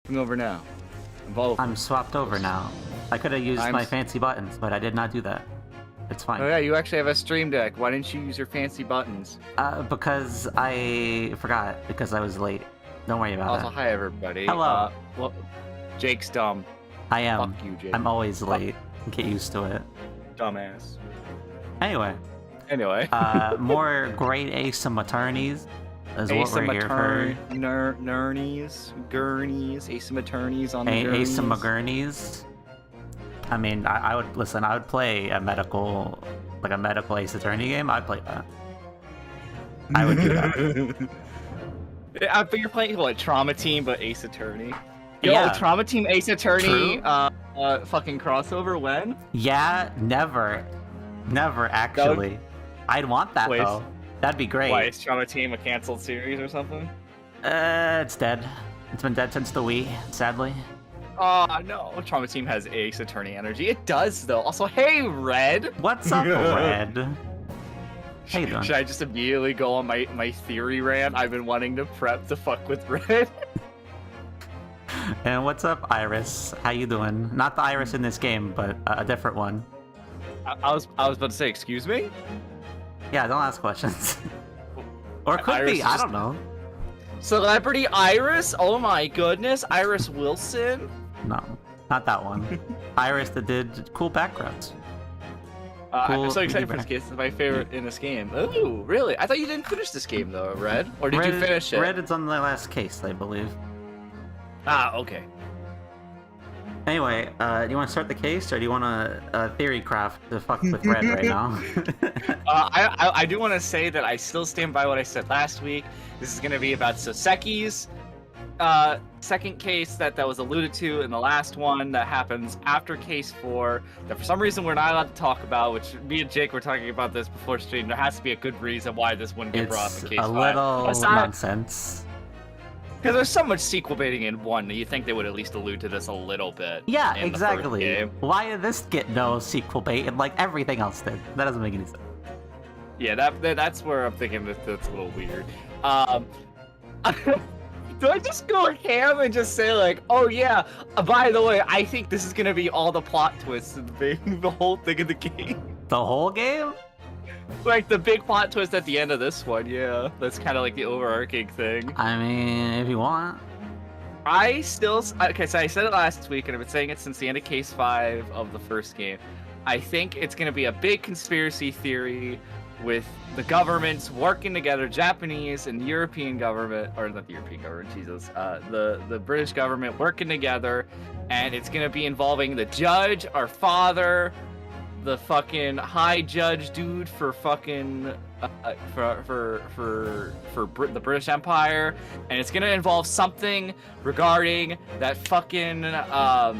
I'm over now. I'm swapped over now. I could have used my fancy buttons, but I did not do that. It's fine. Oh yeah, you actually have a stream deck. Why didn't you use your fancy buttons? Because I forgot, because I was late. Don't worry about it. Also, hi everybody. Hello. Well, Jake's dumb. I am. Fuck you, Jake. I'm always late. Get used to it. Dumbass. Anyway. More Great Ace Attorneys is what we're here for. Gurneys, Ace Attorneys on the Ace Gurneys. I mean, I would listen. I would play a medical Ace Attorney game. I'd play that. I would do that. I think you're playing like Trauma Team, but Ace Attorney. Yo, Yeah. Trauma Team Ace Attorney. Fucking crossover when? Yeah, never actually. I'd want that though. That'd be great. Why is Trauma Team a canceled series or something? It's dead. It's been dead since the Wii, sadly. Oh no, Trauma Team has Ace Attorney energy. It does though. Also, hey Red. What's up, Red? How you doing? Should I just immediately go on my theory rant? I've been wanting to prep to fuck with Red. And what's up, Iris? How you doing? Not the Iris in this game, but a different one. I was about to say, excuse me? Yeah, don't ask questions. Or it could Iris be, I just- don't know. Celebrity Iris? Oh my goodness, Iris Wilson? No, not that one. Iris that did cool backgrounds. I'm so Cool excited for back- this case. It's my favorite in this game. Ooh, really? I thought you didn't finish this game though, Red? Or did you finish it? Red is on the last case, I believe. Ah, okay. Anyway, do you want to start the case, or do you want to theory craft to fuck with Red right now? I do want to say that I still stand by what I said last week. This is going to be about Soseki's second case that was alluded to in the last one that happens after case 4 that for some reason we're not allowed to talk about, which me and Jake were talking about this before stream. There has to be a good reason why this wouldn't get brought up in case 5. It's a little nonsense. Because there's so much sequel baiting in 1 that you think they would at least allude to this a little bit. Yeah, in the first exactly. game. Why did this get no sequel bait and like everything else did? That doesn't make any sense. Yeah, that's where I'm thinking that's a little weird. Do I just go ham and just say like, oh yeah, by the way, I think this is gonna be all the plot twists and the whole thing of the game? The whole game? Like the big plot twist at the end of this one, yeah. That's kind of like the overarching thing. I mean, if you want. Okay, so I said it last week, and I've been saying it since the end of Case 5 of the first game. I think it's going to be a big conspiracy theory with the governments working together, Japanese and the European government, or not the European government, Jesus, the British government working together, and it's going to be involving the judge, our father, the fucking high judge dude for fucking the British Empire, and it's gonna involve something regarding that fucking oh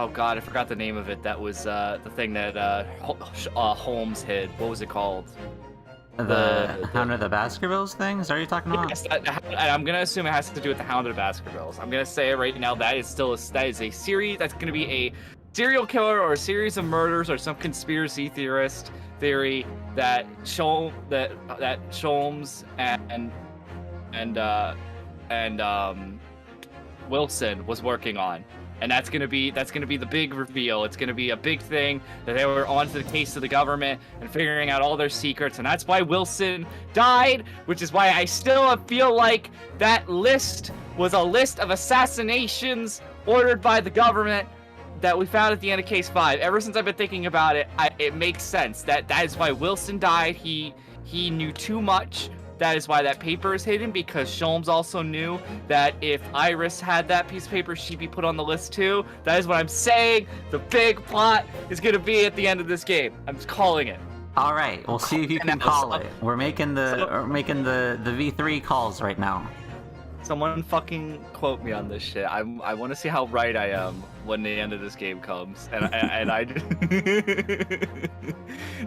god, I forgot the name of it. That was the thing that Holmes hid. What was it called? The Hound of the Baskervilles thing? Is that what you're talking about? Yes, I'm gonna assume it has to do with the Hound of the Baskervilles. I'm gonna say it right now. That is a series. That's gonna be a serial killer or a series of murders or some conspiracy theorist theory that Sholmes and Wilson was working on. And that's gonna be the big reveal. It's gonna be a big thing that they were onto the case of the government and figuring out all their secrets, and that's why Wilson died, which is why I still feel like that list was a list of assassinations ordered by the government that we found at the end of Case 5. Ever since I've been thinking about it, it makes sense. That is why Wilson died. He knew too much. That is why that paper is hidden, because Sholmes also knew that if Iris had that piece of paper, she'd be put on the list too. That is what I'm saying. The big plot is going to be at the end of this game. I'm just calling it. All right, we'll see if you can call it. We're making the V3 calls right now. Someone fucking quote me on this shit. I want to see how right I am when the end of this game comes, and I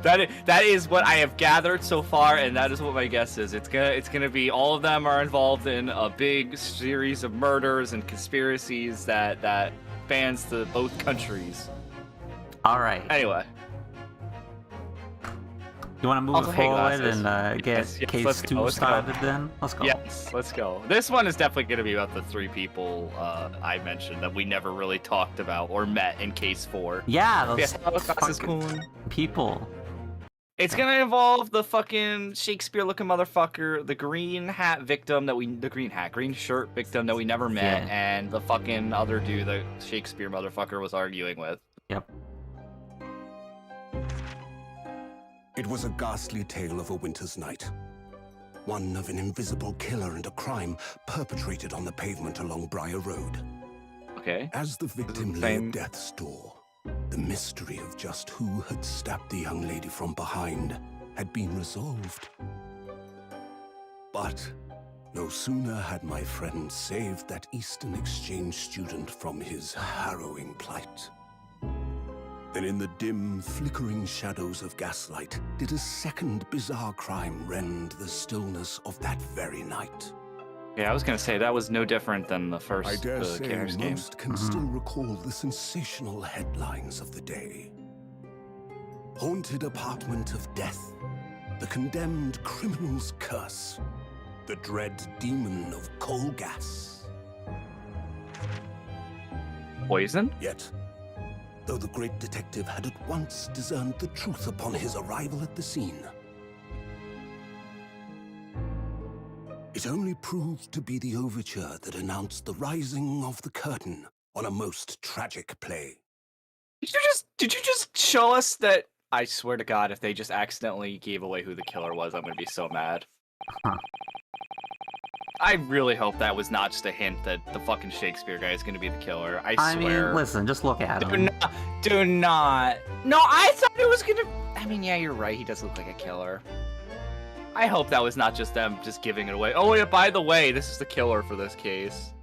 that is what I have gathered so far, and that is what my guess is. It's gonna be all of them are involved in a big series of murders and conspiracies that spans to both countries. All right. Anyway. You want to move Also, hey, forward glasses. and get Yes, case let's go, 2 let's go. started then? Let's go. Yes, let's go. This one is definitely going to be about the 3 people I mentioned that we never really talked about or met in case 4. Yeah, those Yes, hello, glasses fucking coon. people. It's gonna involve the fucking Shakespeare-looking motherfucker, the green shirt victim that we never met, Yeah. and the fucking other dude the Shakespeare motherfucker was arguing with. Yep. It was a ghastly tale of a winter's night. One of an invisible killer and a crime perpetrated on the pavement along Briar Road. Okay. As the victim lay at death's door, the mystery of just who had stabbed the young lady from behind had been resolved. But no sooner had my friend saved that Eastern exchange student from his harrowing plight, then in the dim, flickering shadows of gaslight did a second bizarre crime rend the stillness of that very night. Yeah, I was gonna say that was no different than the first I dare say Kingers game. most can still recall the sensational headlines of the day. Haunted apartment of death, the condemned criminal's curse, the dread demon of coal gas. Poison? Yet, though the great detective had at once discerned the truth upon his arrival at the scene, it only proved to be the overture that announced the rising of the curtain on a most tragic play. Did you just show us that? I swear to God, if they just accidentally gave away who the killer was, I'm gonna be so mad. Huh. I really hope that was not just a hint that the fucking Shakespeare guy is gonna be the killer. I swear. mean, listen, just look at him. Do not. No, I thought it was gonna. I mean, yeah, you're right. He does look like a killer. I hope that was not just them just giving it away. Oh, yeah, by the way, this is the killer for this case.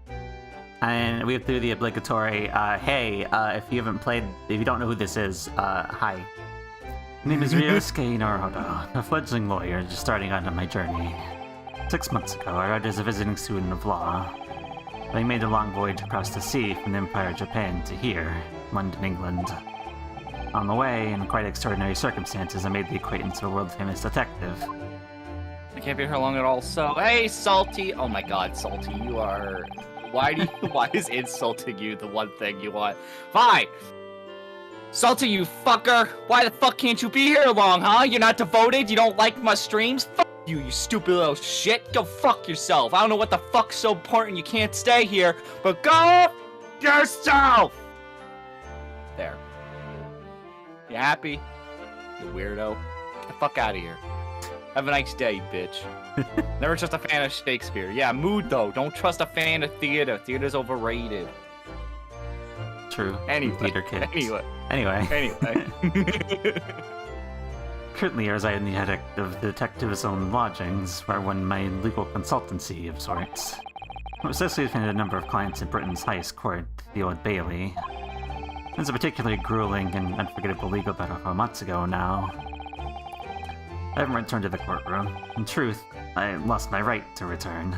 And we have to do the obligatory, hey, if you don't know who this is, hi. My name is Ryosuke Naruto, a fledgling lawyer just starting out on my journey. 6 months ago, I arrived as a visiting student of law. I made a long voyage across the sea from the Empire of Japan to here, London, England. On the way, in quite extraordinary circumstances, I made the acquaintance of a world-famous detective. I can't be here long at all, so... Hey, Salty! Oh my god, Salty, you are... Why is insulting you the one thing you want? Fine! Salty, you fucker! Why the fuck can't you be here long, huh? You're not devoted? You don't like my streams? Fuck you, you stupid little shit! Go fuck yourself! I don't know what the fuck's so important you can't stay here, but go F yourself! There. You happy? You weirdo? Get the fuck out of here. Have a nice day, bitch. Never trust a fan of Shakespeare. Yeah, mood though. Don't trust a fan of theater. Theater's overrated. True. Anyway. Theater kids. Anyway. Currently, I reside in the attic of the detective's own lodgings, where I run my legal consultancy of sorts. I've associated with a number of clients in Britain's highest court, the Old Bailey. It was a particularly grueling and unforgettable legal battle 4 months ago now. I haven't returned to the courtroom. In truth, I lost my right to return.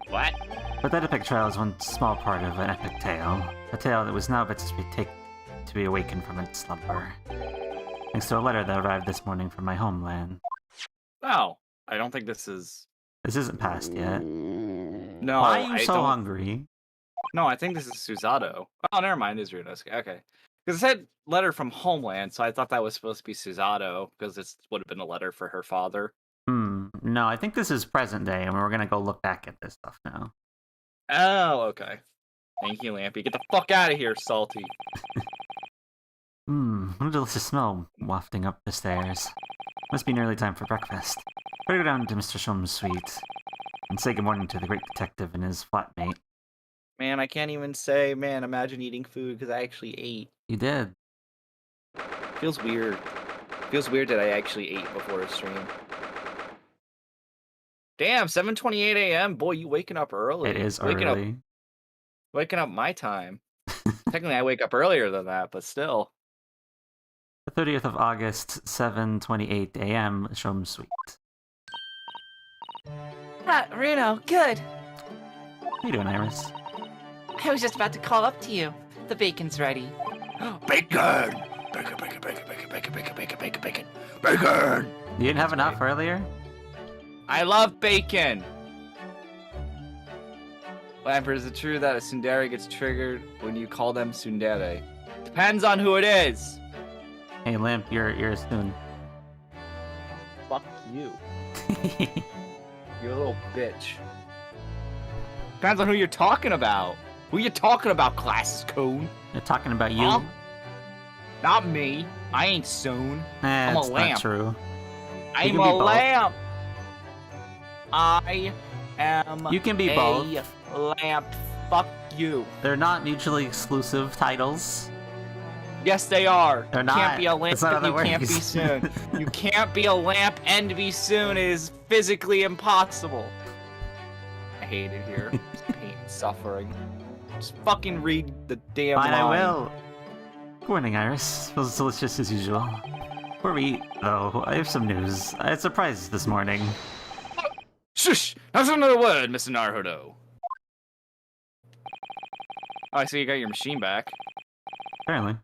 What? But that epic trial is one small part of an epic tale. A tale that was now but to be awakened from its slumber. Thanks to a letter that arrived this morning from my homeland. Oh, I don't think this is... This isn't past yet. No, Why are you so don't... hungry? No, I think this is Susato. Oh, never mind. It's Ryunosuke. Okay. Because it said letter from homeland, so I thought that was supposed to be Susato, because it would have been a letter for her father. No, I think this is present day, and we're gonna go look back at this stuff now. Oh, okay. Thank you, Lampy. Get the fuck out of here, Salty. What a delicious smell wafting up the stairs. Must be nearly time for breakfast. Better go down to Mr. Shum's suite and say good morning to the great detective and his flatmate. Man, I can't even say, man, imagine eating food because I actually ate. You did. Feels weird. Feels weird that I actually ate before a stream. Damn, 7:28 a.m. Boy, you waking up early. It is early. Waking up my time. Technically, I wake up earlier than that, but still. The 30th of August, 7:28 a.m. Shum Suite. Runo, good. How you doing, Iris? I was just about to call up to you. The bacon's ready. Bacon! Bacon, bacon, Bacon! You didn't have enough earlier? I love bacon! Lampert, is it true that a tsundere gets triggered when you call them tsundere? Depends on who it is! Hey, Lamp, you're a spoon. Fuck you. You little bitch. Depends on who you're talking about. Who you talking about, classes cone? They're talking about you. Huh? Not me. I ain't soon. I'm a That's lamp. not true. I'm can a be both. lamp. I am You can be a both. lamp. Fuck you. They're not mutually exclusive titles. Yes, they are. They're You not. can't be a lamp, That's not how but that you can't be works. soon. You can't be a lamp and be soon. It is physically impossible. I hate it here. It's pain and suffering. Just fucking read the damn Fine, line. I will. Good morning, Iris. Feels delicious as usual. Before we eat, though, I have some news. I had surprises this morning. Shush! Not another word, Mr. Naruto. Oh, I see you got your machine back. Apparently.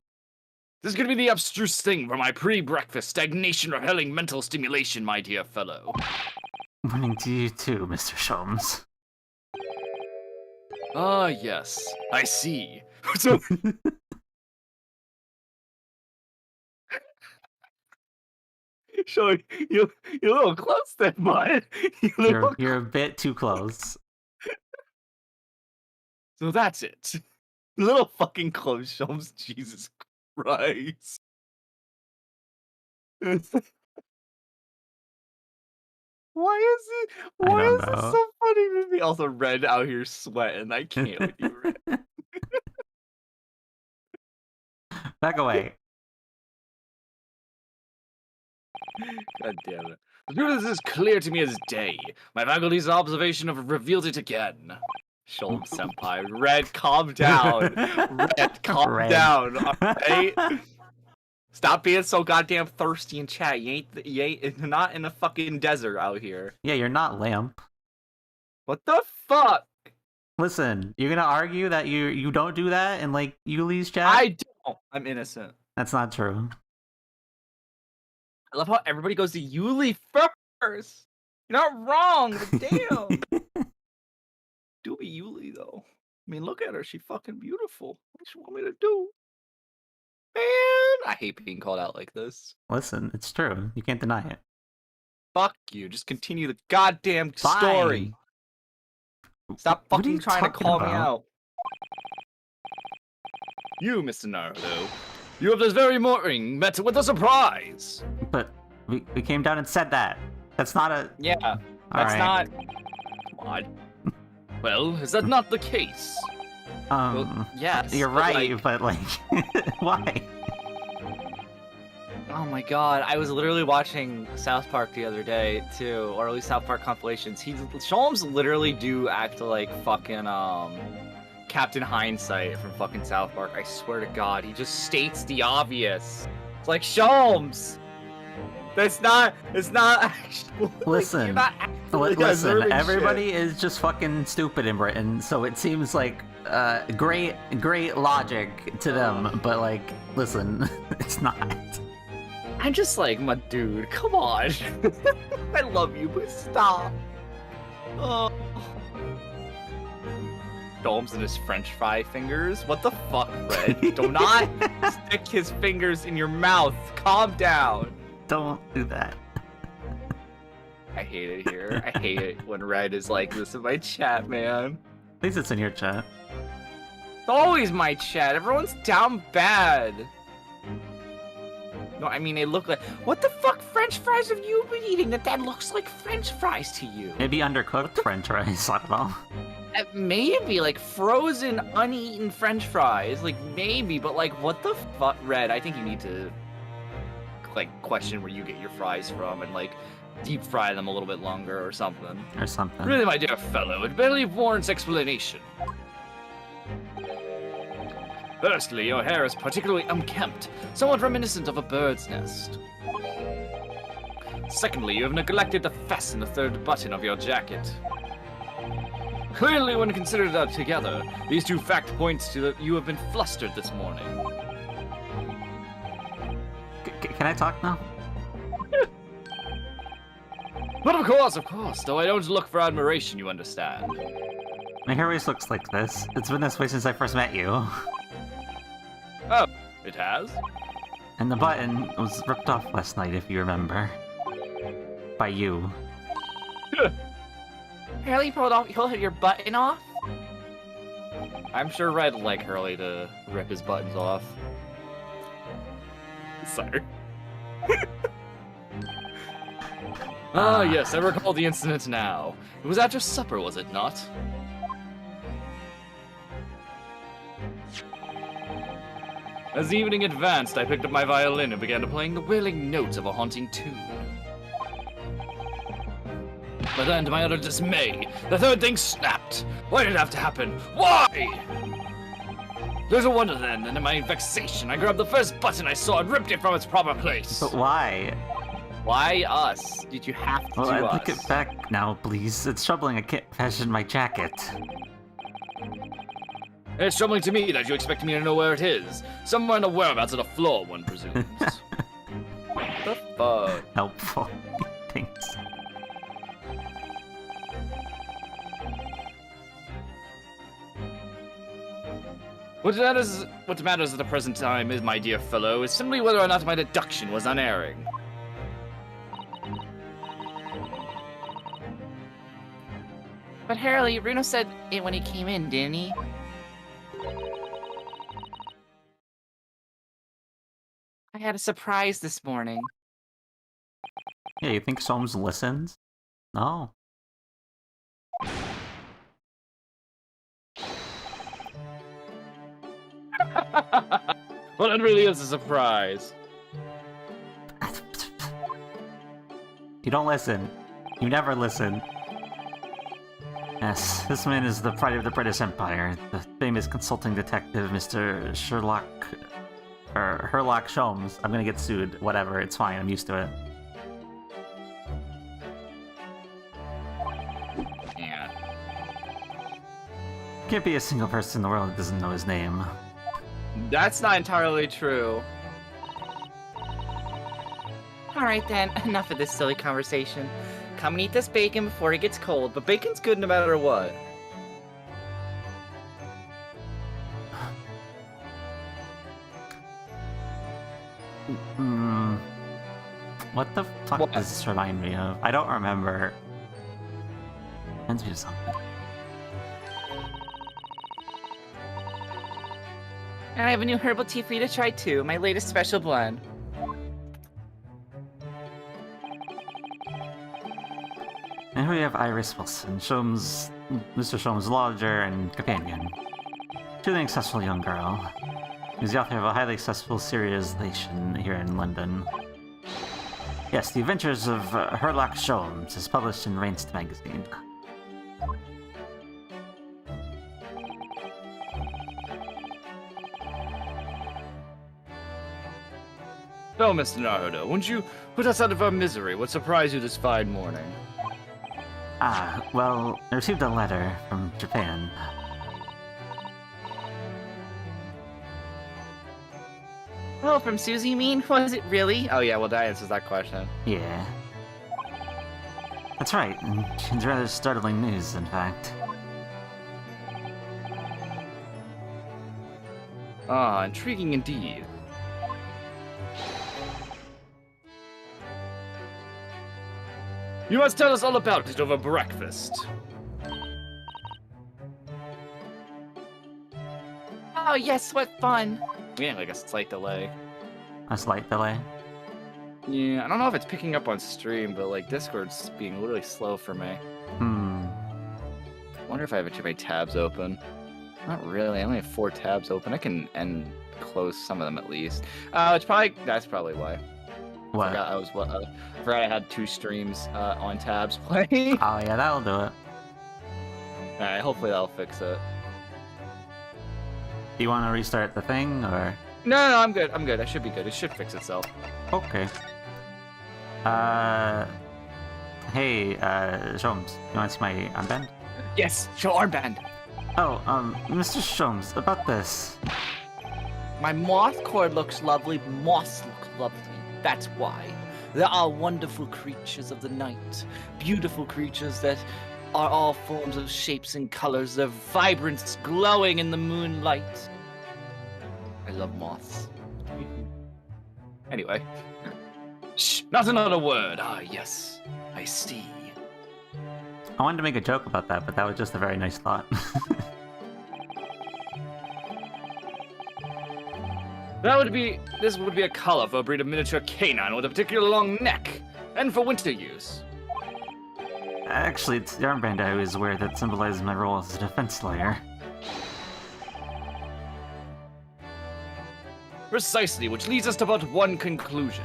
This is gonna be the abstruse thing for my pre-breakfast stagnation-repelling mental stimulation, my dear fellow. Morning to you too, Mr. Sholmes. Ah, yes. I see. So... Sure, you're a little close there, bud. You're a bit too close. So that's it. A little fucking close, Sholmes. Jesus Christ. Why is it know. so funny to me? Also, Red out here sweating. I can't with you, Red. Back away. God damn it. The truth is as clear to me as day. My faculties of observation have revealed it again. Sholmes senpai. Red, calm down. Red, calm Red. down. Alright? Stop being so goddamn thirsty in chat. You ain't not in a fucking desert out here. Yeah, you're not Lamp. What the fuck? Listen, you're gonna argue that you don't do that in like Yuli's chat? I don't. I'm innocent. That's not true. I love how everybody goes to Yuli first. You're not wrong, but damn. Do be Yuli though. I mean, look at her. She fucking beautiful. What does she want me to do? Man, I hate being called out like this. Listen, it's true. You can't deny it. Fuck you. Just continue the goddamn story. Stop What are fucking you trying to talking call me about? out. You, Mr. Naruto, you have this very morning met with a surprise. But we came down and said that. That's not a... Yeah, that's not... Come on. Well, is that not the case? Well, yes. You're but, right, but like, why? Oh my god, I was literally watching South Park the other day, too, or at least South Park compilations. Sholmes literally do act like fucking, Captain Hindsight from fucking South Park. I swear to god, he just states the obvious. It's like, Sholmes! It's not actual. Listen, you're not actually listen, observing everybody shit. is just fucking stupid in Britain, so it seems like great logic to them, but like, listen, it's not. I'm just like, my dude, come on. I love you, but stop. Oh. Sholmes and his french fry fingers? What the fuck, Red? Do not stick his fingers in your mouth. Calm down. Don't do that. I hate it here. I hate it when Red is like this in my chat, man. At least it's in your chat. It's always my chat. Everyone's down bad. No, I mean, they look like... What the fuck french fries have you been eating that looks like french fries to you? Maybe undercooked french fries, I don't know. Maybe, like, frozen, uneaten french fries. Like, maybe, but, like, what the fuck? Red, I think you need to, like, question where you get your fries from and, like, deep fry them a little bit longer or something. Or something. Really, my dear fellow, it barely warrants explanation. Firstly, your hair is particularly unkempt, somewhat reminiscent of a bird's nest. Secondly, you have neglected to fasten the third button of your jacket. Clearly, when considered together, these two facts point to that you have been flustered this morning. can I talk now? But of course, though I don't look for admiration, you understand. My hair always looks like this. It's been this way since I first met you. Oh, it has? And the button was ripped off last night, if you remember. By you. Hurley pulled your button off? I'm sure Red would like Hurley to rip his buttons off. Sorry. Ah, yes, I recall the incident now. It was after supper, was it not? As the evening advanced, I picked up my violin and began playing the wailing notes of a haunting tune. But then, to my utter dismay, the third thing snapped. Why did it have to happen? Why? There's a wonder then, and in my vexation, I grabbed the first button I saw and ripped it from its proper place. But why? Why us? Did you have to do I'd us? like it back now, please. It's troubling I can't fashion my jacket. It's troubling to me that you expect me to know where it is. Somewhere in the whereabouts of the floor, one presumes. What the fuck? Helpful. Thanks. What matters at the present time is, my dear fellow, is simply whether or not my deduction was unerring. But Hurley, Reno said it when he came in, didn't he? I had a surprise this morning. Yeah, you think Soames listens? No. Well, it really is a surprise. You don't listen. You never listen. Yes, this man is the pride of the British Empire. The famous consulting detective, Mr. Sherlock Sholmes. I'm gonna get sued. Whatever, it's fine. I'm used to it. Yeah. Can't be a single person in the world that doesn't know his name. That's not entirely true. Alright then, enough of this silly conversation. Come and eat this bacon before it gets cold, but bacon's good no matter what. What the fuck does this remind me of? I don't remember. Reminds me of something. And I have a new herbal tea for you to try too, my latest special blend. And here we have Iris Wilson, Mr. Sholmes' lodger and companion. She's an successful young girl. She's the author of a highly successful serialization here in London. Yes, The Adventures of Sherlock Sholmes is published in Reinst magazine. So, Mr. Naruto, won't you put us out of our misery? What surprised you this fine morning? Ah, well, I received a letter from Japan. Oh, from Susie, you mean? Was it really? Oh yeah, well that answers that question. Yeah. That's right, and it's rather startling news, in fact. Ah, intriguing indeed. You must tell us all about it over breakfast. Oh yes, what fun. Yeah, like a slight delay. A slight delay. Yeah, I don't know if it's picking up on stream, but like Discord's being really slow for me. Wonder if I have too many tabs open. Not really. I only have 4 tabs open. I can close some of them at least. That's probably why. What? I forgot I had 2 streams on tabs playing. Oh yeah, that'll do it. Alright, hopefully that'll fix it. Do you want to restart the thing, or...? No, I'm good. I'm good. I should be good. It should fix itself. Okay. Hey, Sholmes, you want to see my armband? Yes, show armband. Oh, Mr. Sholmes, about this. My moth cord looks lovely, moths look lovely. That's why. There are wonderful creatures of the night, beautiful creatures that are all forms of shapes and colors. They're vibrant, glowing in the moonlight. I love moths. Anyway. Shh, not another word. Ah, yes, I see. I wanted to make a joke about that, but that was just a very nice thought. This would be a color for a breed of miniature canine with a particularly long neck, and for winter use. Actually, it's the armband I always wear that symbolizes my role as a defense lawyer. Precisely, which leads us to but one conclusion.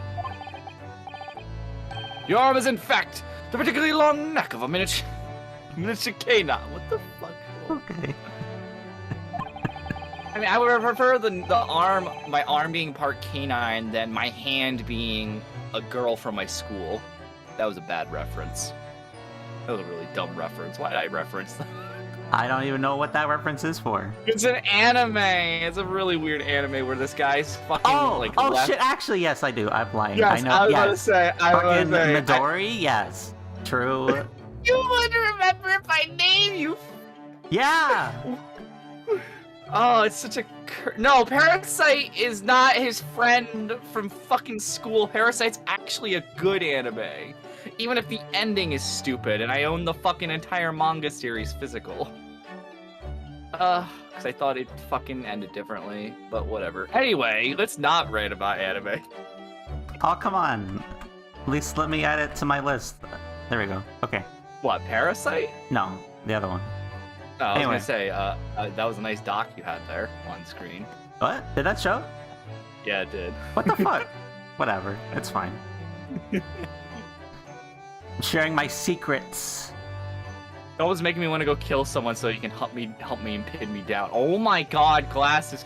Your arm is in fact the particularly long neck of a miniature canine. What the fuck? Okay. I mean, I would prefer my arm being part canine than my hand being a girl from my school. That was a bad reference. That was a really dumb reference. Why did I reference that? I don't even know what that reference is for. It's an anime. It's a really weird anime where this guy's fucking left. Shit! Actually, yes, I do. I'm lying. Yes, I know. I was yes. about to say. Fucking Midori. Yes. True. You would remember it by name, you. Yeah. Oh, it's such a no. Parasite is not his friend from fucking school. Parasite's actually a good anime, even if the ending is stupid. And I own the fucking entire manga series physical. Because I thought it fucking ended differently, but whatever. Anyway, let's not write about anime. Oh, come on. At least let me add it to my list. There we go. Okay. What, Parasite? No, the other one. Oh, I was Anyway. gonna say, that was a nice doc you had there on screen. What? Did that show? Yeah, it did. What the fuck? Whatever. It's fine. I'm sharing my secrets. It always making me want to go kill someone so you can help me and pin me down. Oh my god, glasses.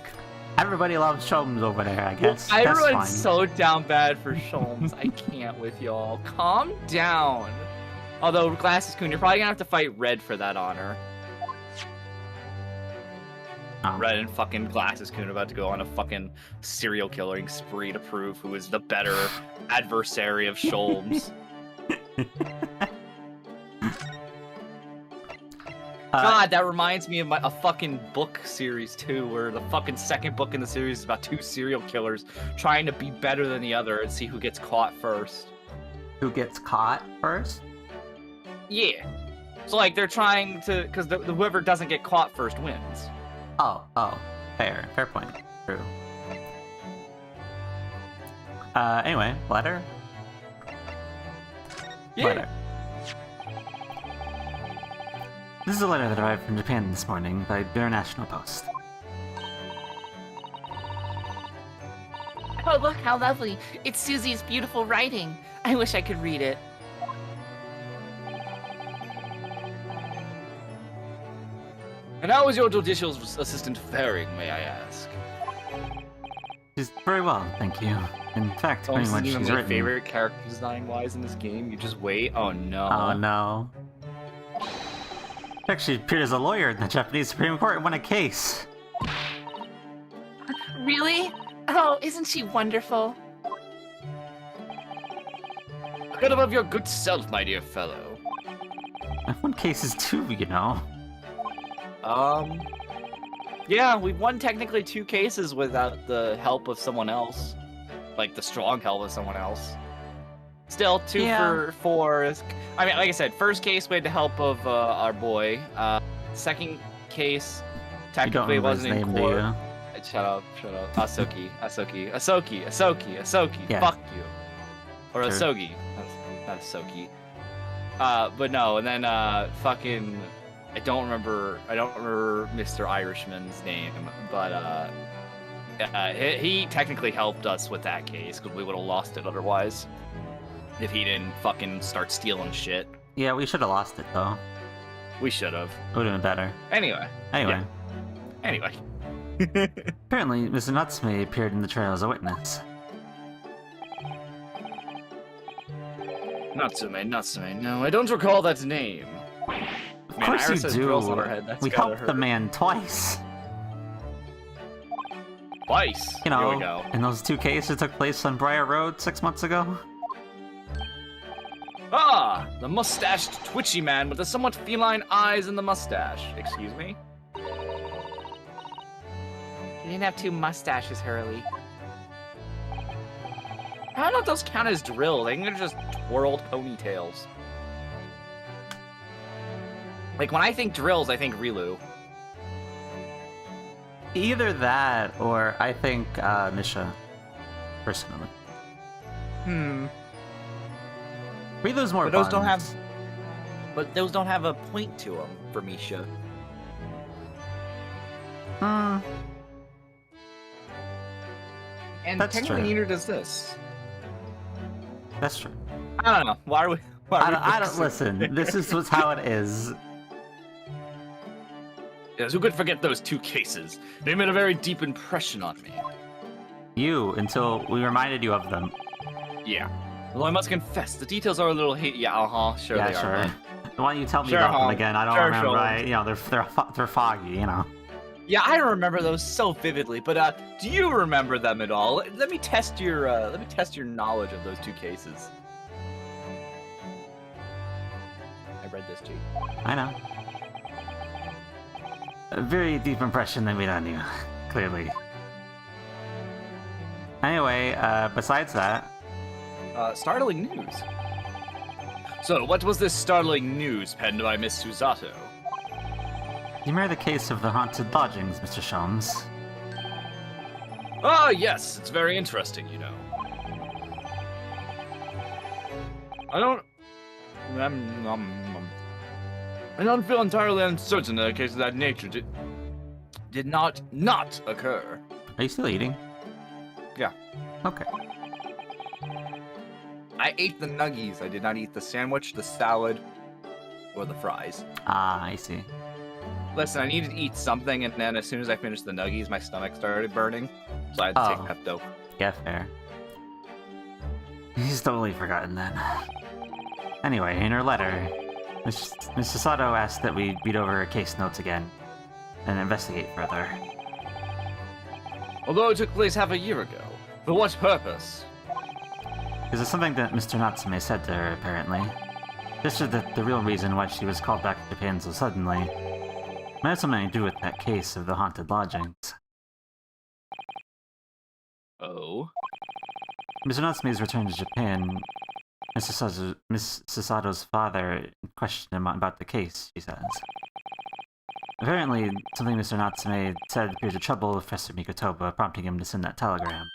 Everybody loves Sholmes over there, I guess. Everyone's That's fine. so down bad for Sholmes. I can't with y'all. Calm down. Although, Glasses Coon, you're probably gonna have to fight Red for that honor. Oh. Red and fucking Glasses Coon are about to go on a fucking serial killing spree to prove who is the better adversary of Sholmes. God, that reminds me of a fucking book series too, where the fucking second book in the series is about two serial killers trying to be better than the other and see who gets caught first. Who gets caught first? Yeah. So like they're trying to, because whoever doesn't get caught first wins. Oh, fair point. True. Anyway, letter? Yeah. Letter. This is a letter that arrived from Japan this morning by International Post. Oh, look how lovely. It's Susie's beautiful writing. I wish I could read it. And how is your judicial assistant faring, may I ask? She's very well, thank you. In fact, Oh, pretty this much isn't even she's my written. favorite character design-wise in this game. You just wait. Oh no. Oh no. She actually appeared as a lawyer in the Japanese Supreme Court and won a case. Really? Oh, isn't she wonderful? Get above your good self, my dear fellow. I've won cases too, you know. Yeah, we've won technically 2 cases without the help of someone else. Like, the strong help of someone else. Still, 2 for 4 is... I mean, like I said, first case we had the help of our boy. Second case, technically you don't wasn't in remember his name, court. do you? Shut up. Asoki. Yeah. Fuck you. Or Sure. Asogi. Not Asoki. But no, and then fucking I don't remember Mr. Irishman's name, but he technically helped us with that case because we would have lost it otherwise if he didn't fucking start stealing shit. Yeah, we should have lost it though. We should have. It would have been better. Anyway. Anyway. Anyway. Apparently, Mr. Natsume appeared in the trial as a witness. Natsume. No, I don't recall that name. Of course Iris you has do. drills on her head. That's We gotta helped hurt. the man twice. Twice. You know, Here we go. in those 2 cases that took place on Briar Road 6 months ago. Ah, the mustached twitchy man with the somewhat feline eyes and the mustache. Excuse me? He didn't have 2 mustaches, Hurley. How don't those count as drills? I think they're just twirled ponytails. Like, when I think drills, I think Rilu. Either that, or I think Misha, personally. Rilu's more But those don't buns. have. But those don't have a point to them for Misha. Hmm. And That's technically true. neither does this. That's true. I don't know. Why are we... I don't listen. This is what's how it is. Yes, who could forget those 2 cases? They made a very deep impression on me. You, until we reminded you of them. Yeah. Although I must confess, the details are a little yeah, sure yeah, they sure. are. Why don't you tell me Sure, about them Hom. again? I don't Sure, remember. sure. You know, they're foggy. You know. Yeah, I remember those so vividly, but do you remember them at all? Let me test your knowledge of those 2 cases. I read this to you. I know. A very deep impression they made on you, clearly. Anyway, besides that, Startling news. So, what was this startling news penned by Miss Susato? you remember the case of the haunted lodgings, Mr. Sholmes? Ah, yes, it's very interesting, you know. I don't feel entirely uncertain that a case of that nature did not occur. Are you still eating? Yeah. Okay. I ate the nuggies. I did not eat the sandwich, the salad, or the fries. Ah, I see. Listen, I needed to eat something, and then as soon as I finished the nuggies, my stomach started burning, so I had to take Pepto. Yeah, fair. He's totally forgotten that. Anyway, in her letter, Miss Sasato asked that we read over her case notes again and investigate further. Although it took place half a year ago. For what purpose? Is it something that Mr. Natsume said to her, apparently? This is the real reason why she was called back to Japan so suddenly. Might have something to do with that case of the haunted lodgings. Oh? Mr. Natsume's return to Japan, Miss Sasato's father questioned him about the case, she says. Apparently, something Mr. Natsume said appeared to trouble Professor Mikotoba, prompting him to send that telegram.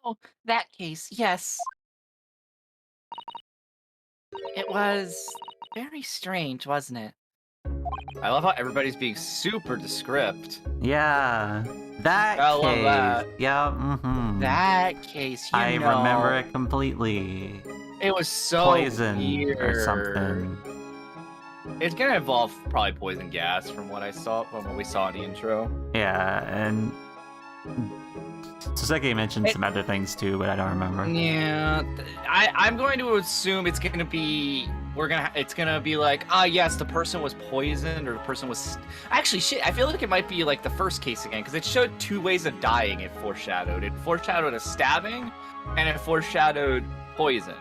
Oh, that case, yes. It was very strange, wasn't it? I love how everybody's being super descript. Yeah, that I case. love that. Yeah, mm-hmm. That case, you I know. remember it completely. It was so Poison weird. or something. It's gonna involve probably poison gas from what we saw in the intro. Yeah, and Soseki mentioned some other things too, but I don't remember. Yeah, I'm going to assume it's gonna be it's gonna be like, yes, the person was poisoned or the person was actually shit. I feel like it might be like the first case again because it showed 2 ways of dying. It foreshadowed a stabbing, and it foreshadowed poison.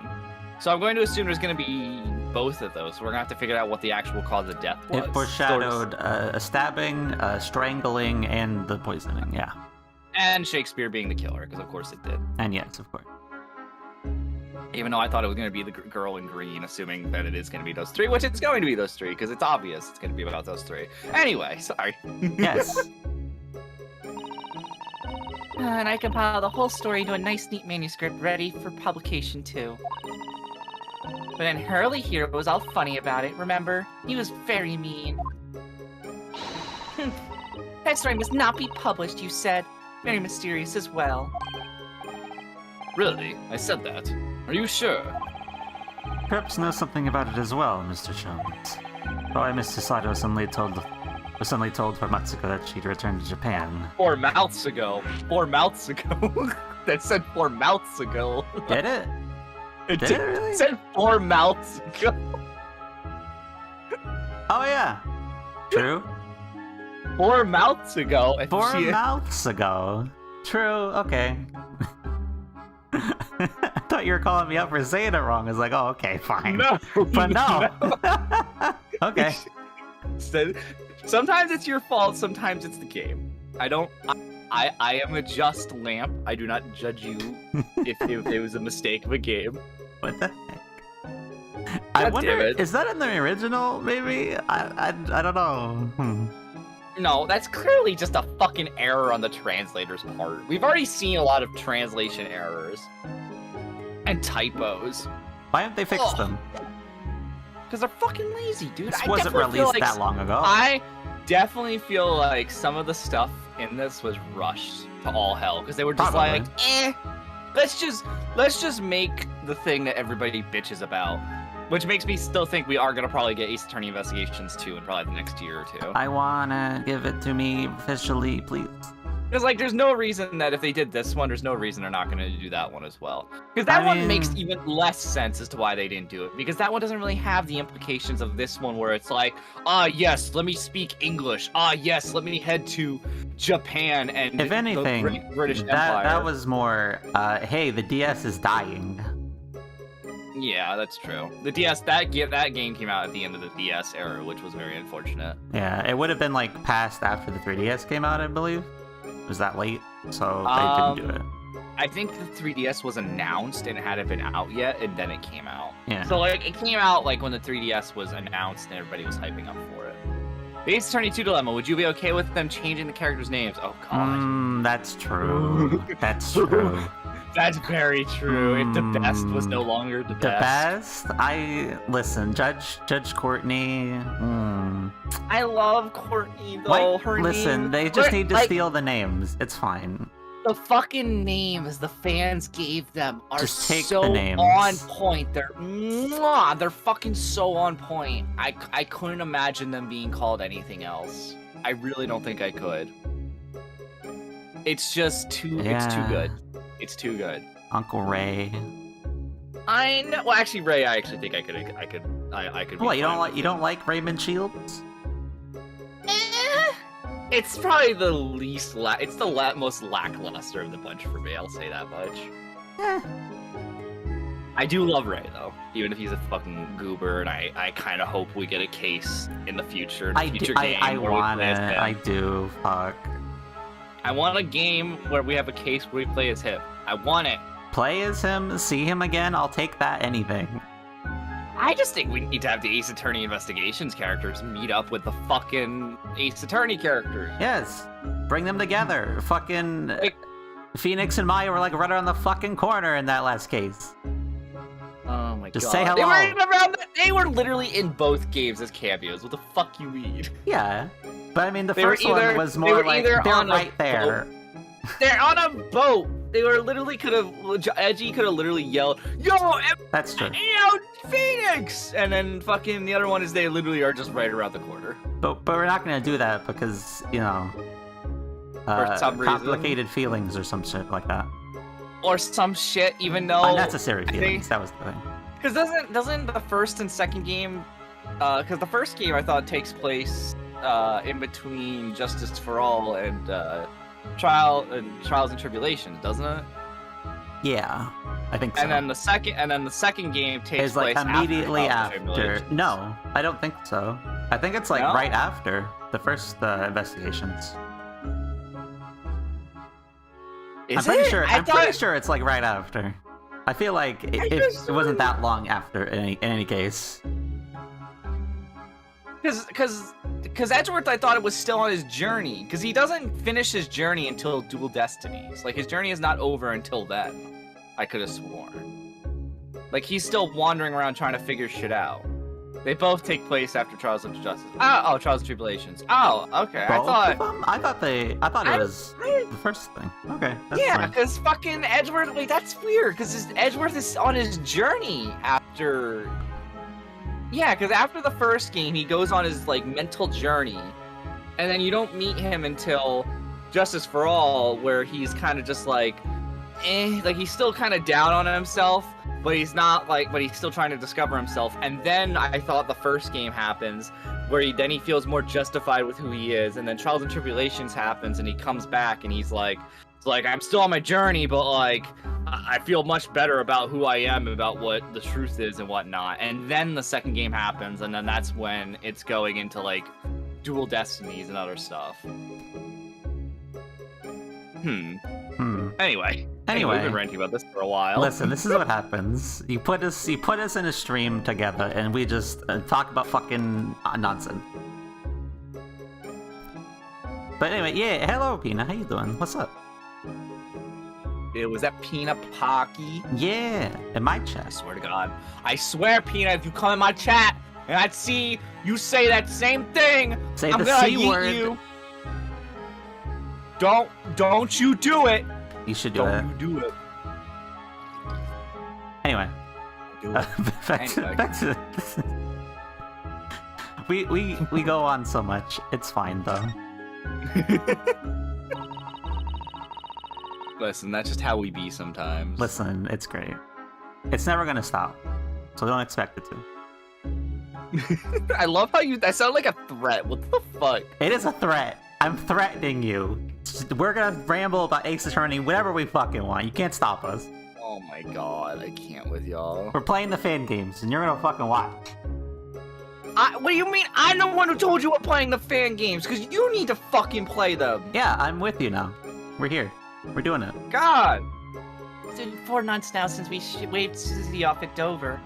So I'm going to assume there's gonna be both of those. We're gonna have to figure out what the actual cause of death was. It foreshadowed a stabbing, a strangling, and the poisoning, yeah. And Shakespeare being the killer, because of course it did. And yes, of course. Even though I thought it was going to be the girl in green, assuming that it is going to be those 3, which it's going to be those 3, because it's obvious it's going to be about those 3. Anyway, sorry. Yes. And I compiled the whole story into a nice, neat manuscript ready for publication, too. But then Hurley here was all funny about it, remember? He was very mean. That story must not be published, you said. Very mysterious as well. Really? I said that. Are you sure? Perhaps knows something about it as well, Mr. Jones. Probably Miss Sasato was suddenly told for Matsuko that she'd returned to Japan. 4 mouths ago. 4 mouths ago. That said 4 mouths ago. Did it? It Did it really? said 4 mouths ago. Oh yeah. True. 4 months ago. 4 months ago. True. Okay. I thought you were calling me out for saying it wrong. I was like, oh, okay, fine. No, But no. Okay. Sometimes it's your fault. Sometimes it's the game. I am a just lamp. I do not judge you if it was a mistake of a game. What the heck? I wonder, is that in the original, maybe? I don't know. No, that's clearly just a fucking error on the translator's part. We've already seen a lot of translation errors. And typos. Why haven't they fixed them? Because they're fucking lazy, dude. This wasn't released that long ago. I definitely feel like some of the stuff in this was rushed to all hell. Because they were just Probably. like, let's just make the thing that everybody bitches about. Which makes me still think we are going to probably get Ace Attorney Investigations 2 in probably the next year or two. I wanna give it to me officially, please. Because, like, there's no reason that if they did this one, there's no reason they're not going to do that one as well. Because that one makes even less sense as to why they didn't do it. Because that one doesn't really have the implications of this one where it's like, yes, let me speak English. Yes, let me head to Japan and if anything, the British Empire. That was more, hey, the DS is dying. Yeah, that's true. The DS, that game came out at the end of the DS era, which was very unfortunate. Yeah, it would have been, like, passed after the 3DS came out, I believe. It was that late, so they didn't do it. I think the 3DS was announced and it hadn't been out yet, and then it came out. Yeah. So, like, it came out, like, when the 3DS was announced and everybody was hyping up for it. The Ace Attorney 2 Dilemma, would you be okay with them changing the characters' names? Oh, God. That's true. That's true. That's very true. If the best was no longer the best. Listen, Judge Courtney. I love Courtney though. Listen, they just need to steal the names. It's fine. The fucking names the fans gave them are just take so the names. on point. They're fucking so on point. I couldn't imagine them being called anything else. I really don't think I could. It's just too. Yeah. It's too good. It's too good. Uncle Ray. I know. Well, actually, Ray. I actually think I could. What, you don't like Raymond Shields? It's probably the least. It's the most lackluster of the bunch for me. I'll say that much. I do love Ray though, even if he's a fucking goober, and I kind of hope we get a case in the future. I want it. I do. Fuck. I want a game where we have a case where we play as him. I want it. Play as him, see him again, I'll take that anything. I just think we need to have the Ace Attorney Investigations characters meet up with the fucking Ace Attorney characters. Yes. Bring them together. Fucking Phoenix and Maya were like right around the fucking corner in that last case. Oh my god. Just say hello. They were literally in both games as cameos. What the fuck you mean? Yeah. But I mean, the first one was more like, they're right there. They're on a boat. They were literally Edgy could have literally yelled, "Yo, that's true. Phoenix!" And then fucking the other one is they literally are just right around the corner. But we're not gonna do that because, you know, for some reason. Complicated feelings or some shit like that. Or some shit, even though unnecessary feelings. That was the thing. Because doesn't the first and second game? Because the first game I thought takes place in between Justice for All and Trials and Tribulations, doesn't it? Yeah, I think so. And then the second game takes place immediately after. No, I don't think so. I think it's like right after the first investigations. I'm pretty sure it's like right after. I feel like it wasn't that long after in any case. Because Edgeworth, I thought it was still on his journey. Because he doesn't finish his journey until Dual Destinies. Like, his journey is not over until then. I could have sworn. Like, he's still wandering around trying to figure shit out. They both take place after Trials of Justice. Oh, Trials and Tribulations. Oh, okay. I thought it was the first thing. Okay. Yeah, because fucking Edgeworth. Wait, that's weird. Because Edgeworth is on his journey after. Yeah, because after the first game, he goes on his like mental journey, and then you don't meet him until Justice for All, where he's kind of just like he's still kind of down on himself. But he's not but he's still trying to discover himself. And then I thought the first game happens, where he feels more justified with who he is, and then Trials and Tribulations happens, and he comes back, and he's like, I'm still on my journey, but like, I feel much better about who I am, about what the truth is and whatnot. And then the second game happens, and then that's when it's going into like dual destinies and other stuff. Anyway, we've been ranting about this for a while. Listen, this is what happens. You put us in a stream together, and we just talk about fucking nonsense. But anyway, yeah. Hello, Pina. How you doing? What's up? Was that Peanut Pocky? Yeah, in my I chat. swear to God. I swear, Peanut, if you come in my chat and I'd see you say that same thing, Say I'm the gonna C yeet word. you. Don't you do it. You should do it. Don't you do it. Anyway. Do it. Back to we go on so much. It's fine though. Listen, that's just how we be sometimes. Listen, it's great. It's never gonna stop, so don't expect it to. I love how that sounded like a threat. What the fuck? It is a threat. I'm threatening you. We're gonna ramble about Ace Attorney whenever we fucking want. You can't stop us. Oh my God, I can't with y'all. We're playing the fan games, and you're gonna fucking watch. What do you mean? I'm the one who told you we're playing the fan games, because you need to fucking play them. Yeah, I'm with you now. We're here. We're doing it. God. It's been 4 months now since we waved Susie off at Dover.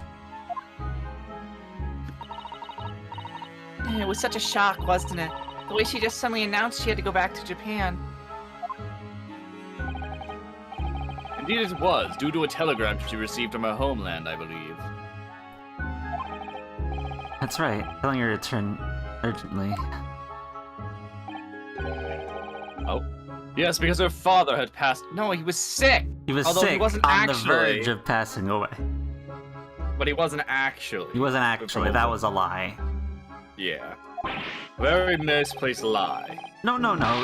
It was such a shock, wasn't it? The way she just suddenly announced she had to go back to Japan. Indeed it was, due to a telegram she received from her homeland, I believe. That's right. Telling her to return urgently. Oh. Yes, because her father had passed. No, he was sick. He was Although he sick, wasn't on the actually. verge of passing away. But he wasn't actually. He wasn't actually. That was a lie. Yeah. Very misplaced lie. No.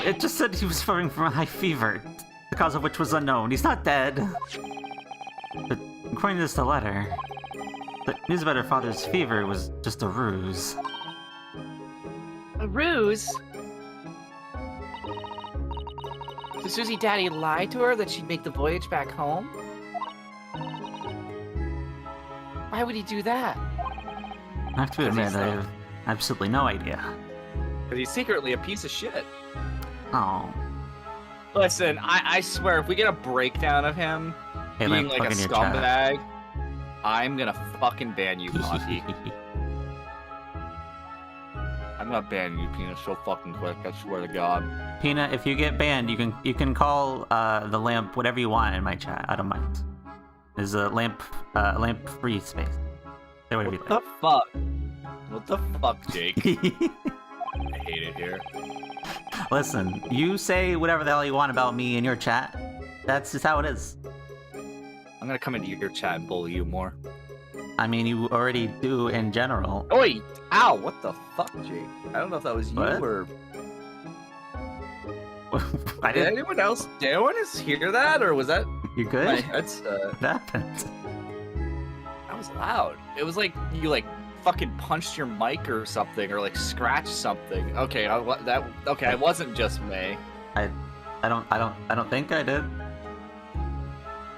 It just said he was suffering from a high fever, the cause of which was unknown. He's not dead. But according to this letter, the news about her father's fever was just a ruse. A ruse? Did Susie Daddy lie to her that she'd make the voyage back home? Why would he do that? I have to admit, I have absolutely no idea. Because he's secretly a piece of shit. Oh. Listen, I swear, if we get a breakdown of him Hey, being Lamp, like a fucking your chat. scumbag, I'm gonna fucking ban you, Poppy. I'm not banning you, Peanut, so fucking quick, I swear to God. Peanut, if you get banned, you can call the lamp whatever you want in my chat. I don't mind. There's a lamp free space. Say whatever you What the fuck? What the fuck, Jake? like. I hate it here. Listen, you say whatever the hell you want about me in your chat. That's just how it is. I'm gonna come into your chat and bully you more. I mean, you already do in general. Oi! Ow! What the fuck, Jake? I don't know if that was you What? or... I Did didn't. anyone else hear that, or was that... You good? My head's, What happened? that was loud. It was like you fucking punched your mic or something, or scratched something. Okay, I wasn't just me. I don't think I did.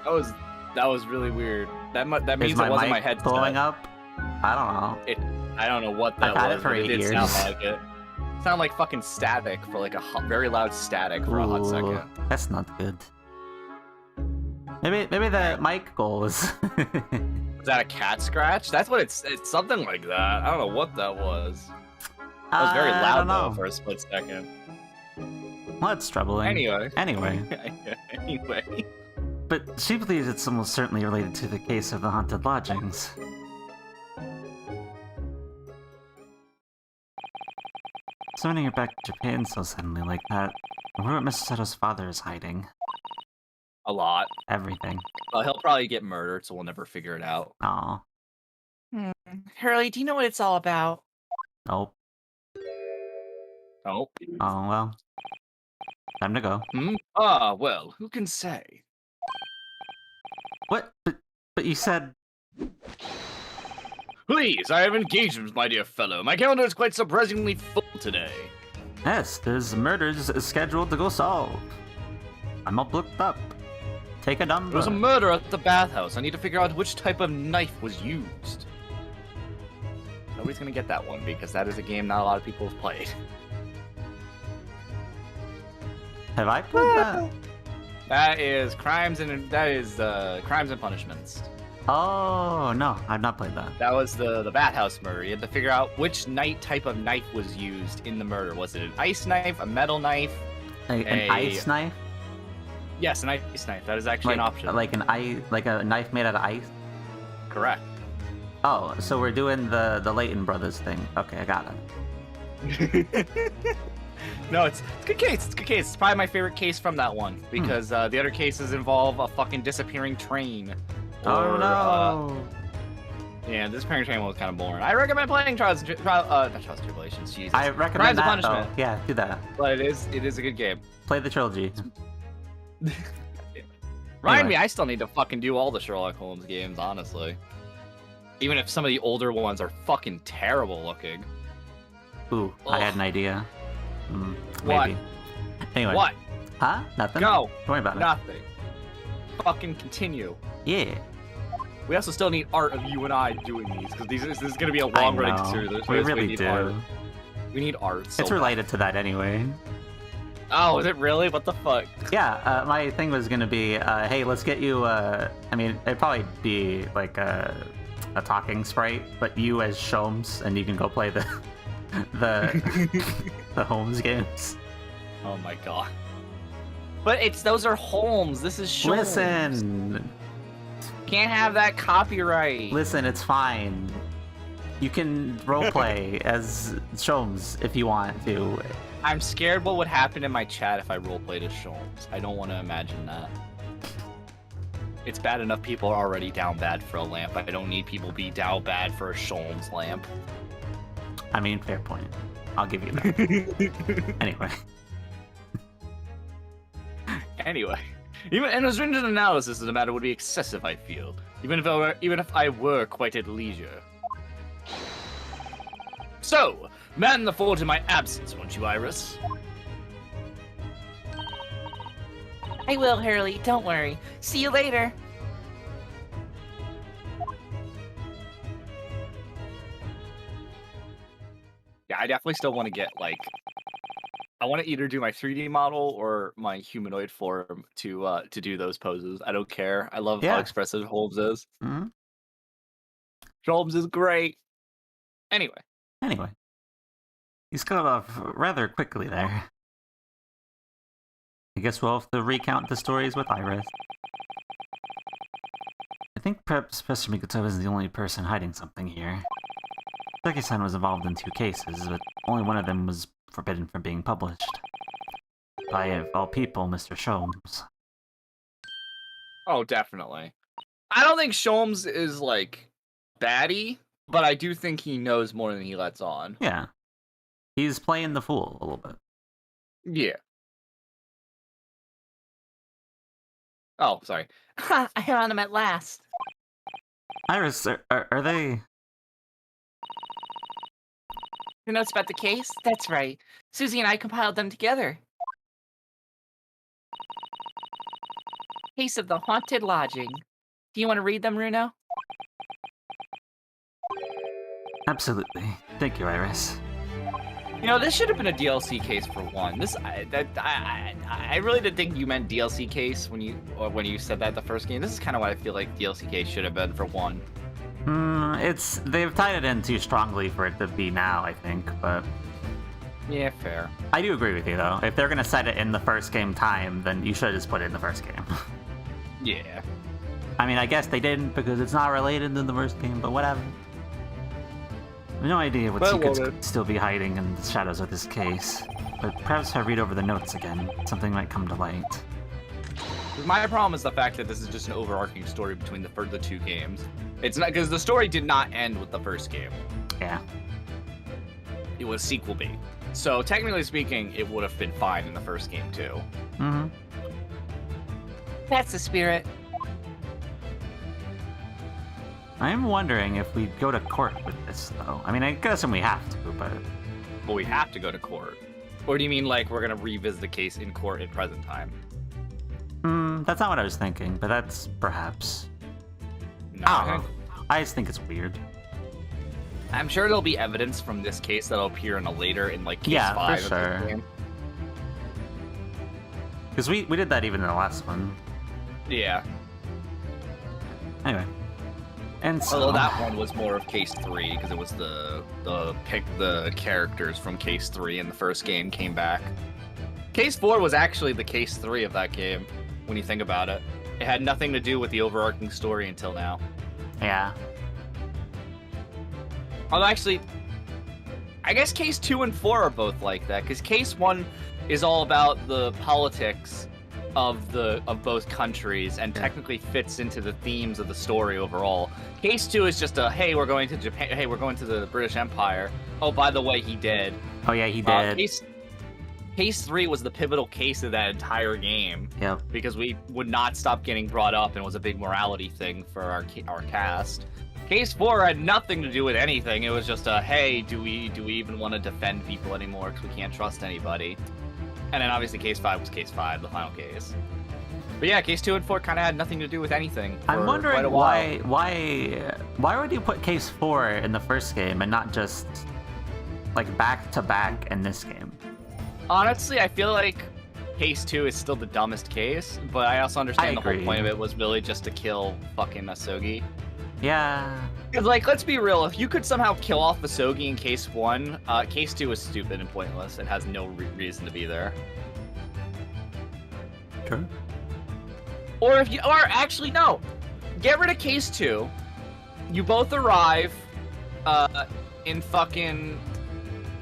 That was really weird. That means Is my it wasn't mic my headset. blowing up? I don't know. I don't know what that I've had was, it for but 8 it did years. sound like it. It sounded like fucking static for very loud static for a hot Ooh, second. That's not good. Maybe the mic goal was. Was that a cat scratch? That's what it's something like that. I don't know what that was. That was very I loud don't though know. for a split second. Well, it's troubling. Anyway. Anyway, but she believes it's almost certainly related to the case of the haunted lodgings. Sending her back to Japan so suddenly like that. I wonder what Mr. Seto's father is hiding. A lot. Everything. Well, he'll probably get murdered, so we'll never figure it out. Aw. Hurley, do you know what it's all about? Nope. Oh. Oh, well. Time to go. Ah, well, who can say? What? But you said... Please, I have engagements, my dear fellow. My calendar is quite surprisingly full today. Yes, there's murders scheduled to go solve. I'm all booked up. Take a number. There was a murder at the bathhouse. I need to figure out which type of knife was used. Nobody's gonna get that one because that is a game not a lot of people have played. Have I played that? That is Crimes and Punishments. Oh, no, I've not played that. That was the bathhouse murder. You had to figure out which type of knife was used in the murder. Was it an ice knife, a metal knife? An ice knife? Yes, an ice knife. That is actually an option. Like a knife made out of ice? Correct. Oh, so we're doing the Layton brothers thing. Okay, I got it. No, it's a good case. It's a good case. It's probably my favorite case from that one because the other cases involve a fucking disappearing train. Oh no! Yeah, this disappearing train one was kind of boring. I recommend playing not Trials and Tribulations. Jesus. I recommend Crimes and that Punishment. though. Yeah, do that. But it is a good game. Play the trilogy. Remind me, I still need to fucking do all the Sherlock Holmes games, honestly. Even if some of the older ones are fucking terrible looking. Ooh, Ugh. I had an idea. What? Maybe. Anyway. What? Huh? Nothing? Go. Don't worry about it. Nothing. Fucking continue. Yeah. We also still need art of you and I doing these, because this is going to be a long-running I know. series. We really need do. Art. We need art. So It's related to that anyway. Oh, is it really? What the fuck? Yeah, my thing was gonna be, hey, let's get you, I mean, it'd probably be like a talking sprite, but you as Sholmes, and you can go play the the Holmes games. Oh my god. But those are Holmes. This is Sholmes. Listen! Can't have that copyright. Listen, it's fine. You can roleplay as Sholmes if you want to. I'm scared what would happen in my chat if I roleplayed as Sholmes. I don't want to imagine that. It's bad enough people are already down bad for a lamp. I don't need people to be down bad for a Sholmes lamp. I mean, fair point. I'll give you that. Anyway. Anyway. Even an stringent analysis of the matter would be excessive, I feel. Even if I were quite at leisure. So, man the fort in my absence, won't you, Iris? I will, Hurley. Don't worry. See you later. Yeah, I definitely still want to get, like... I want to either do my 3D model or my humanoid form to do those poses. I don't care. I love how expressive Holmes is. Mm-hmm. Holmes is great. Anyway. He's got off rather quickly there. I guess we'll have to recount the stories with Iris. I think perhaps Professor Mikoto isn't the only person hiding something here. Seki-san was involved in 2 cases, but only one of them was forbidden from being published. By, of all people, Mr. Sholmes. Oh, definitely. I don't think Sholmes is, like, baddie, but I do think he knows more than he lets on. Yeah. He's playing the fool a little bit. Yeah. Oh, sorry. Ha! I found him at last. Iris, are they... Your notes about the case? That's right. Susie and I compiled them together. Case of the Haunted Lodging. Do you want to read them, Runo? Absolutely. Thank you, Iris. You know, this should have been a DLC case for one. I really did think you meant DLC case when you said that the first game. This is kind of what I feel like DLC case should have been for one. They've tied it in too strongly for it to be now, I think, but... Yeah, fair. I do agree with you, though. If they're gonna set it in the first game time, then you should have just put it in the first game. Yeah. I mean, I guess they didn't because it's not related to the first game, but whatever. I have no idea what secrets could still be hiding in the shadows of this case, but perhaps if I read over the notes again, something might come to light. My problem is the fact that this is just an overarching story between the 2 games. It's not because the story did not end with the first game. Yeah. It was sequel B. So technically speaking, it would have been fine in the first game too. Mm-hmm. That's the spirit. I'm wondering if we go to court with this, though. I mean, I guess we have to, but... But we have to go to court. Or do you mean like we're gonna revisit the case in court in present time? That's not what I was thinking, but that's perhaps... No. I just think it's weird. I'm sure there'll be evidence from this case that'll appear in like case 5 for of sure. this game. Because we did that even in the last one. Yeah. Anyway. And so... Although that one was more of case 3, because it was the characters from case 3 in the first game came back. Case 4 was actually the case 3 of that game, when you think about it. It had nothing to do with the overarching story until now. Yeah. Although actually, I guess case 2 and 4 are both like that, because case 1 is all about the politics of both countries and technically fits into the themes of the story overall. Case 2 is just a, hey, we're going to Japan, hey, we're going to the British Empire. Oh, by the way, he did. Oh yeah, he did. Case 3 was the pivotal case of that entire game. Yep. Because we would not stop getting brought up and was a big morality thing for our cast. Case 4 had nothing to do with anything. It was just a, hey, do we even want to defend people anymore because we can't trust anybody? And then obviously Case 5 was Case 5, the final case. But yeah, Case 2 and 4 kind of had nothing to do with anything. I'm wondering quite a while. why would you put Case 4 in the first game and not just like back to back in this game? Honestly, I feel like Case 2 is still the dumbest case, but I also understand the whole point of it was really just to kill fucking Asogi. Yeah. Because, like, let's be real, if you could somehow kill off Asogi in Case 1, Case 2 is stupid and pointless and has no reason to be there. True. Or actually, no. Get rid of Case 2. You both arrive, in fucking...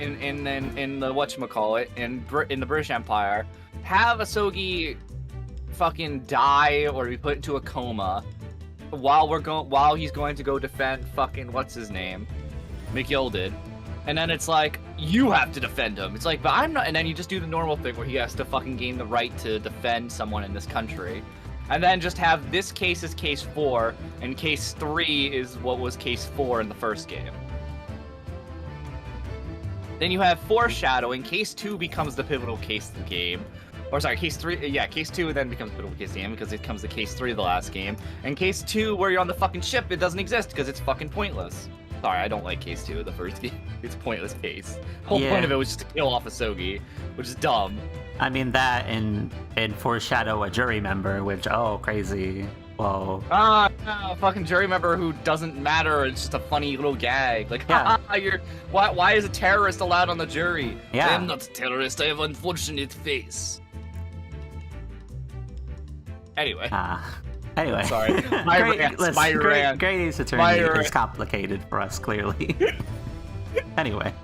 In the whatchamacallit, in the British Empire. Have Asogi fucking die or be put into a coma while he's going to go defend fucking what's his name, McYolded, and then it's like you have to defend him. It's like, but I'm not. And then you just do the normal thing where he has to fucking gain the right to defend someone in this country, and then just have this case is Case 4 and Case 3 is what was Case 4 in the first game. Then you have foreshadowing. Case 2 becomes the pivotal case of the game. Or sorry, Case 3, yeah, Case 2 then becomes pivotal case of the game because it comes to Case 3 of the last game. And Case 2, where you're on the fucking ship, it doesn't exist because it's fucking pointless. Sorry, I don't like Case 2 of the first game. It's a pointless case. The whole point of it was just to kill off Asogi, which is dumb. I mean, that and foreshadow a jury member, which, oh, crazy. Whoa. Fucking jury member who doesn't matter. It's just a funny little gag. Like, yeah. Why is a terrorist allowed on the jury? Yeah. I'm not a terrorist. I have an unfortunate face. Anyway. Anyway. Sorry. My rant. Great Ace Attorney is complicated for us, clearly. Anyway.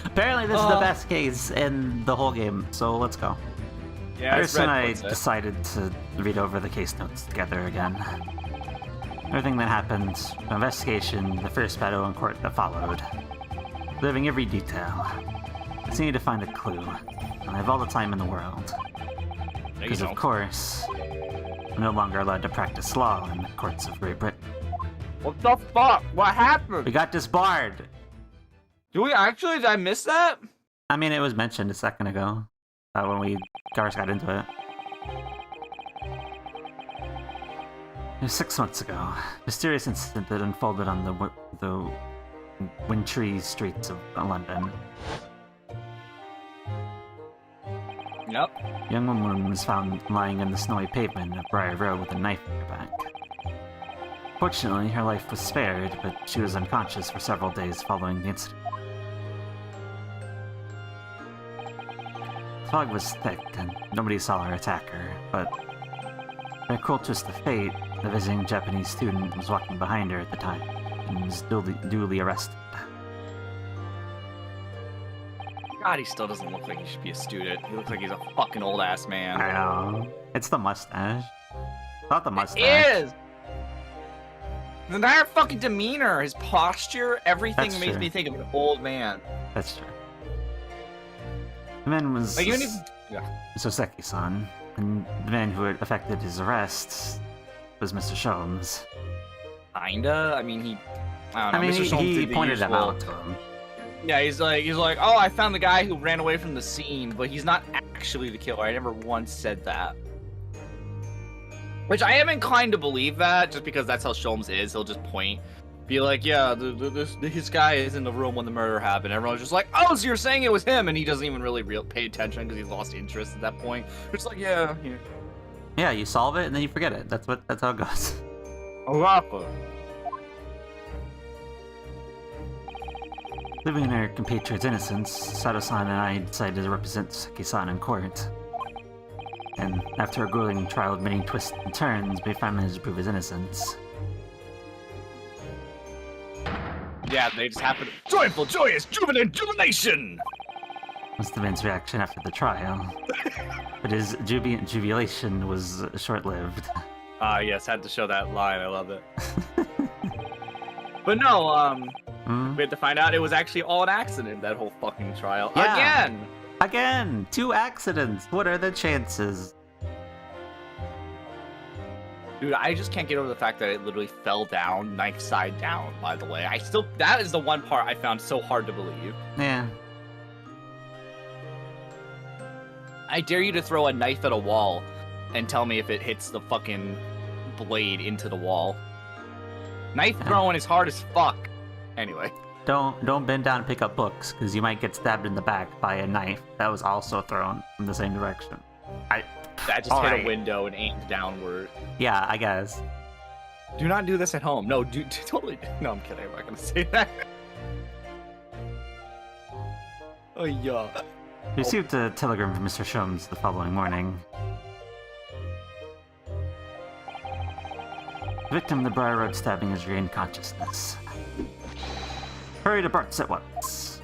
Apparently this is the best case in the whole game, so let's go. Yeah, Chris and I decided to read over the case notes together again. Everything that happened, the investigation, the first battle in court that followed. Living every detail. I just need to find a clue. And I have all the time in the world. Because of course, I'm no longer allowed to practice law in the courts of Great Britain. What the fuck? What happened? We got disbarred! Do we actually? Did I miss that? I mean, it was mentioned a second ago. When we first got into it. It was 6 months ago. A mysterious incident that unfolded on the wintry streets of London. Yep. A young woman was found lying on the snowy pavement of Briar Road with a knife in her back. Fortunately, her life was spared, but she was unconscious for several days following the incident. The fog was thick, and nobody saw her attack her, but by a cruel twist of fate, the visiting Japanese student was walking behind her at the time, and was duly arrested. God, he still doesn't look like he should be a student. He looks like he's a fucking old-ass man. I know. It's the mustache. Not the mustache. It is! The entire fucking demeanor, his posture, everything That's makes true. me think of an old man. That's true. The man was Like, even if... Yeah. Soseki-san, and the man who had effected his arrest was Mr. Sholmes. Kinda. I mean, I don't know. I mean, Mr. Sholmes he did the pointed them usual- out to him. Yeah, he's like, oh, I found the guy who ran away from the scene, but he's not actually the killer. I never once said that. Which I am inclined to believe that, just because that's how Sholmes is. He'll just point, be like, yeah, this guy is in the room when the murder happened. Everyone's just like, oh, so you're saying it was him, and he doesn't even really pay attention because he's lost interest at that point. It's like, yeah. Yeah, you solve it and then you forget it. That's how it goes. A rapper. Living in our compatriot's innocence, Sato-san and I decided to represent Saki-san in court. And after a grueling trial of many twists and turns, we finally managed to prove his innocence. Yeah, they just happen. Joyful, joyous, jubilant, jubilation! Was the man's reaction after the trial. But his jubilation was short-lived. Yes, had to show that line. I love it. But no, we had to find out it was actually all an accident, that whole fucking trial. Yeah. Again! Again! 2 accidents! What are the chances? Dude, I just can't get over the fact that it literally fell down, knife side down, by the way. That is the one part I found so hard to believe. Yeah. I dare you to throw a knife at a wall and tell me if it hits the fucking blade into the wall. Knife throwing is hard as fuck. Anyway. Don't bend down and pick up books, because you might get stabbed in the back by a knife that was also thrown in the same direction. That just hit a window and aimed downward. Yeah, I guess. Do not do this at home. No, totally. No, I'm kidding. I'm not gonna say that. Oh yeah. We received a telegram from Mr. Sholmes the following morning. The victim of the Briar Road stabbing has regained consciousness. Hurry to Bart's at once.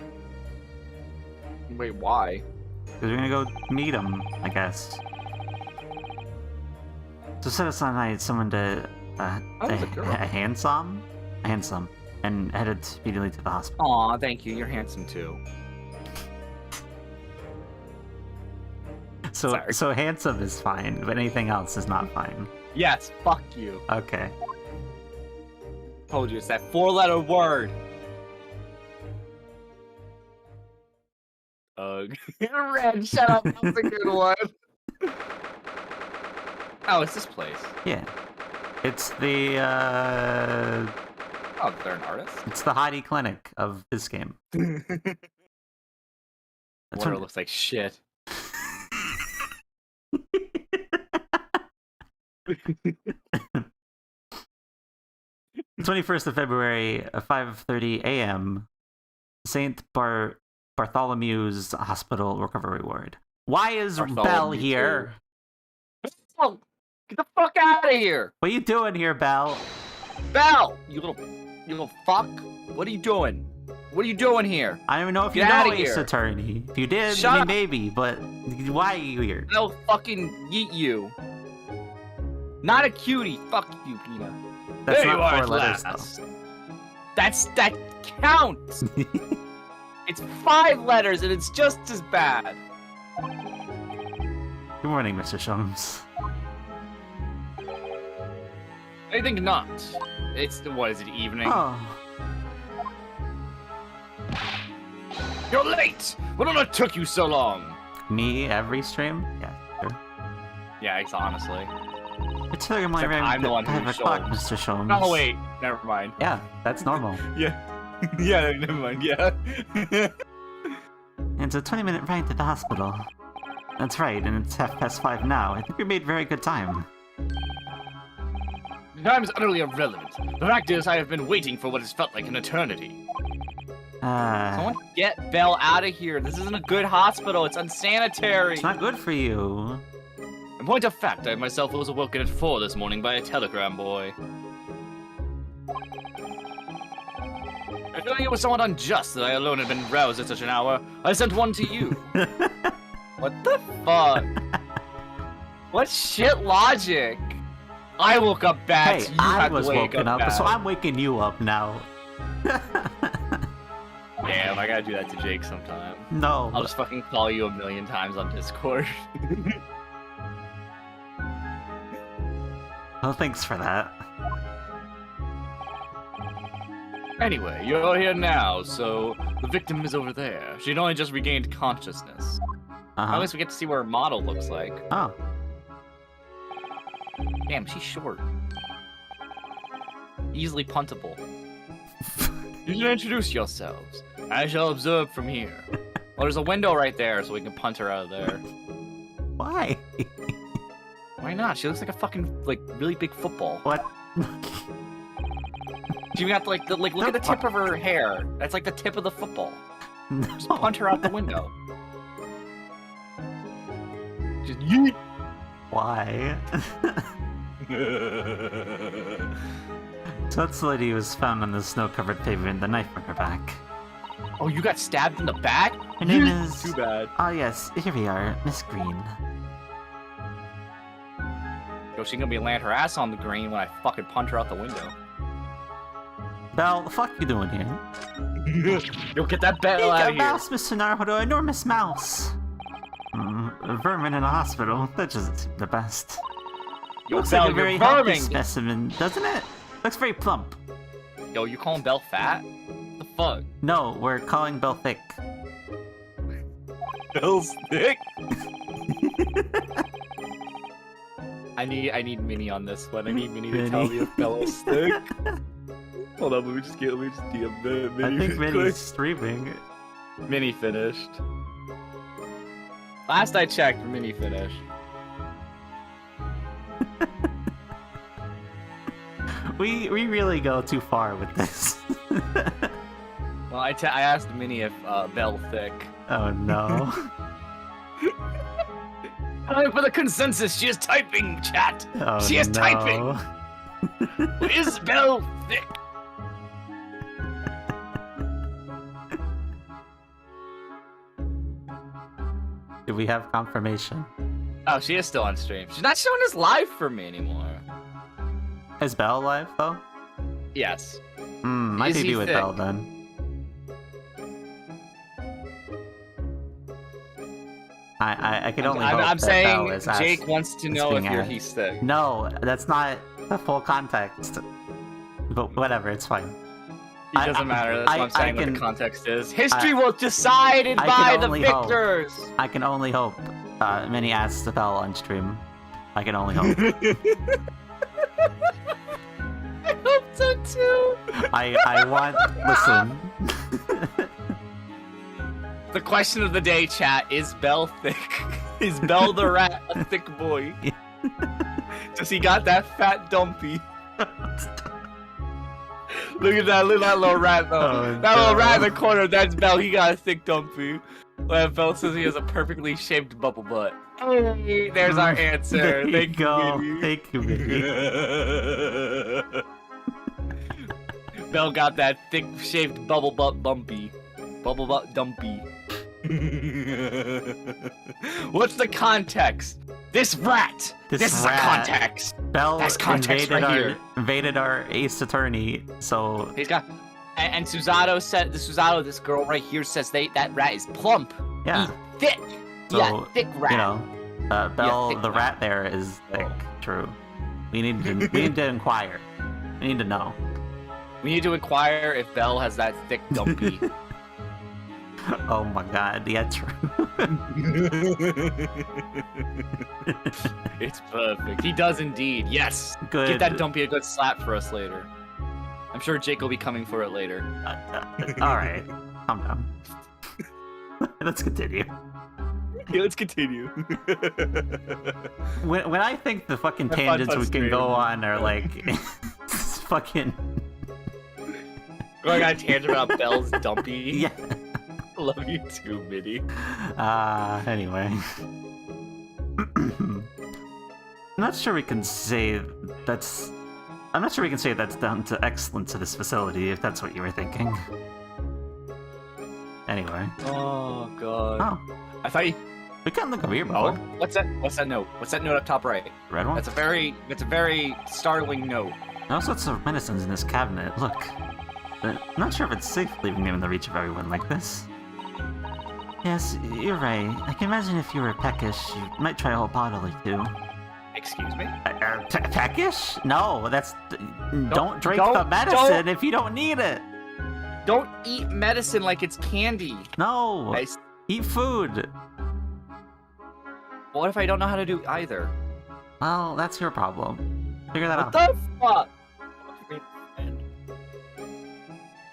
Wait, why? Because we're gonna go meet him, I guess. So Sato-san and I summoned a handsome, and headed speedily to the hospital. Aw, thank you. You're handsome too. So handsome is fine, but anything else is not fine. Yes, fuck you. Okay. Told you, it's that 4-letter word. Ugh. Red, shut up. That's a good one. Oh, it's this place. Yeah. It's the, Oh, they're an artist? It's the Heidi Clinic of this game. Water looks like shit. 21st of February, 5:30 a.m., St. Bartholomew's Hospital Recovery Ward. Why is Belle here? Oh, get the fuck out of here! What are you doing here, Belle? Belle! You little fuck! What are you doing? What are you doing here? I don't even know if Get you know outta Ace here. Attorney. If you did, Shut then up. maybe, but why are you here? I'll fucking yeet you. Not a cutie. Fuck you, Peanut. That's there not you are 4 at letters, last. That counts. It's 5 letters and it's just as bad. Good morning, Mr. Sholmes. I think not. It's what is it, evening? Oh, You're late. What on earth took you so long? me every stream? Yeah, sure. Yeah, it's honestly. It's telegram Except around I'm the one who 5 o'clock, Sholmes. Mr. Sholmes. Oh wait, never mind. Yeah, that's normal. Yeah, yeah, never mind. Yeah. It's a 20-minute ride to the hospital. That's right, and it's 5:30 now. I think we made very good time. The time is utterly irrelevant. The fact is, I have been waiting for what has felt like an eternity. Someone get Belle out of here. This isn't a good hospital. It's unsanitary. It's not good for you. In point of fact, I myself was awoken at 4 this morning by a telegram boy. I feel like it was somewhat unjust that I alone had been roused at such an hour. I sent one to you. What the fuck? What shit logic? I woke up bad. Hey, so you I had was to wake woken up, bad. so I'm waking you up now. Damn, I gotta do that to Jake sometime. No. I'll just fucking call you 1,000,000 times on Discord. Well, thanks for that. Anyway, you're here now, so the victim is over there. She'd only just regained consciousness. At least we get to see what her model looks like. Oh. Damn, she's short. Easily puntable. You should introduce yourselves. I shall observe from here. Well, there's a window right there, so we can punt her out of there. Why? Why not? She looks like a fucking, like, really big football. What? She got, like, look at the tip of her hair. That's like the tip of the football. No. Just punt her out the window. Just yeet. Why? So that's the lady who was found on the snow-covered pavement, the knife on her back. Oh, you got stabbed in the back? Her name is... Too bad. Oh yes, here we are, Miss Green. Yo, she gonna be laying her ass on the green when I fucking punt her out the window. Belle, the fuck you doing here? Yo, get that bell out A of here. mouse, Mr. Naruto, enormous mouse! A vermin in a hospital, that doesn't seem the best. Yo, Looks Belle, like a very you're healthy verming. specimen, doesn't it? Looks very plump. Yo, you calling Belle fat? The fuck? No, we're calling Belle thick. Belle's thick? I need Minnie on this one. I need Minnie to tell me if Bella's thick. Hold on, let me just DM Minnie. I think quick. Minnie's streaming. Minnie finished. Last I checked, Minnie finished. We really go too far with this. Well, I asked Minnie if Belle thick. Oh no. Time for the consensus. She is typing, chat. Oh, She is no. typing. Is Belle thick? Do we have confirmation? Oh, she is still on stream. She's not showing us live for me anymore. Is Belle alive though? Yes. Might Is be he with thick? Belle then. I can only hope I'm that saying Belle is Jake wants to know if being he's thick. No, that's not the full context. But whatever, it's fine. It doesn't matter. That's what I'm saying. What can- the context is. History will decided I by can the only hope. victors. I can only hope. Minnie asks the Belle on stream. I can only hope. I hope so too. I want. Listen. The question of the day, chat: is Belle thick? Is Belle the rat a thick boy? Does he got that fat dumpy? Look at that little rat though. Oh, That little rat in no. the corner, that's Belle. He got a thick dumpy. Well, Belle says he has a perfectly shaped bubble butt. Hey, there's our answer. There you Thank go. you, Thank you, Minnie. Belle got that thick shaped bubble butt bumpy. Bubble butt dumpy. What's the context? This rat! This is a rat. context! Belle That's context right here. invaded our Ace Attorney, so He's got... And Susato said... This girl right here says that rat is plump. yeah. He's thick. So, yeah, thick rat. You know, Belle, thick the rat. rat there is thick. True. We need to inquire. We need to know. We need to inquire if Belle has that thick dumpy. Oh my god, yeah, true. It's perfect. He does indeed. Yes. Good. Give that dumpy a good slap for us later. I'm sure Jake will be coming for it later. Alright, calm down. Let's continue. Yeah, let's continue. When I think the fucking Have fun, tangents we can stream. go on are like fucking Going on a tangent about Belle's dumpy. yeah. Love you too, Minnie. Anyway. I'm not sure we can say that's down to excellence of this facility, if that's what you were thinking. Anyway. Oh god. Oh, I thought you. we can look over here Oh, before. what's that? What's that note? What's that note up top right? Red one? That's a very startling note. All sorts of medicines in this cabinet. Look. I'm not sure if it's safe leaving them in the reach of everyone like this. Yes, you're right. I can imagine if you were peckish, you might try a whole bottle or two. Excuse me? Peckish? No, that's... Don't drink the medicine if you don't need it. Don't eat medicine like it's candy. No! Eat food! What if I don't know how to do either? Well, that's your problem. Figure that What out. the fuck?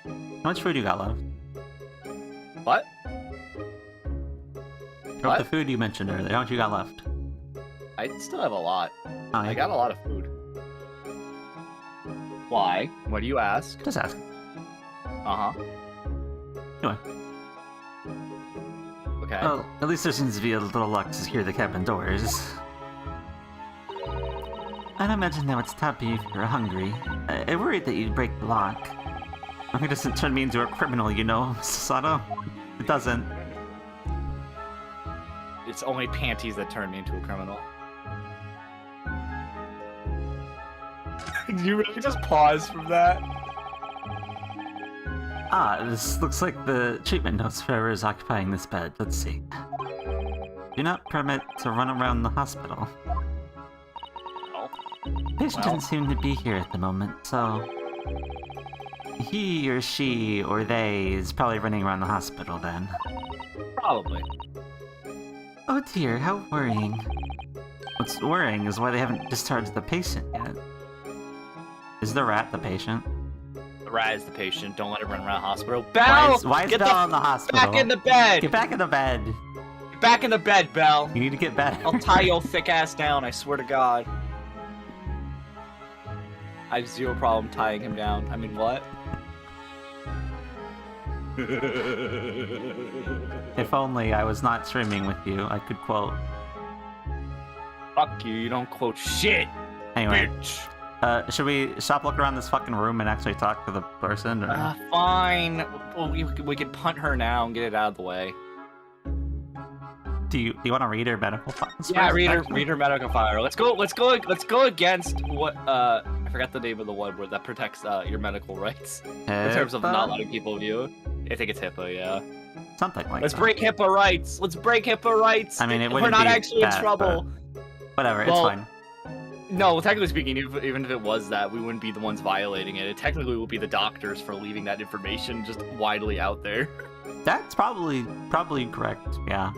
How much food you got left? What? Throw up the food you mentioned earlier. How much you got left? I still have a lot. Oh, I got a lot of food. Why? What do you ask? Just ask. Uh-huh. Anyway. Okay. Well, at least there seems to be a little luck to secure the cabin doors. I'd imagine that would stop you if you're hungry. I worried that you'd break the lock. It doesn't turn me into a criminal, you know, Sato. It doesn't. It's only panties that turn me into a criminal. Did you really just pause from that? This looks like the treatment notes for whoever is occupying this bed. Let's see. Do not permit to run around the hospital. No. Patient doesn't seem to be here at the moment, so... He or she or they is probably running around the hospital then. Probably. Oh dear, how worrying. What's worrying is why they haven't discharged the patient yet. Is the rat the patient? The rat is the patient. Don't let it run around the hospital. Belle! Why is Get Belle in the hospital? Back in the bed! Get back in the bed! Get back in the bed, Belle! You need to get better. I'll tie your thick ass down, I swear to God. I have zero problem tying him down. I mean, what? If only I was not streaming with you, I could quote. Fuck you, you don't quote shit, Anyway, bitch. should we stop looking around this fucking room and actually talk to the person? Or... Fine. Well, we can punt her now and get it out of the way. Do you want to read her medical files? Yeah, first, read her medical file. Let's go against what I forgot the name of the one where that protects your medical rights in terms of not letting people view. I think it's HIPAA, yeah. Something like Let's that. break HIPAA rights. Let's break HIPAA rights. I mean, it We're wouldn't not be actually that, in trouble. Whatever, Well, it's fine. No, technically speaking, even if it was that, we wouldn't be the ones violating it. It technically will be the doctors for leaving that information just widely out there. That's probably correct, yeah.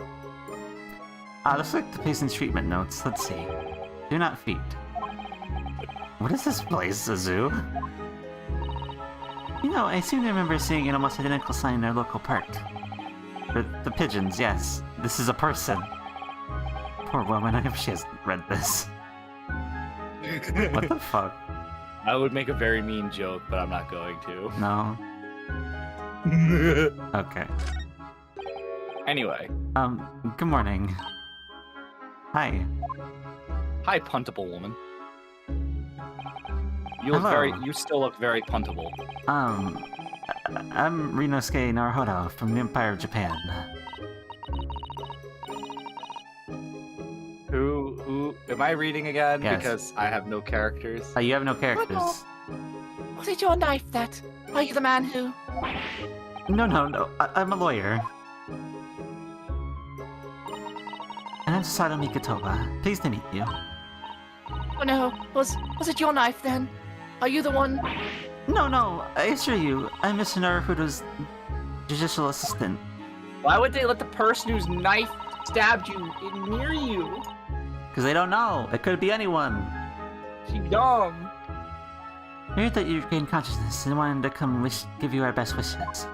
Let's look at the patient's treatment notes. Let's see. Do not feed. What is this place, a zoo? You know, I seem to remember seeing an almost identical sign in our local park. For the pigeons, yes. This is a person. Poor woman, I hope she hasn't read this. What the fuck? I would make a very mean joke, but I'm not going to. No. Okay. Anyway. Good morning. Hi. Hi, puntable woman. You Hello. you still look very puntable. I'm Rinosuke Naruhodo from the Empire of Japan. Who am I reading again? Yes. Because I have no characters. You have no characters. Was it your knife that? Are you the man who? No. I'm a lawyer. And I'm Sato Mikotoba. Pleased to meet you. Oh no, was it your knife then? Are you the one? No, I assure you, I'm Mr. Naruhodo's judicial assistant. Why would they let the person whose knife stabbed you in near you? Because they don't know. It could be anyone. She dumb. We heard that you regained consciousness and wanted to come give you our best wishes.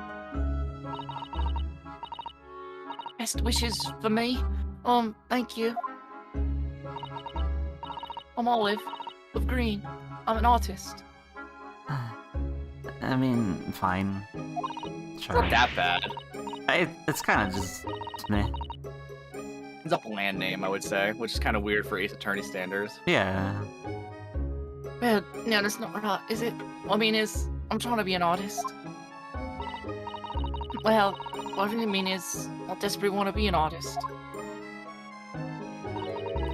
Best wishes for me? Thank you. I'm Olive, of Green. I'm an artist. I mean, fine. Sure. Not that bad. It's kind of just meh. It's a bland name, I would say, which is kind of weird for Ace Attorney standards. Yeah. Well, no, that's not right, is it? I mean, I'm trying to be an artist. Well, what I really mean is, I desperately want to be an artist.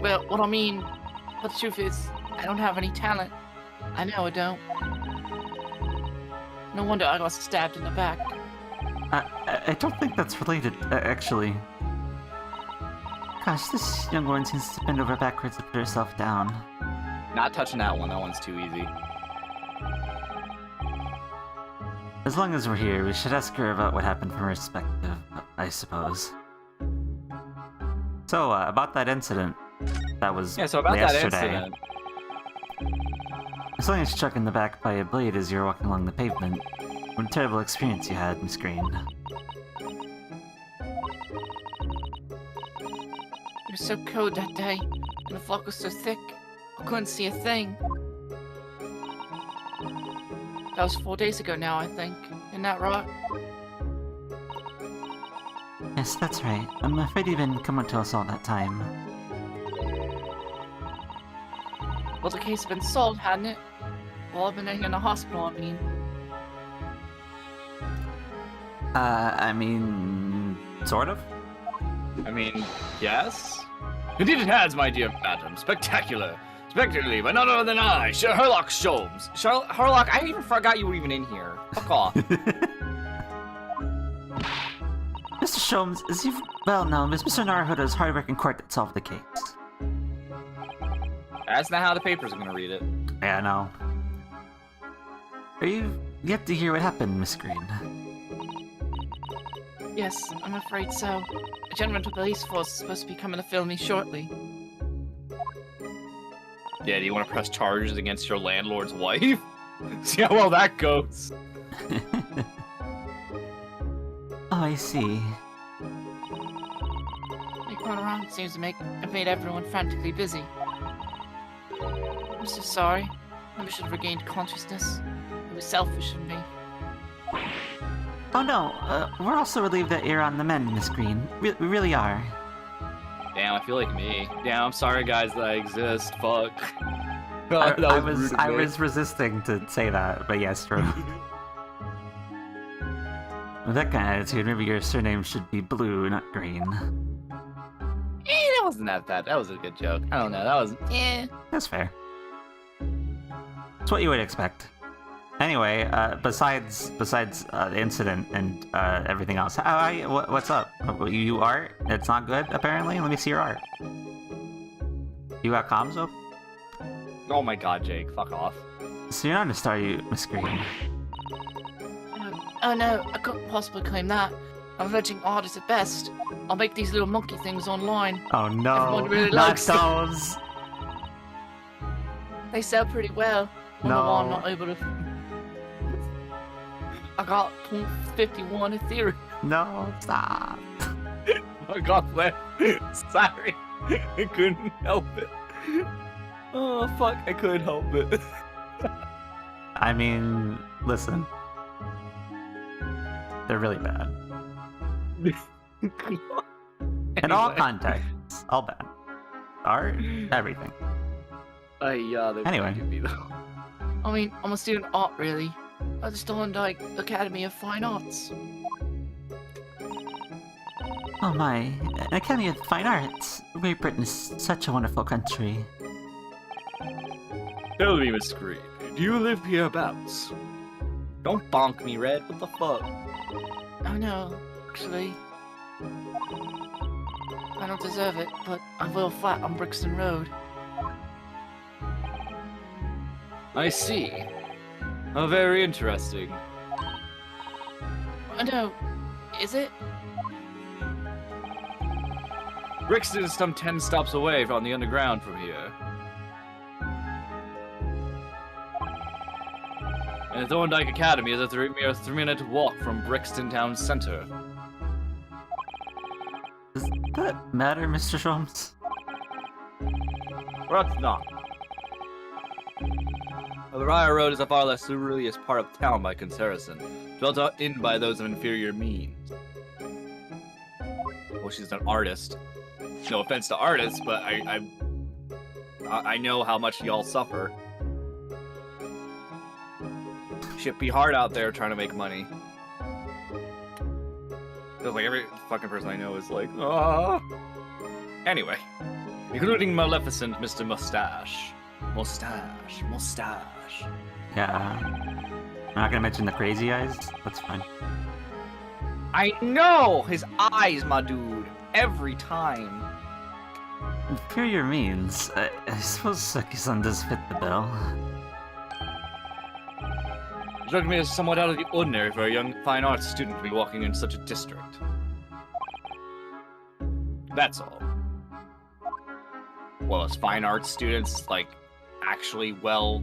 Well, what I mean, but the truth is, I don't have any talent. I know I don't. No wonder I got stabbed in the back. I don't think that's related, actually. Gosh, this young woman seems to bend over backwards to put herself down. Not touching that one. That one's too easy. As long as we're here, we should ask her about what happened from her perspective, I suppose. So, about that incident. That was about yesterday. that incident. As long as struck in the back by a blade as you were walking along the pavement. What a terrible experience you had, Miss Green. It was so cold that day, and the fog was so thick, I couldn't see a thing. That was 4 days ago now, I think. Isn't that right? Yes, that's right. I'm afraid you've been coming to us all that time. Well, the case had been solved, hadn't it? Well, I've been in the hospital, I mean. I mean... sort of? I mean, yes? Indeed it has, my dear madam. Spectacular. Spectacularly, but none other than I, Sherlock Sholmes. Sherlock, I even forgot you were even in here. Fuck off. Mr. Sholmes, as you've well known, it's Mr. Naruhodo's hard work in court that solved the case. That's not how the papers are gonna read it. Yeah, I know. Are you yet to hear what happened, Miss Green? Yes, I'm afraid so. A gentleman to police force is supposed to be coming to film me shortly. Yeah, do you want to press charges against your landlord's wife? See how well that goes. Oh, I see. Like going around seems to have made everyone frantically busy. I'm so sorry. Maybe I should have regained consciousness. It was selfish of me. Oh no, we're also relieved that you're on the mend, Miss Green. We really are. Damn, I feel like me. Damn, I'm sorry guys that I exist. Fuck. I was resisting to say that, but yes, true. With that kind of attitude, maybe your surname should be Blue, not Green. That wasn't that bad. That was a good joke. I don't know. That was. That's fair. It's what you would expect. Anyway, besides the incident and everything else, what's up? You art? It's not good, apparently? Let me see your art. You got comms up? Oh my god, Jake. Fuck off. So you're not a star, you Miss Green. Oh no, I couldn't possibly claim that. I'm a fledgling artist at best. I'll make these little monkey things online. Oh no, Everyone really not likes them. those! They sell pretty well. No. I'm not able to... I got 0.51 Ethereum. No, stop. Oh god, bless. Sorry. I couldn't help it. Oh fuck, I couldn't help it. I mean, listen. They're really bad. In all contexts, all bad. Art, everything. Yeah, they Anyway. could be though. I mean, I'm a student of art, really. I just joined, like, Academy of Fine Arts. Oh my, an Academy of Fine Arts. Great Britain is such a wonderful country. Tell me, Miss Green, do you live hereabouts? Don't bonk me, Red. What the fuck? I know, actually. I don't deserve it, but I live flat on Brixton Road. I see. Oh, very interesting. I know. Is it? Brixton is some 10 stops away on the underground from here. And the Thorndike Academy is a mere 3-minute walk from Brixton Town Center. Does that matter, Mr. Sholmes? Perhaps not. The Rye Road is a far less ceruleous part of town by comparison, dwelt in by those of inferior means. Well, she's an artist. No offense to artists, but I know how much y'all suffer. Shit be hard out there trying to make money. Feels like every fucking person I know is like, ah. Anyway, including Maleficent Mr. Mustache. Mustache. Yeah. I'm not gonna mention the crazy eyes. That's fine. I know his eyes, my dude. Every time. Inferior means, I suppose Suki-san does fit the bill. Struck me as somewhat out of the ordinary for a young fine arts student to be walking in such a district. That's all. Well, as fine arts students, like, actually well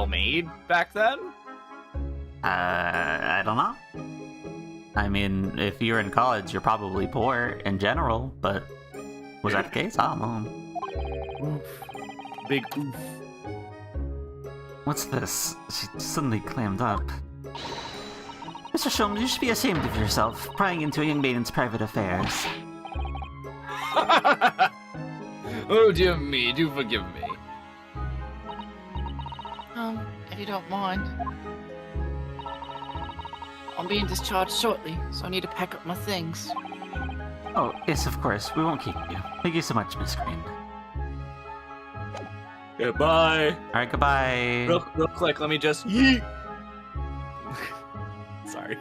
made back then? I don't know. I mean, if you're in college, you're probably poor in general, but was that the case? I don't know. Oof. Big oof. What's this? She suddenly clammed up. Mr. Sholmes, you should be ashamed of yourself, prying into a young maiden's private affairs. Oh dear me, do forgive me. If you don't mind. I'm being discharged shortly, so I need to pack up my things. Oh, yes, of course. We won't keep you. Thank you so much, Miss Green. Goodbye. Alright, goodbye. Real quick, let me just yeet. Sorry.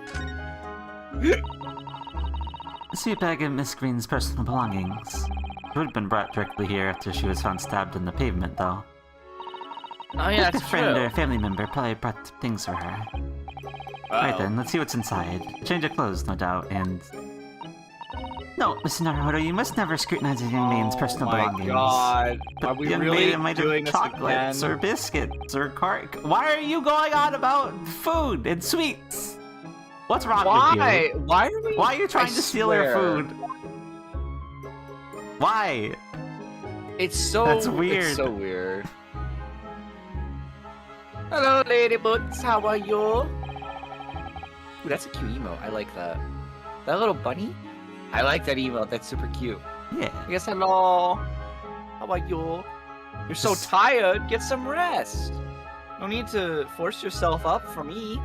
I see a bag of Miss Green's personal belongings. She would have been brought directly here after she was found stabbed in the pavement, though. Oh yeah, A that's friend true. or family member probably brought things for her. Alright then, let's see what's inside. Change of clothes, no doubt, and... No, Mr. Naruhodo, you must never scrutinize a young maiden's personal belongings. Oh my god. Are we Young really maiden might doing have this chocolates again? or biscuits or Why are you going on about food and sweets? What's wrong with you? Why are we... Why are you trying to steal her swear. food? Why? It's so... That's weird. It's so weird. Hello, Lady Boots. How are you? Ooh, that's a cute emote. I like that. That little bunny? I like that emote. That's super cute. Yeah. Yes, hello. How are you? You're so tired. Get some rest. No need to force yourself up for me.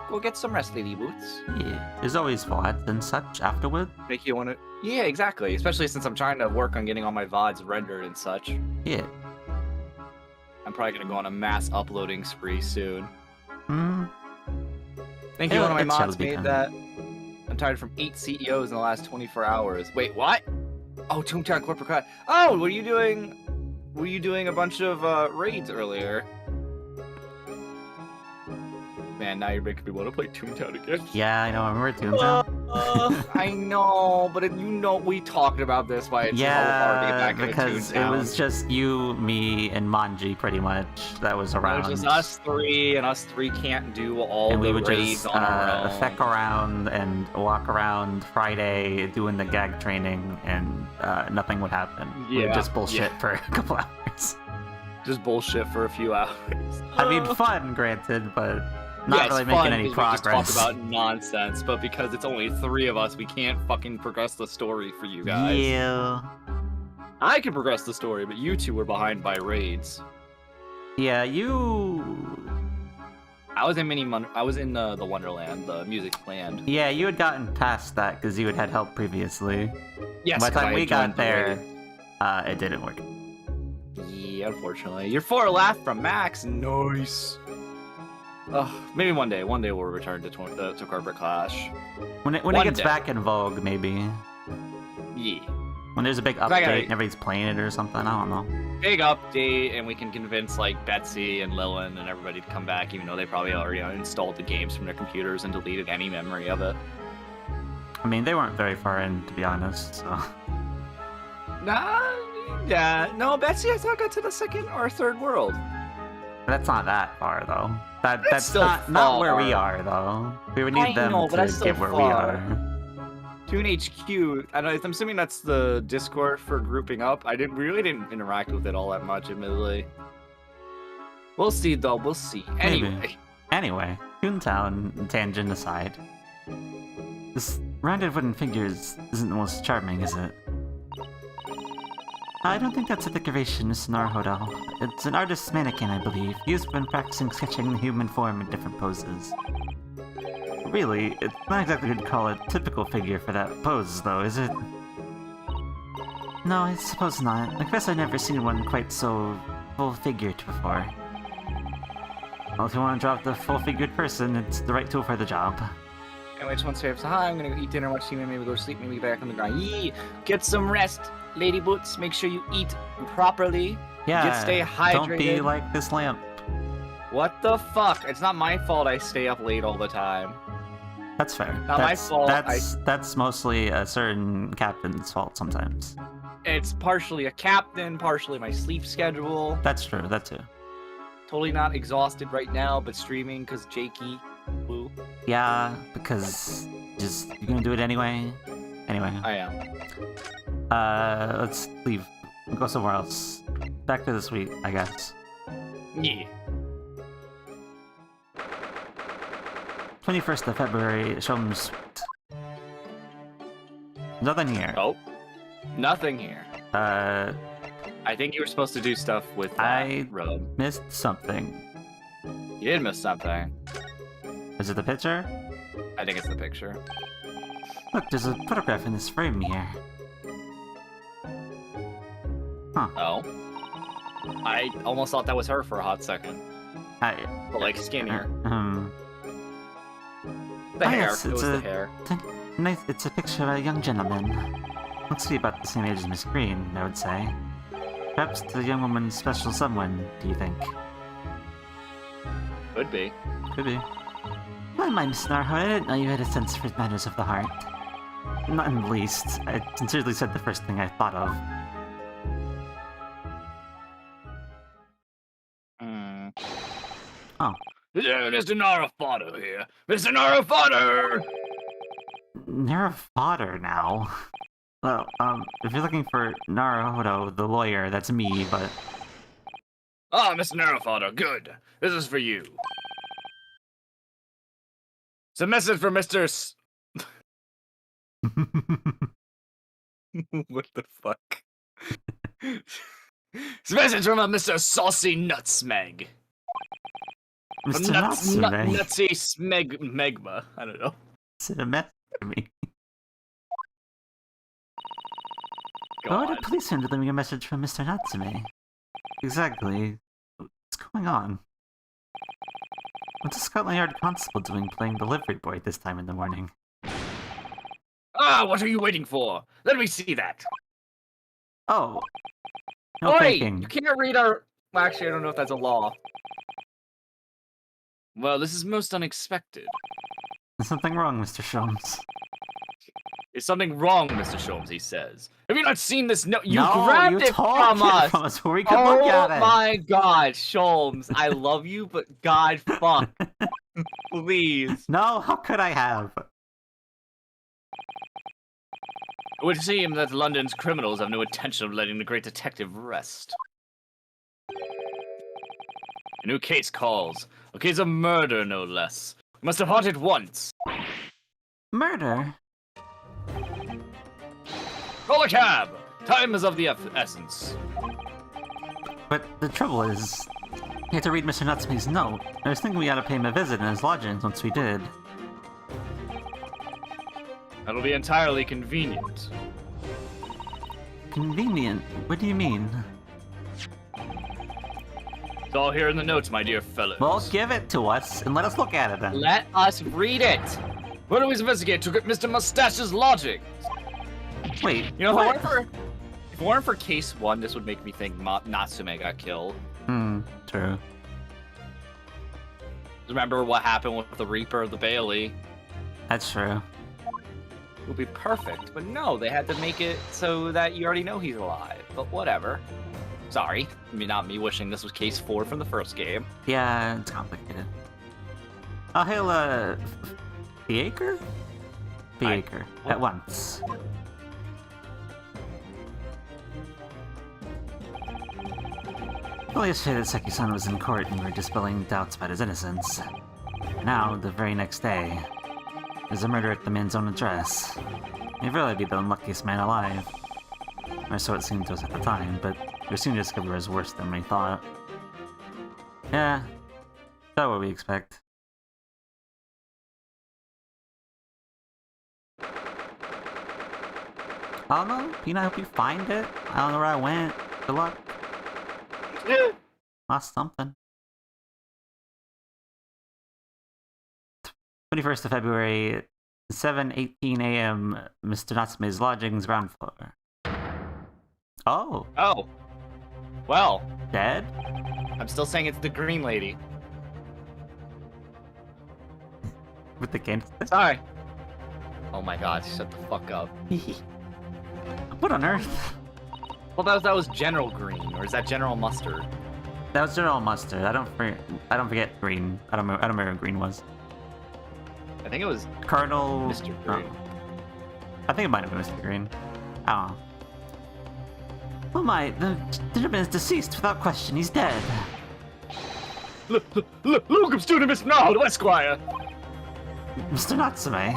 Go get some rest, Lady Boots. Yeah. There's always VODs and such afterward. Make you want to... Yeah, exactly. Especially since I'm trying to work on getting all my VODs rendered and such. Yeah. I'm probably going to go on a mass uploading spree soon. Hmm. Thank you, Yeah, one of my it shall mods be made done. that. I'm tired from 8 CEOs in the last 24 hours. Wait, what? Oh, Toontown Corporate Cut. Oh, were you doing a bunch of raids earlier? Man, now you're making me want to play Toontown again. Yeah, I know. I remember Toontown. I know, but we talked about this by it's hard to get Yeah, back into because it Toontown. was just you, me, and Manji pretty much that was It around. was just us three, and us three can't do all and the we would raids just on our own. feck around and walk around Friday doing the gag training, and nothing would happen. We would Yeah, just bullshit yeah. for a couple hours. Just bullshit for a few hours. I mean, fun, granted, but not Yeah, it's really fun making any because progress. We just talk about nonsense, but because it's only 3 of us, we can't fucking progress the story for you guys. Yeah. I can progress the story, but you two were behind by raids. Yeah, you. I was in the Wonderland, the music land. Yeah, you had gotten past that because you had had help previously. Yes, By the 'cause time I we had got joined the there, raid. it didn't work. Yeah, unfortunately. You're 4 laugh from Max. Nice. Ugh, maybe one day. One day we'll return to Corporate Clash. When it One gets day. back in vogue, maybe. Yeah. When there's a big I gotta- update and everybody's playing it or something, I don't know. Big update, and we can convince like Betsy and Lillian and everybody to come back, even though they probably already installed the games from their computers and deleted any memory of it. I mean, they weren't very far in, to be honest, so... Yeah, no, Betsy I thought got to the 2nd or 3rd world. That's not that far, though. That's still not where we far. are, though. We would I need them know, but to that's still get where we far. are. Toon HQ, I'm assuming that's the Discord for grouping up. I really didn't interact with it all that much, admittedly. We'll see, though. We'll see. Maybe. Anyway, Toontown tangent aside. This rounded wooden figure isn't the most charming, is it? I don't think that's a decoration, Mr. Naruhodo. It's an artist's mannequin, I believe, used when practicing sketching the human form in different poses. Really, it's not exactly good to call a typical figure for that pose, though, is it? No, I suppose not. I guess I've never seen one quite so full-figured before. Well, if you want to drop the full-figured person, it's the right tool for the job. Anyway, just want to say, hi, I'm gonna go eat dinner, watch TV, maybe go to sleep, maybe get back on the grind. Yee! Get some rest, Lady Boots. Make sure you eat properly. Yeah, Stay hydrated. don't be like this lamp. What the fuck? It's not my fault I stay up late all the time. That's fair. Not my fault, That's mostly a certain captain's fault sometimes. It's partially a captain, partially my sleep schedule. That's true. That too. Totally not exhausted right now, but streaming because Jakey. Woo. Yeah, because you're gonna do it anyway. Anyway. I am. Let's leave. We'll go somewhere else. Back to the suite, I guess. Yeah. 21st of February, Shom's suite. Nothing here. Oh. Nothing here. Uh, I think you were supposed to do stuff with I Rob. missed something. You did miss something. Is it the picture? I think it's the picture. Look, there's a photograph in this frame here. Huh. Oh. I almost thought that was her for a hot second. But like skinnier. The Oh, hair. yes, It was it's the a- hair. Nice. It's a picture of a young gentleman. Looks to be about the same age as Miss Green, I would say. Perhaps the young woman's special someone, do you think? Could be. Could be. My mind, Miss Narho, I didn't know you had a sense for matters of the heart. Not in the least. I sincerely said the first thing I thought of. Oh. Mr. Narafado here. Mr. Narafado! You're a fodder now. Well, if you're looking for Naruhodo, the lawyer, that's me, but... Ah, Mr. Narafado, good. This is for you. It's a message from Mr. What the fuck? It's a message from a Mr. Saucy Nutsmeg. Mr. Natsume. Nutsy Megma. I don't know. It's a message to me. Why would a God. policeman deliver me a message from Mr. Natsume? Exactly. What's going on? What's a Scotland Yard constable doing playing delivery boy this time in the morning? Ah, what are you waiting for? Let me see that. Oh! No Oi! thinking. You can't read our... Well, actually, I don't know if that's a law. Well, this is most unexpected. There's something wrong, Mr. Sholmes. Is something wrong, Mr. Sholmes, he says. Have you not seen this note? You No, grabbed you it tore from us! From us where we could look at it! Oh my god, Sholmes, I love you, but god fuck. Please. No, how could I have? It would seem that London's criminals have no intention of letting the great detective rest. A new case calls. A case of murder, no less. We must depart at once. Murder? Call a cab! Time is of the essence. But the trouble is, you had to read Mr. Natsume's note. I was thinking we ought to pay him a visit in his lodgings once we did. That'll be entirely convenient. Convenient? What do you mean? It's all here in the notes, my dear fellows. Well, give it to us and let us look at it then. Let us read it! Where do we investigate took at Mr. Mustache's lodging? Wait, You know, what? if it weren't for case 1, this would make me think Natsume got killed. True. Remember what happened with the Reaper of the Bailey? That's true. It would be perfect, but no, they had to make it so that you already know he's alive. But whatever. Sorry. I mean, not me wishing this was case 4 from the first game. Yeah, it's complicated. I'll hail, Beaker? Beaker. At once. Well, yesterday that Seki-san was in court and we were dispelling doubts about his innocence. Now, the very next day, there's a murder at the man's own address. He'd really be the unluckiest man alive. Or so it seemed to us at the time, but we soon discovered it was worse than we thought. Yeah, that's what we expect. I don't know, Pina, I hope you find it. I don't know where I went. Good luck. Lost something. 21st of February, 7:18 a.m., Mr. Natsume's lodgings, ground floor. Oh, Oh. Well, dead? I'm still saying it's the green lady. With the game. Sorry. Oh my god, shut the fuck up. What on earth? Well, that was General Green, or is that General Mustard? That was General Mustard. I don't forget Green. I don't remember who Green was. I think it was Colonel Mr. Green. Oh. I think it might have been Mr. Green. I don't know. Oh my, the gentleman is deceased without question. He's dead. Look, I'm student Miss Nald, Esquire. Mr. Natsume.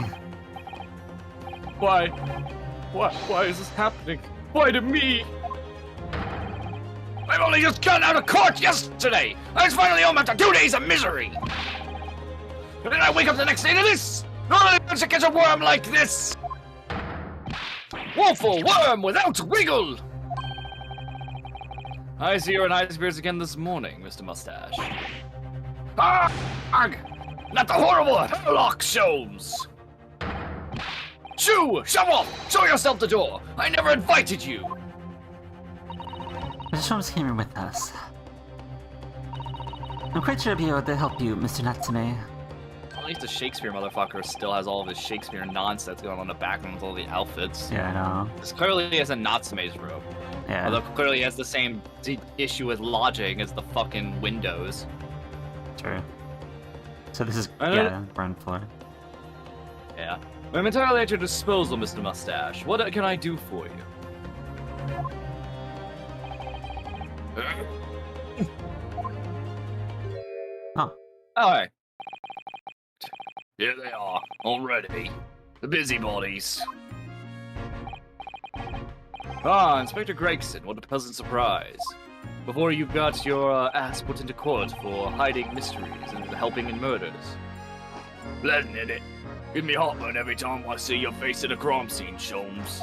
Why is this happening? Why to me? I've only just gotten out of court yesterday! I was finally home after 2 days of misery! And then I wake up the next day to this! Not only to catch a worm like this! Woeful worm without wiggle! I see you're in high spirits again this morning, Mr. Mustache. Arg! Not the horrible Hurlock shows! Shoo! Shove off! Show yourself the door! I never invited you! Mr. Sholmes came in with us. I'm quite sure I'll be able to help you, Mr. Natsume. At least the Shakespeare motherfucker still has all of his Shakespeare nonsense going on in the background with all the outfits. Yeah, I know. This clearly has a Natsume's room. Yeah. Although clearly he has the same issue with lodging as the fucking windows. True. So this is, ground floor. Yeah. I'm entirely at your disposal, Mr. Mustache. What can I do for you? Oh. Alright. Here they are, already. The busybodies. Ah, Inspector Gregson, what a pleasant surprise. Before you got your ass put into court for hiding mysteries and helping in murders. Pleasant, isn't it? Give me heartburn every time I see your face at a crime scene, Sholmes.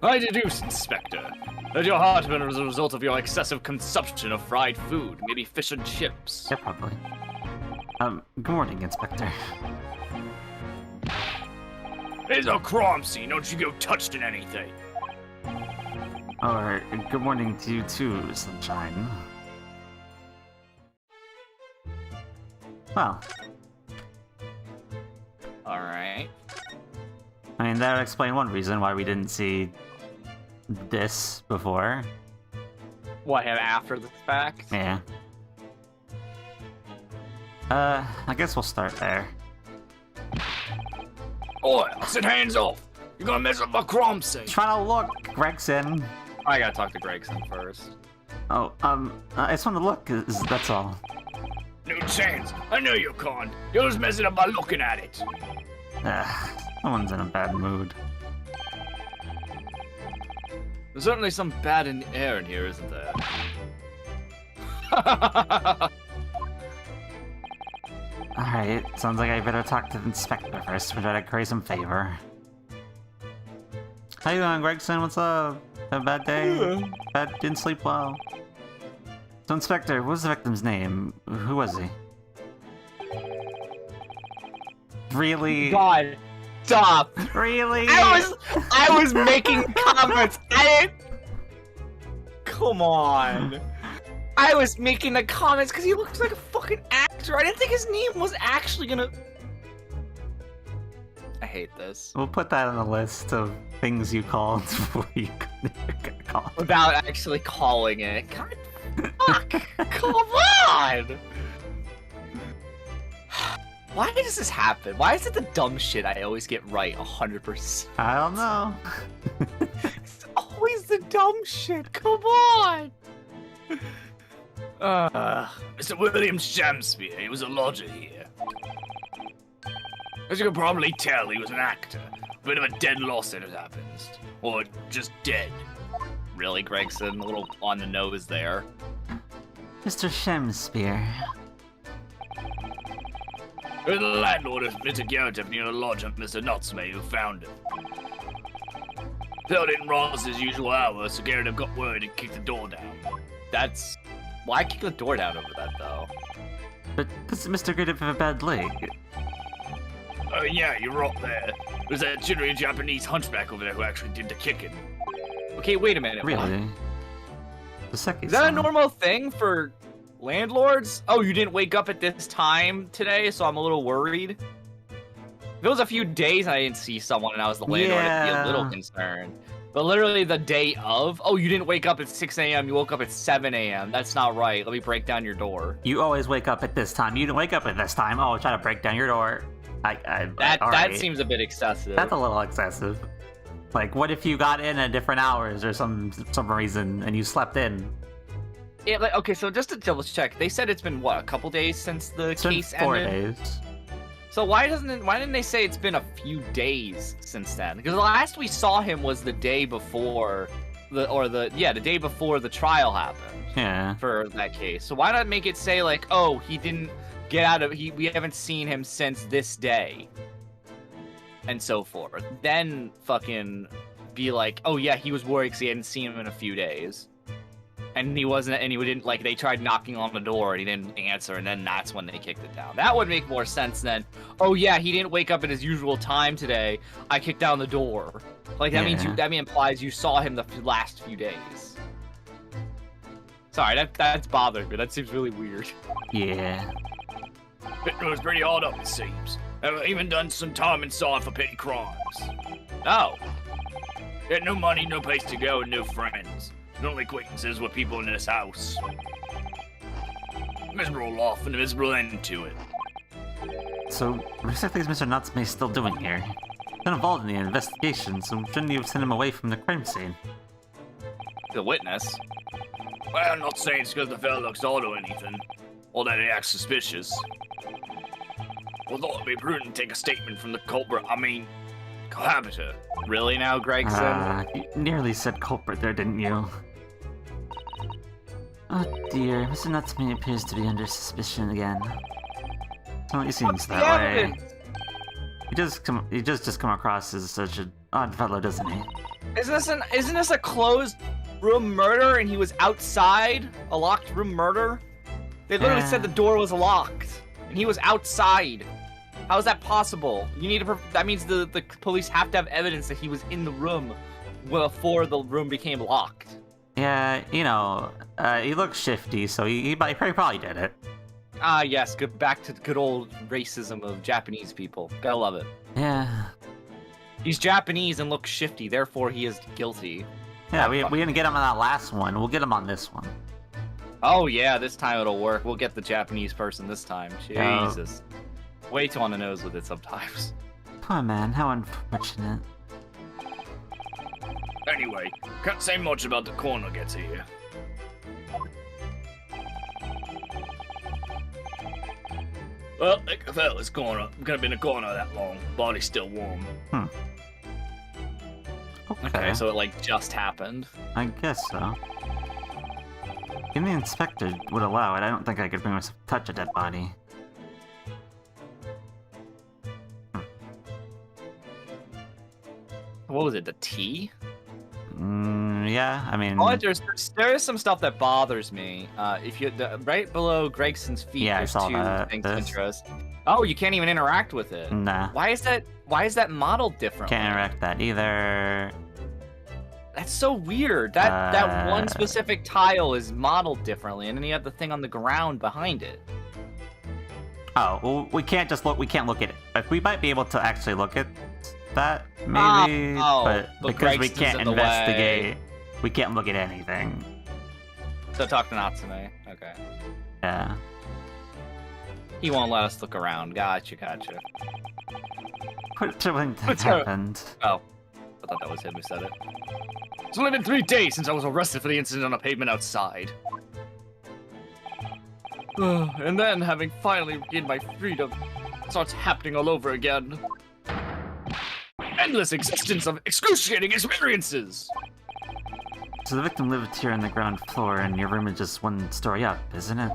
I deduce, Inspector, that your heartburn was a result of your excessive consumption of fried food, maybe fish and chips. Yeah, probably. Good morning, Inspector. It's a crime scene, don't you go touching anything. Or, good morning to you too, Sunshine. Well. Alright. I mean, that would explain one reason why we didn't see this before. What, after the fact? Yeah. I guess we'll start there. Oi, I said hands off! You're gonna mess up my crime scene! Trying to look, Gregson. I gotta talk to Gregson first. Oh, I just want to look, that's all. No chance! I know you can't! You're just messing up by looking at it! Someone's in a bad mood. There's certainly some bad in the air in here, isn't there? Alright, sounds like I better talk to the Inspector first to try to curry some favor. How you doing, Gregson? What's up? Had a bad day? Didn't sleep well? So, Inspector, what was the victim's name? Who was he? Really? God, stop! Really? I was making comments. Come on. I was making the comments because he looks like a fucking actor. I didn't think his name was actually gonna. I hate this. We'll put that on the list of things you called before you got called. Without actually calling it. God, fuck! Come on! Why does this happen? Why is it the dumb shit I always get right 100%? I don't know. It's always the dumb shit. Come on! Mr. William Shamspeare, he was a lodger here. As you can probably tell, he was an actor. A bit of a dead loss, it happens. Or just dead. Really, Gregson? A little on the nose there. Mr. Shamspeare. The landlord of Mr. Garrett near the lodge of Mr. Natsume who found him. Phil didn't rise his usual hour, so Garrett got word and kicked the door down. That's... Why kick the door down over that, though? But doesn't Mr. Garrett have a bad leg? Oh yeah, you're right there. There's that jittery Japanese hunchback over there who actually did the kicking. Okay, wait a minute. Really? The second Is that a normal thing for Landlords? Oh, you didn't wake up at this time today, so I'm a little worried. If it was a few days and I didn't see someone and I was the landlord, I'd be a little concerned. But literally the day of, oh, you didn't wake up at 6 a.m., you woke up at 7 a.m. That's not right. Let me break down your door. You always wake up at this time. You didn't wake up at this time. Oh, try to break down your door. That seems a bit excessive. That's a little excessive. Like, what if you got in at different hours or some reason and you slept in? Yeah, like, okay, so just to double check, they said it's been, what, a couple days since the case ended? 4 days. So why didn't they say it's been a few days since then? Because the last we saw him was the day before the day before the trial happened. Yeah. For that case. So why not make it say like, oh, he didn't get out of we haven't seen him since this day. And so forth. Then fucking be like, oh yeah, he was worried because he hadn't seen him in a few days. And he didn't, like, they tried knocking on the door and he didn't answer, and then that's when they kicked it down. That would make more sense than, oh yeah, he didn't wake up at his usual time today, I kicked down the door. Like, that implies you saw him the last few days. Sorry, that's bothered me. That seems really weird. Yeah. It was pretty hard up, it seems. I've even done some time inside for petty crimes. Oh. Had no money, no place to go, and no friends. The only acquaintances were people in this house. Miserable life and a miserable end to it. So, what exactly is Mr. Natsume still doing here? He's been involved in the investigation, so shouldn't you have sent him away from the crime scene? The witness? Well, I'm not saying it's because the fella looks odd or anything, or that he acts suspicious. I thought it'd be prudent to take a statement from the culprit, cohabitor. Really now, Gregson? You nearly said culprit there, didn't you? Oh dear, Mr. Natsume appears to be under suspicion again. Well, he seems that way. He does just come across as such an odd fellow, doesn't he? Isn't this a closed room murder and he was outside? A locked room murder? They literally said the door was locked and he was outside. How is that possible? That means the police have to have evidence that he was in the room before the room became locked. Yeah, he looks shifty, so he probably did it. Ah, yes, back to the good old racism of Japanese people. Gotta love it. Yeah. He's Japanese and looks shifty, therefore he is guilty. Yeah, we didn't get him on that last one. We'll get him on this one. Oh yeah, this time it'll work. We'll get the Japanese person this time. Jesus. Way too on the nose with it sometimes. Poor man, how unfortunate. Anyway, can't say much about the coroner gets here. Well, like a fella's corner. I'm gonna be in the corner that long. Body's still warm. Okay, so it like just happened. I guess so. Even the inspector would allow it. I don't think I could bring myself to touch a dead body. What was it, the tea? Yeah, I mean... Oh, there is some stuff that bothers me. Right below Gregson's feet, there's two things of interest. Oh, you can't even interact with it. Nah. Why is that modeled different? Can't interact that either. That's so weird. That one specific tile is modeled differently, and then you have the thing on the ground behind it. Oh, well, we can't look at it. Like, we might be able to actually look at that, maybe, but because we can't investigate, we can't look at anything. So talk to Natsume. Okay. Yeah. He won't let us look around. Gotcha. What happened? Oh. I thought that was him who said it. It's only been 3 days since I was arrested for the incident on a pavement outside. And then, having finally regained my freedom, it starts happening all over again. Endless existence of excruciating experiences! So the victim lived here on the ground floor, and your room is just 1 story up, isn't it?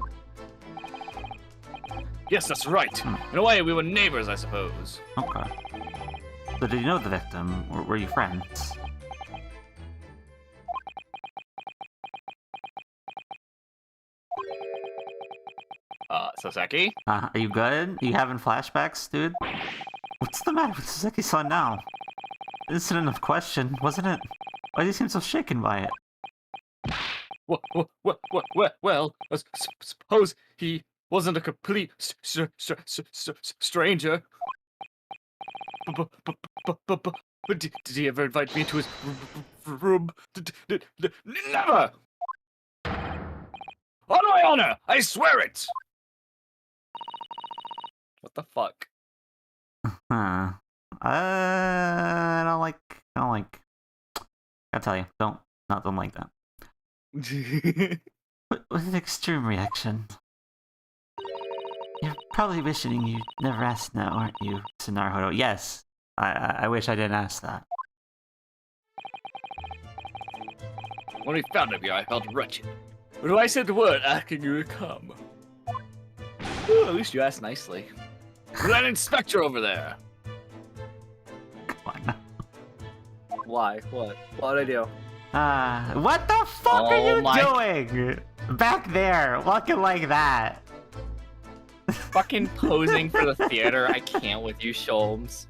Yes, that's right. In a way, we were neighbors, I suppose. Okay. So did you know the victim? Or were you friends? Saseki? Are you good? You having flashbacks, dude? What's the matter with Saseki-san now? Incident of question, wasn't it? Why do you seem so shaken by it? Well, suppose he wasn't a complete stranger. But did he ever invite me to his room? Never! On my honor, I swear it! What the fuck? Huh. I don't like. I tell you, don't like that. What an extreme reaction. You're probably wishing you never asked now, aren't you, Naruhodo? Yes. I wish I didn't ask that. When we found him here, I felt wretched. But when I said the word asking you to come. Ooh, at least you asked nicely. That inspector over there. Come on. Why? What? What did I do? What the fuck are you doing? Back there, looking like that. Fucking posing for the theater. I can't with you, Sholmes.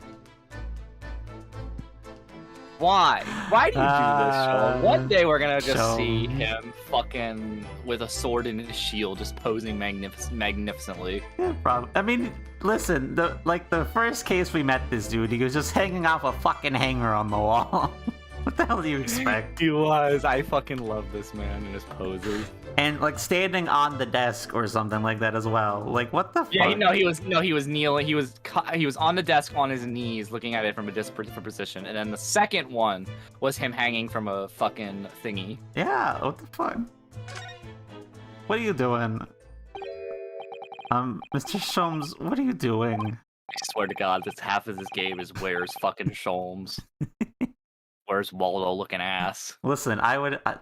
Why? Why do you do this, Sholmes? One day we're gonna just see him fucking with a sword and a shield, just posing magnificently. Yeah, probably. I mean, listen, the first case we met this dude, he was just hanging off a fucking hanger on the wall. What the hell do you expect? He was. I fucking love this man and his poses. And like standing on the desk or something like that as well. Like what the fuck? Yeah, he was kneeling. He was on the desk on his knees, looking at it from a different position. And then the second one was him hanging from a fucking thingy. Yeah. What the fuck? What are you doing? Mr. Sholmes, what are you doing? I swear to God, this half of this game is where's fucking Sholmes. Where's Waldo looking ass? Listen,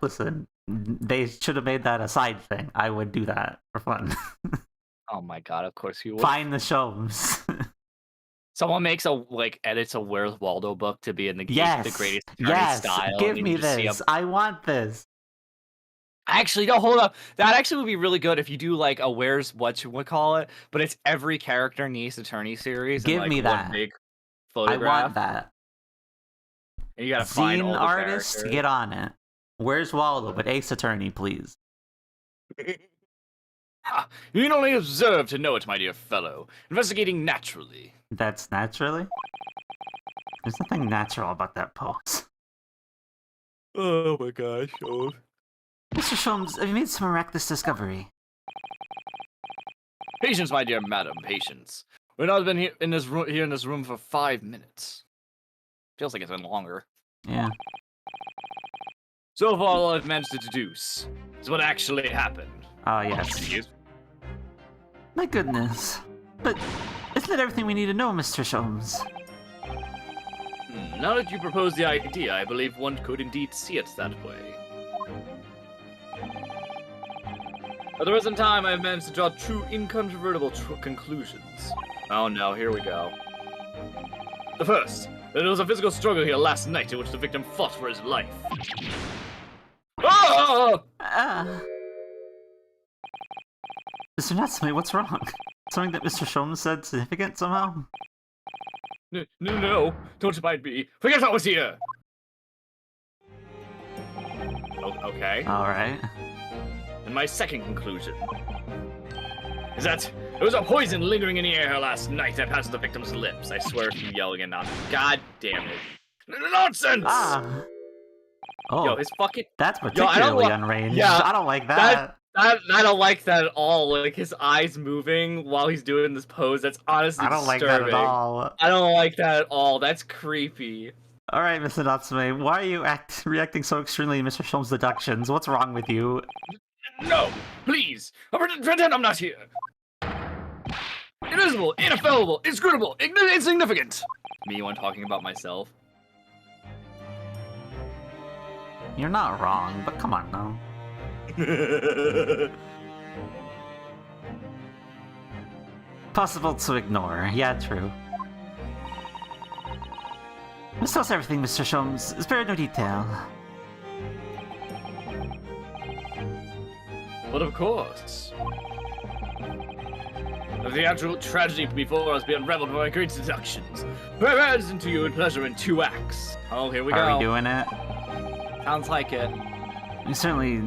listen. They should have made that a side thing. I would do that for fun. Oh my God! Of course you would. Find the Sholmes. Someone edits a Where's Waldo book to be in the Great Ace Attorney style. Give me this. I want this. Actually, no, hold up. That actually would be really good if you do like a Where's what you would call it, but it's every character in the Ace Attorney series. Give me that. One big photograph. I want that. And you gotta find all the artists, characters. get on it. Where's Waldo? But Ace Attorney, please. You need only observe to know it, my dear fellow. Investigating naturally. That's naturally? There's nothing natural about that pose. Oh my gosh, oh. Mr. Sholmes, have you made some miraculous discovery? Patience, my dear madam, patience. We've not been here in this room for 5 minutes. Feels like it's been longer. Yeah. So far, all I've managed to deduce is what actually happened. Oh, yes. My goodness. But isn't that everything we need to know, Mr. Sholmes? Now that you propose the idea, I believe one could indeed see it that way. At the present time, I have managed to draw true, incontrovertible conclusions. Oh no, here we go. The first, that there was a physical struggle here last night in which the victim fought for his life. Ah! Mr. Natsume, what's wrong? Something that Mr. Sholmes said significant somehow? No, don't mind me. Forget I was here! Okay. Alright. And my second conclusion is that there was a poison lingering in the air last night that passed the victim's lips. I swear if you yell again now. God damn it. Nonsense! Oh, yo, his fucking... That's particularly unranged. Yeah, I don't like that. I don't like that at all. Like, his eyes moving while he's doing this pose, that's honestly disturbing. I don't like that at all. I don't like that at all. That's creepy. Alright, Mr. Natsume, why are you reacting so extremely to Mr. Sholmes' deductions? What's wrong with you? No, please. Pretend I'm not here. Invisible, ineffable, inscrutable, insignificant. Me when talking about myself. You're not wrong, but come on now. Possible to ignore. Yeah, true. Discuss everything, Mr. Sholmes. Spare no detail. But of course. Of the actual tragedy before us be unraveled by my great deductions. Whereas into you in pleasure in 2 acts. Oh, here we go. Are we doing it? Sounds like it. We certainly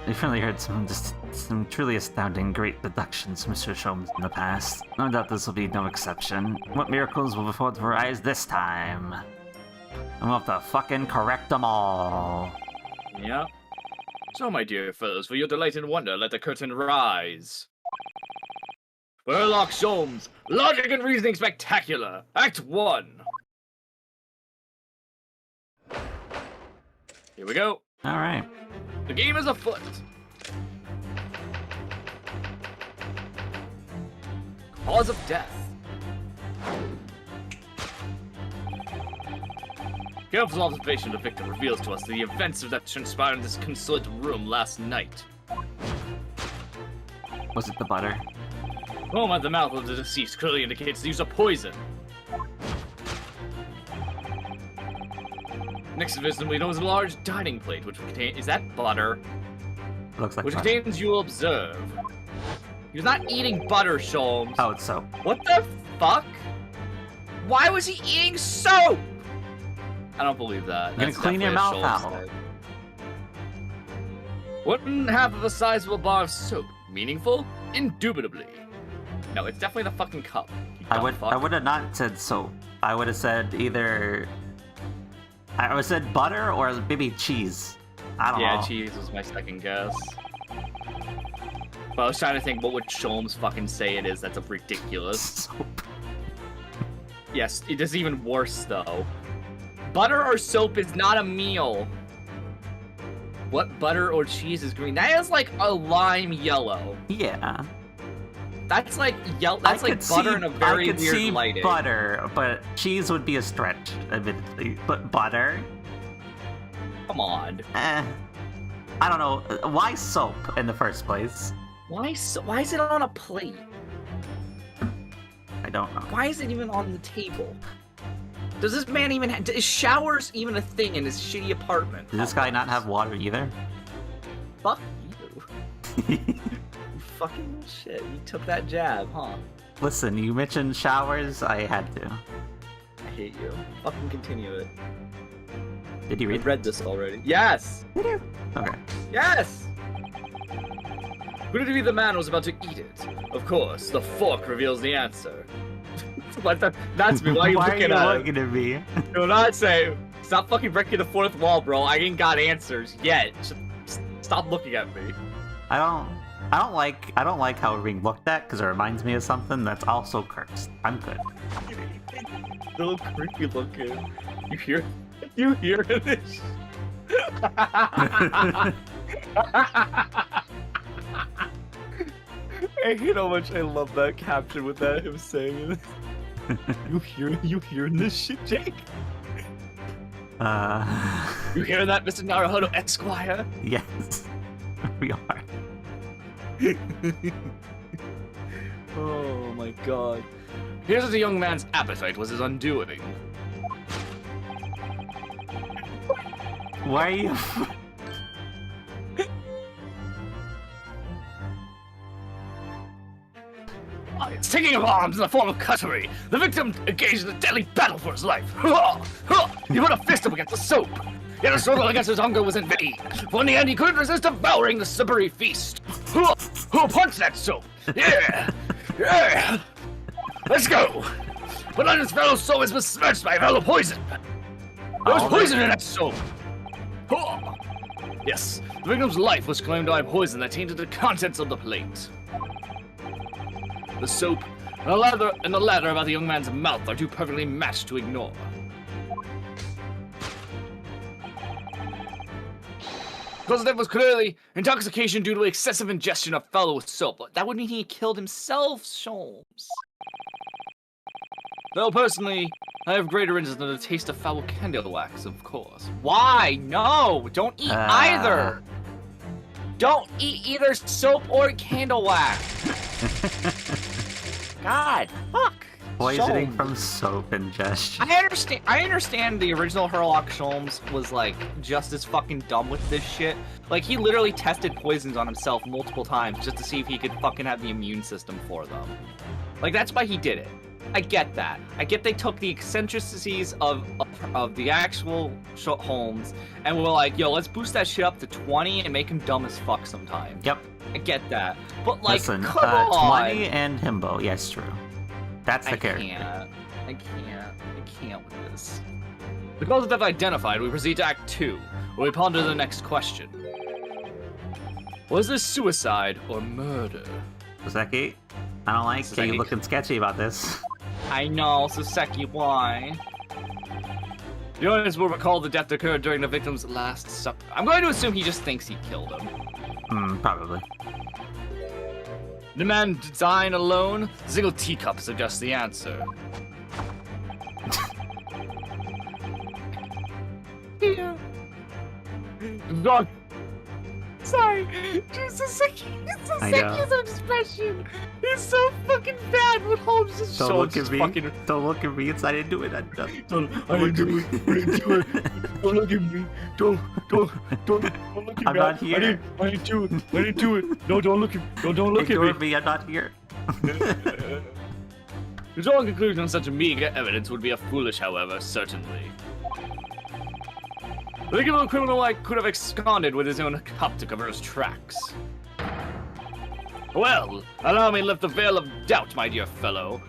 We've really heard some truly astounding great deductions, Mr. Sholmes, in the past. No doubt this will be no exception. What miracles will before the rise this time? And we'll have to fucking correct them all. Yeah. So, my dear fellows, for your delight and wonder, let the curtain rise. Sherlock Sholmes, Logic and Reasoning Spectacular, Act 1. Here we go. Alright. The game is afoot. Cause of death. Careful observation of the victim reveals to us the events that transpired in this consulate room last night. Was it the butter? Foam at the mouth of the deceased clearly indicates the use of poison. Next to this, we know is a large dining plate, which contains... Is that butter? Looks like Which butter. contains, you will observe. He was not eating butter, Sholmes. Oh, it's soap. What the fuck? Why was he eating soap? I don't believe that. You're gonna clean your mouth out. One half of the size of a bar of soap. Meaningful? Indubitably. No, it's definitely the fucking cup. I would have not said soap. I would have said either... I would have said butter or maybe cheese. I don't know. Yeah, cheese was my second guess. But I was trying to think, what would Sholmes fucking say it is? That's ridiculous. Soap. Yes, it is even worse, though. Butter or soap is not a meal. What butter or cheese is green? That is like a lime yellow. Yeah. That's like yellow. That's like butter in a very I could weird see lighting. butter, but cheese would be a stretch, admittedly. But butter? Come on. I don't know. Why soap in the first place? Why is it on a plate? I don't know. Why is it even on the table? Does this man even is showers even a thing in his shitty apartment? Does this guy not have water either? Fuck you. You fucking shit. You took that jab, huh? Listen, you mentioned showers, I had to. I hate you. Fucking continue it. Did you read? I read this already. Yes! Okay. Yes! Who did he be the man who was about to eat it? Of course, the fork reveals the answer. That's me. Why are you looking at me? Do not say. Stop fucking breaking the fourth wall, bro. I ain't got answers yet. Stop looking at me. I don't like how we're being looked at because it reminds me of something that's also cursed. I'm good. A little creepy looking. You hear this? I hate how much I love that caption with that him saying it. You hearing this shit, Jake? You hearing that, Mr. Naruhodo Esquire? Yes, we are. Oh my god. Here's what the young man's appetite was his undoing. Why are you... It's taking of arms in the form of cutlery. The victim engaged in a deadly battle for his life. He put a fist up against the soap. Yet a struggle against his hunger was in vain. For in the end, he couldn't resist devouring the slippery feast. Who punched that soap? Yeah! Yeah! Let's go! But on his fellow soul is besmirched by a fellow poison. There was poison in that soap. Yes, the victim's life was claimed by poison that tainted the contents of the plate. The soap and the lather about the young man's mouth are too perfectly matched to ignore. Cause of death was clearly intoxication due to excessive ingestion of fellow soap. That would mean he killed himself, Sholmes. Though personally, I have greater interest in the taste of foul candle wax, of course. Why? No! Don't eat either! Don't eat either soap or candle wax! God, fuck! Poisoning Sholmes. from soap ingestion. I understand the original Sherlock Sholmes was like just as fucking dumb with this shit. Like he literally tested poisons on himself multiple times just to see if he could fucking have the immune system for them. Like that's why he did it. I get that. I get they took the eccentricities of the actual Holmes and were like, yo, let's boost that shit up to 20 and make him dumb as fuck sometimes. Yep. I get that. But like, Listen, come on. 20 and himbo. Yes, true. That's the character. I can't with this. The cause of death identified, we proceed to Act 2, where we ponder the next question. Was this suicide or murder? Soseki, I don't like Soseki. you looking sketchy about this. I know, Soseki, why? The audience will recall the death occurred during the victim's last supper. I'm going to assume he just thinks he killed him. Probably. The man dying alone? Single teacup suggests the answer. Yeah. Dog. Sorry, Soseki's expression is so fucking bad when Holmes is Don't so look at me. fucking... Don't look at me. I didn't do it. I didn't do it. Don't look at me. Don't look at me. I'm not here. I didn't do it. No, don't look at me. Don't look Ignore at me. me. I'm not here. The drawing conclusion on such meager evidence would be a foolish, however, certainly. The victim of a criminal could have absconded with his own cup to cover his tracks. Well, allow me to lift the veil of doubt, my dear fellow.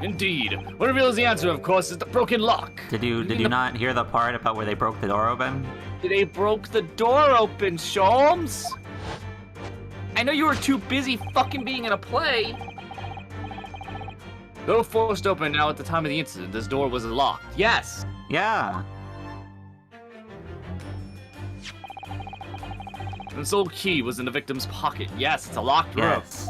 Indeed. What reveals the answer, of course, is the broken lock. Did you not hear the part about where they broke the door open? They broke the door open, Sholmes. I know you were too busy fucking being in a play. Though forced open now at the time of the incident, this door was locked. Yes. Yeah. The sole key was in the victim's pocket. Yes, it's a locked room. Yes.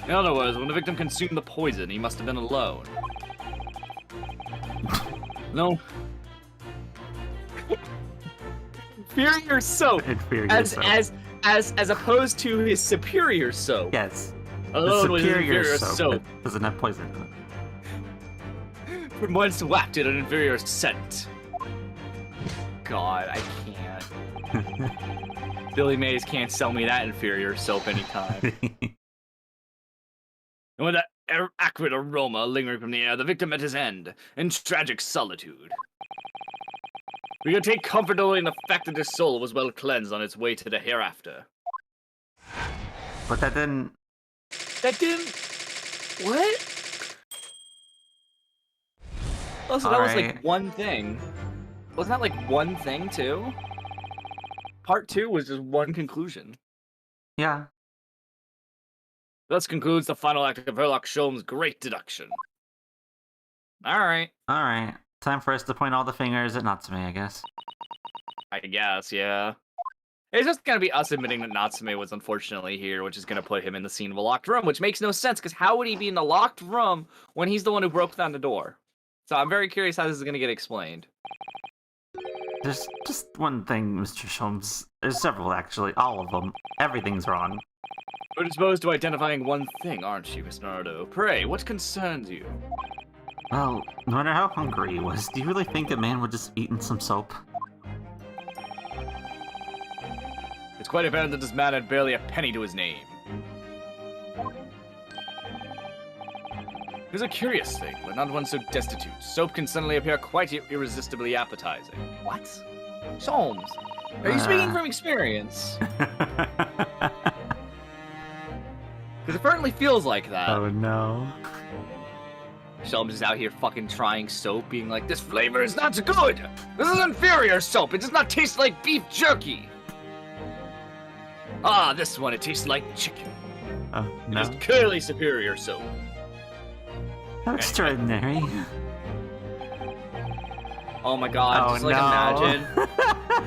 In other words, when the victim consumed the poison, he must have been alone. No. Inferior soap. Inferior soap. As opposed to his superior soap. Yes. Alone the with superior inferior soap soap. doesn't have poison in it. From once wafted an inferior scent. God, I can't. Billy Mays can't sell me that inferior soap anytime. And with that acrid aroma lingering from the air, the victim met his end, in tragic solitude. We can take comfort only in the fact that his soul was well cleansed on its way to the hereafter. But that didn't... That didn't... What? Also, that was like one thing. Wasn't that like one thing, too? Part 2 was just one conclusion. Yeah. Thus concludes the final act of Herlock Sholmes' great deduction. Alright. Alright. Time for us to point all the fingers at Natsume, I guess. I guess, yeah. It's just gonna be us admitting that Natsume was unfortunately here, which is gonna put him in the scene of a locked room, which makes no sense, because how would he be in the locked room when he's the one who broke down the door? So I'm very curious how this is gonna get explained. There's just one thing, Mr. Sholmes. There's several, actually. All of them. Everything's wrong. We're disposed to identifying one thing, aren't you, Mr. Naruto? Pray, what concerns you? Well, no matter how hungry he was, do you really think a man would just eaten some soap? It's quite apparent that this man had barely a penny to his name. It's a curious thing, but not one so destitute. Soap can suddenly appear quite irresistibly appetizing. What? Sholmes, are you speaking from experience? Because it certainly feels like that. Oh no. Sholmes is out here fucking trying soap, being like, this flavor is not good! This is inferior soap! It does not taste like beef jerky! Ah, this one, it tastes like chicken. Oh no. It is clearly superior soap. How extraordinary. Oh my god, Oh just like no. imagine.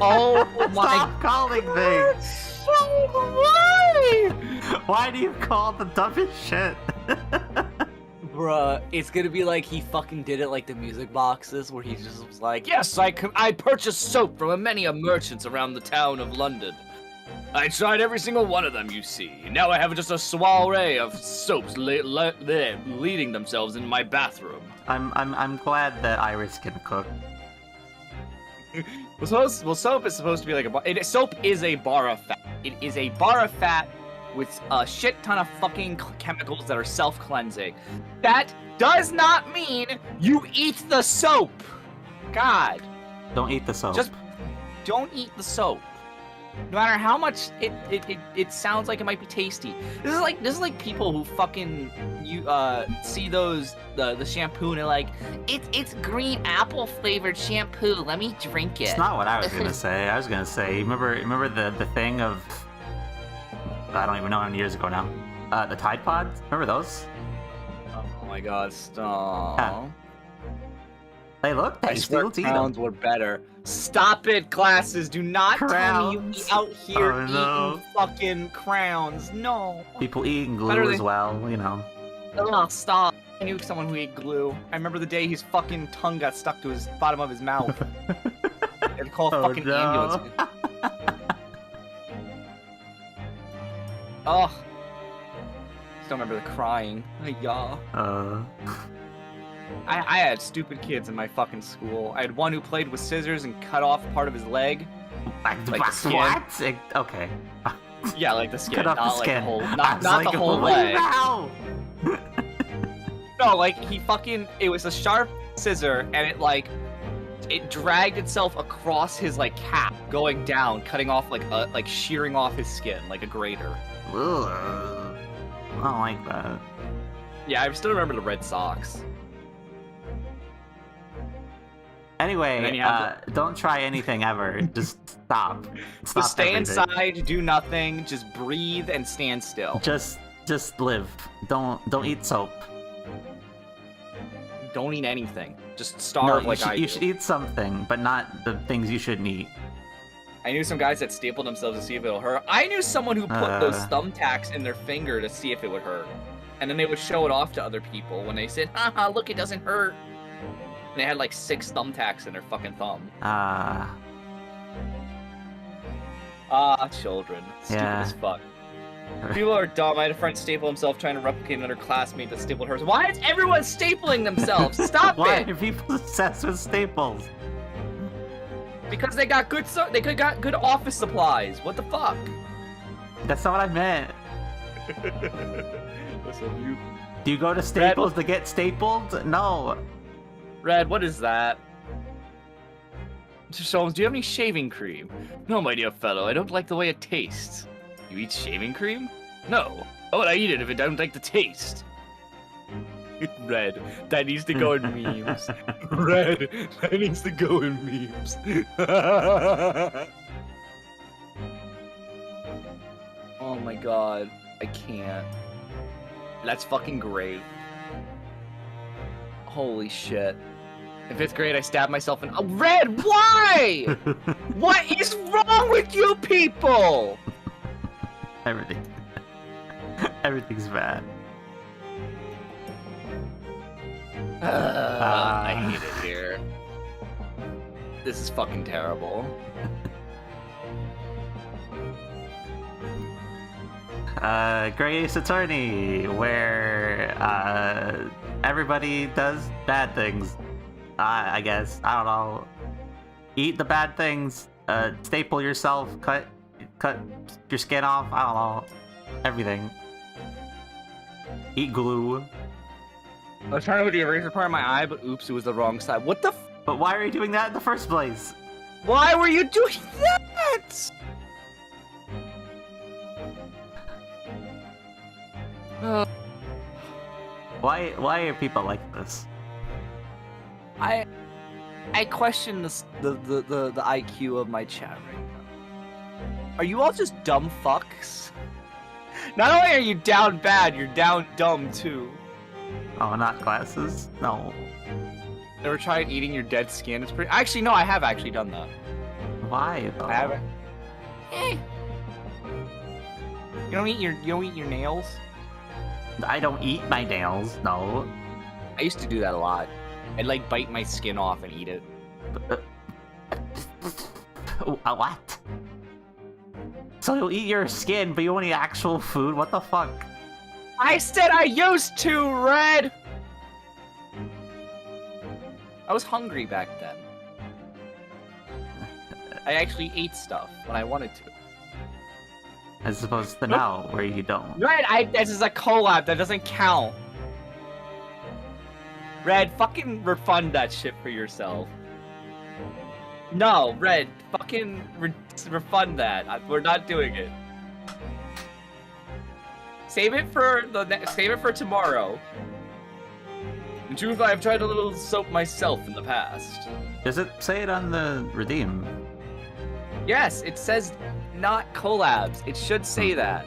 Oh my Stop calling things! Why? Why do you call the dumbest shit? Bruh, it's gonna be like he fucking did it like the music boxes, where he just was like, Yes, I purchased soap from many merchants around the town of London. I tried every single one of them, you see. Now I have just a soiree of soaps leading themselves in my bathroom. I'm glad that Iris can cook. Well, soap is supposed to be like a bar. Soap is a bar of fat. It is a bar of fat with a shit ton of fucking chemicals that are self-cleansing. That does not mean you eat the soap. God. Don't eat the soap. Just don't eat the soap. No matter how much it sounds like it might be tasty. This is like people who fucking see those the shampoo and they're like, it's green apple flavored shampoo. Let me drink it. It's not what I was gonna say. I was gonna say, remember the thing of, I don't even know how many years ago now. The Tide Pods. Remember those? Oh my God! Stop. Yeah. They look I tasty. swear Let's eat them. crowns were better. Stop it, classes. Do not tell me you Crowns. eat out here Oh, no. eating fucking crowns. No. People eating Better glue as than- well, you know. Oh, stop. I knew someone who ate glue. I remember the day his fucking tongue got stuck to his bottom of his mouth. They'd call a Oh, fucking no. ambulance. Oh. Still remember the crying. Yeah. I had stupid kids in my fucking school. I had one who played with scissors and cut off part of his leg. Like the skin. What? Okay. Yeah, like the skin, Cut off not the like skin. the whole, I not was the like, whole "Holy leg. cow!" No, like he fucking, it was a sharp scissor, and it dragged itself across his like cap, going down, cutting off like shearing off his skin like a grater. Ugh. I don't like that. Yeah, I still remember the red socks. And then Anyway, you have don't try anything ever. Just stop. Stop Just stay everything. inside, do nothing, just breathe and stand still. Just live. Don't eat soap. Don't eat anything. Just starve like I do. You should eat something, but not the things you shouldn't eat. I knew some guys that stapled themselves to see if it'll hurt. I knew someone who put those thumbtacks in their finger to see if it would hurt. And then they would show it off to other people when they said, haha, look, it doesn't hurt. And they had like 6 thumbtacks in their fucking thumb. Children. Stupid Yeah. as fuck. People are dumb. I had a friend staple himself trying to replicate another classmate that stapled hers. Why is everyone stapling themselves? Stop Why it! are people obsessed with staples? Because they got good office supplies. What the fuck? That's not what I meant. Listen, you. Do you go to Staples to get stapled? No. Red, what is that? Mr. Solms, do you have any shaving cream? No, my dear fellow, I don't like the way it tastes. You eat shaving cream? No. Why would I eat it if I don't like the taste? Red, that needs to go in memes. Red, that needs to go in memes. Oh my god, I can't. That's fucking great. Holy shit. In 5th grade, I stabbed myself in. Oh, Red, why? What is wrong with you people? Everything. Everything's bad. I hate it here. This is fucking terrible. Great Ace Attorney, where everybody does bad things. I guess. I don't know. Eat the bad things. Staple yourself. Cut your skin off. I don't know. Everything. Eat glue. I was trying to put the eraser part in my eye, but oops, it was the wrong side. What the f- But why are you doing that in the first place? Why were you doing that? Why are people like this? I question the IQ of my chat right now. Are you all just dumb fucks? Not only are you down bad, you're down dumb too. Oh, not glasses? No. Ever tried eating your dead skin? It's pretty. Actually, no, I have actually done that. Why though? I haven't. You don't eat your nails? I don't eat my nails. No. I used to do that a lot. I'd like bite my skin off and eat it. What? So you'll eat your skin, but you won't eat actual food? What the fuck? I said I used to, Red! I was hungry back then. I actually ate stuff when I wanted to. as opposed to now, where you don't. Red, this is a collab. That doesn't count. Red, fucking refund that shit for yourself. No, Red, fucking refund that. We're not doing it. Save it for tomorrow. In truth, I have tried a little soap myself in the past. Does it say it on the redeem? Yes, it says not collabs. It should say that.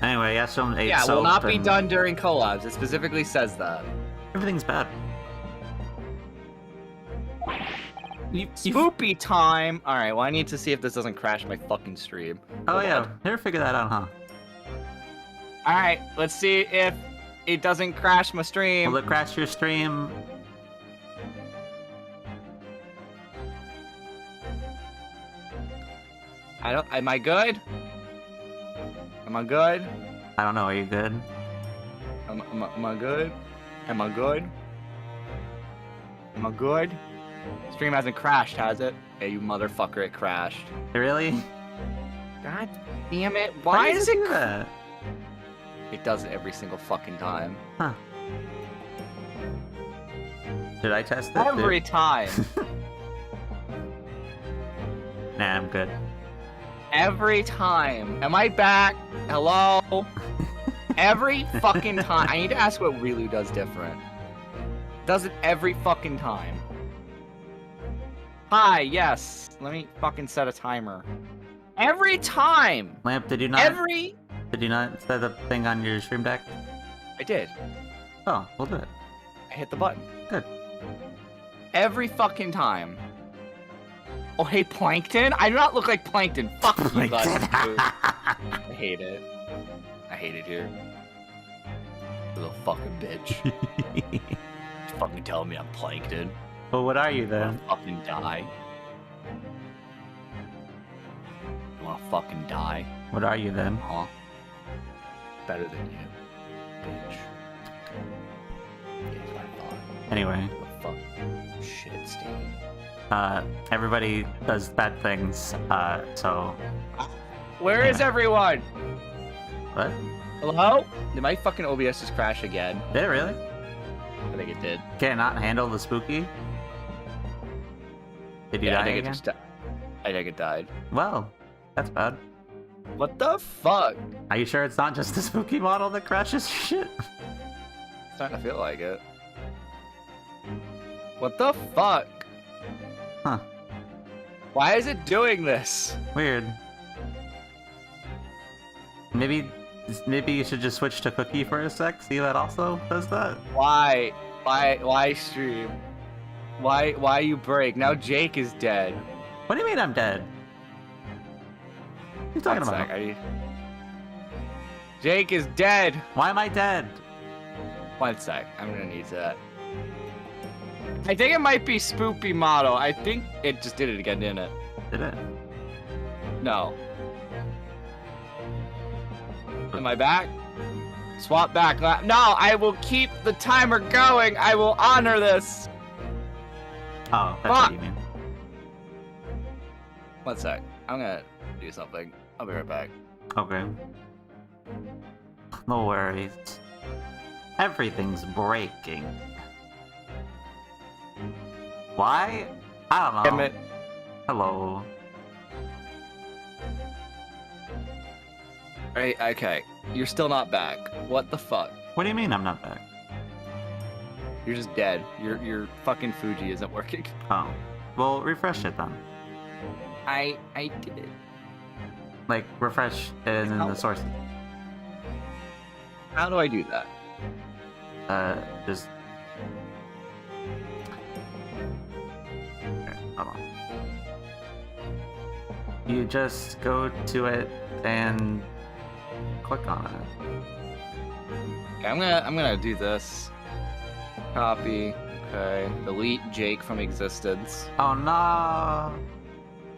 Anyway, Yashim ate Yeah, soap will not be and done during collabs. It specifically says that. everything's bad. Spoopy time! Alright, well I need to see if this doesn't crash my fucking stream. Oh Hold yeah, on. never figured that out, huh? Alright, let's see if it doesn't crash my stream. Will it crash your stream? Am I good? Am I good? I don't know, are you good? Am I good? Am I good? Am I good? Stream hasn't crashed, has it? Hey, you motherfucker, it crashed. Really? God damn it. Why does is it do that? It does it every single fucking time. Huh. Did I test it? Every time. Nah, I'm good. Every time. Am I back? Hello? Every fucking time. I need to ask what Rilu does different. Does it every fucking time. Hi, yes. Let me fucking set a timer. Every time! Lamp, did you not set the thing on your stream deck? I did. Oh, we'll do it. I hit the button. Good. Every fucking time. Oh, hey, Plankton? I do not look like Plankton. Fuck you, guys. I hate it. I hate it here. You little fucking bitch. Fucking telling me I'm Plankton. Well, what are you You then? wanna fucking die? You wanna fucking die? What are you then? Huh? Better than you, bitch. Yeah, that's what I thought. Anyway, What the fuck? Shit, Steve. everybody does bad things, so... Where is everyone? What? Hello? Did my fucking OBS just crash again? Did it really? I think it did. Can it not handle the spooky? Did you Yeah, die I think again? I think it died. Well, that's bad. What the fuck? Are you sure it's not just the spooky model that crashes your shit? It's starting to feel like it. What the fuck? Huh. Why is it doing this? Weird. Maybe you should just switch to cookie for a sec, see that also does that? Why? Why stream? Why you break? Now Jake is dead. What do you mean I'm dead? What are you talking One about? sec, Jake is dead! Why am I dead? One sec, I'm gonna need that. I think it might be Spoopy model. I think it just did it again, didn't it? Did it? No. Am I back? Swap back. No, I will keep the timer going. I will honor this. Oh, that's Fuck. what you mean. One sec. I'm gonna do something. I'll be right back. Okay. No worries. Everything's breaking. Why? I don't know. Damn it. Hello. Right, okay. You're still not back. What the fuck? What do you mean I'm not back? You're just dead. Your fucking Fuji isn't working. Oh. Well, refresh it then. I did it. Like, refresh it in the source. How do I do that? Just... Okay, hold on. You just go to it and click on it. Okay, I'm gonna do this. Copy. Okay. Delete Jake from existence. Oh no!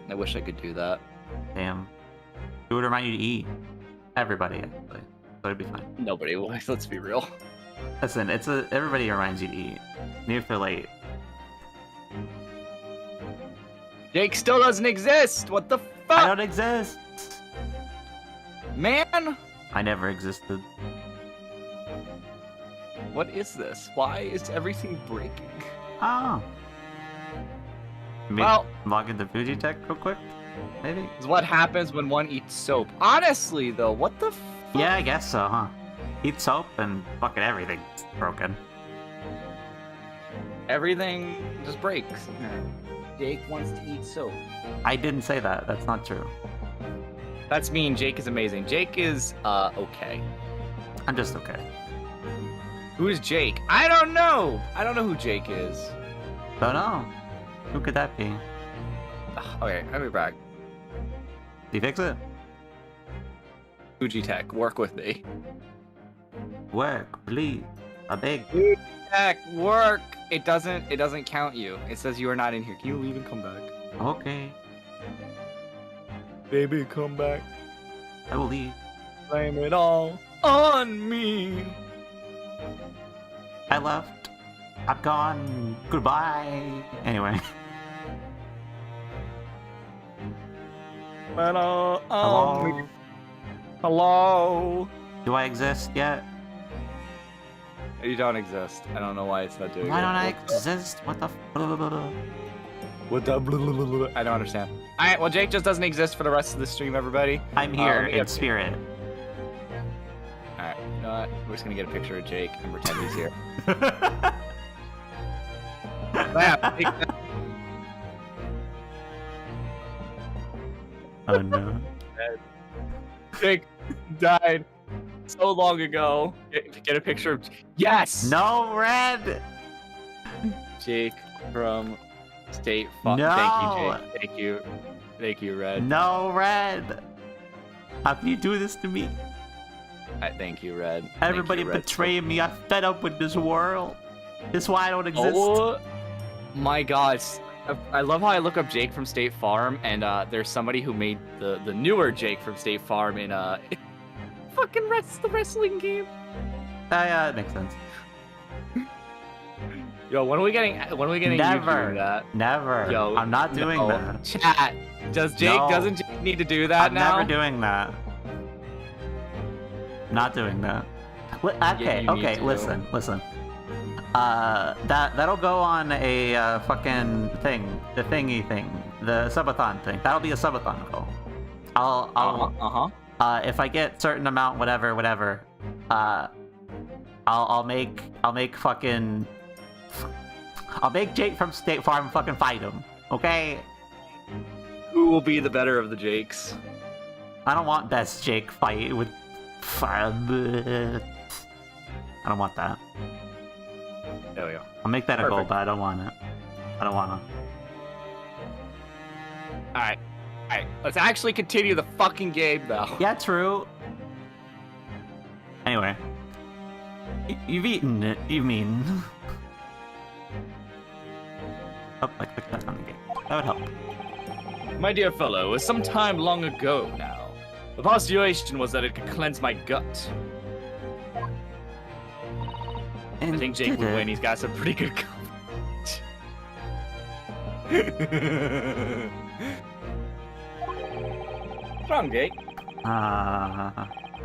I wish I could do that. Damn. It would remind you to eat. Everybody, actually. So it'd be fine. Nobody will. Let's be real. Listen, everybody reminds you to eat. Even if they're late. Jake still doesn't exist. What the I fuck? don't exist! Man, I never existed. what is this? Why is everything breaking? Oh. Well- log into Fujitech real quick? Maybe? This is what happens when one eats soap. Honestly, though, what the Yeah, I guess so, huh? Eat soap and fucking everything's broken. Everything just breaks. Jake wants to eat soap. I didn't say that. That's not true. That's mean. Jake is amazing. Jake is, okay. I'm just okay. Who is Jake? I don't know! I don't know who Jake is. Don't know. Who could that be? Okay, I'll be back. Did you fix it? Fujitech, work with me. Work, please. I beg. Fujitech, work! It doesn't count you. It says you are not in here. Can you leave and come back? Okay. Baby, come back. I will leave. Blame it all on me. I left. I'm gone. Goodbye. Anyway. Hello. Hello? Hello. Do I exist yet? You don't exist. I don't know why it's not doing Why it. don't I exist? What the What the blah, blah, blah, blah. I don't understand. Alright, well Jake just doesn't exist for the rest of the stream, everybody. I'm here let me in get- spirit. Alright, you know what? We're just gonna get a picture of Jake and pretend he's here. Bam, Jake- Oh no. Jake died so long ago. Get a picture of Yes! No, Red! Jake from State Farm. No! Thank you, Jake. Thank you. Thank you, Red. No, Red! How can you do this to me? Thank you, Red. Thank Everybody you, Red. betraying me. I'm fed up with this world. This is why I don't exist. Oh my god. I love how I look up Jake from State Farm, and there's somebody who made the newer Jake from State Farm in fucking the wrestling game. Yeah, it makes sense. Yo, when are we getting you doing Never. that? Never. Yo, I'm not doing no. that. Chat. Doesn't Jake need to do that I'm now? never doing that. Not doing that. Okay, you need okay, to. listen. That'll go on a fucking thing, the thingy thing, the subathon thing. That'll be a subathon goal. If I get certain amount, whatever, I'll make Jake from State Farm fucking fight him. Okay? Who will be the better of the Jakes? I don't want best Jake fight with. I don't want that. There we go. I'll make that a goal, Perfect. but I don't want it. I don't want to. Alright. Let's actually continue the fucking game now. Yeah, true. Anyway. You've eaten it, you mean. Oh, I clicked that on the game. That would help. My dear fellow, it was some time long ago now. The postulation was that it could cleanse my gut. And I think Jake did would it. win. He's got some pretty good coverage. What's wrong, Jake?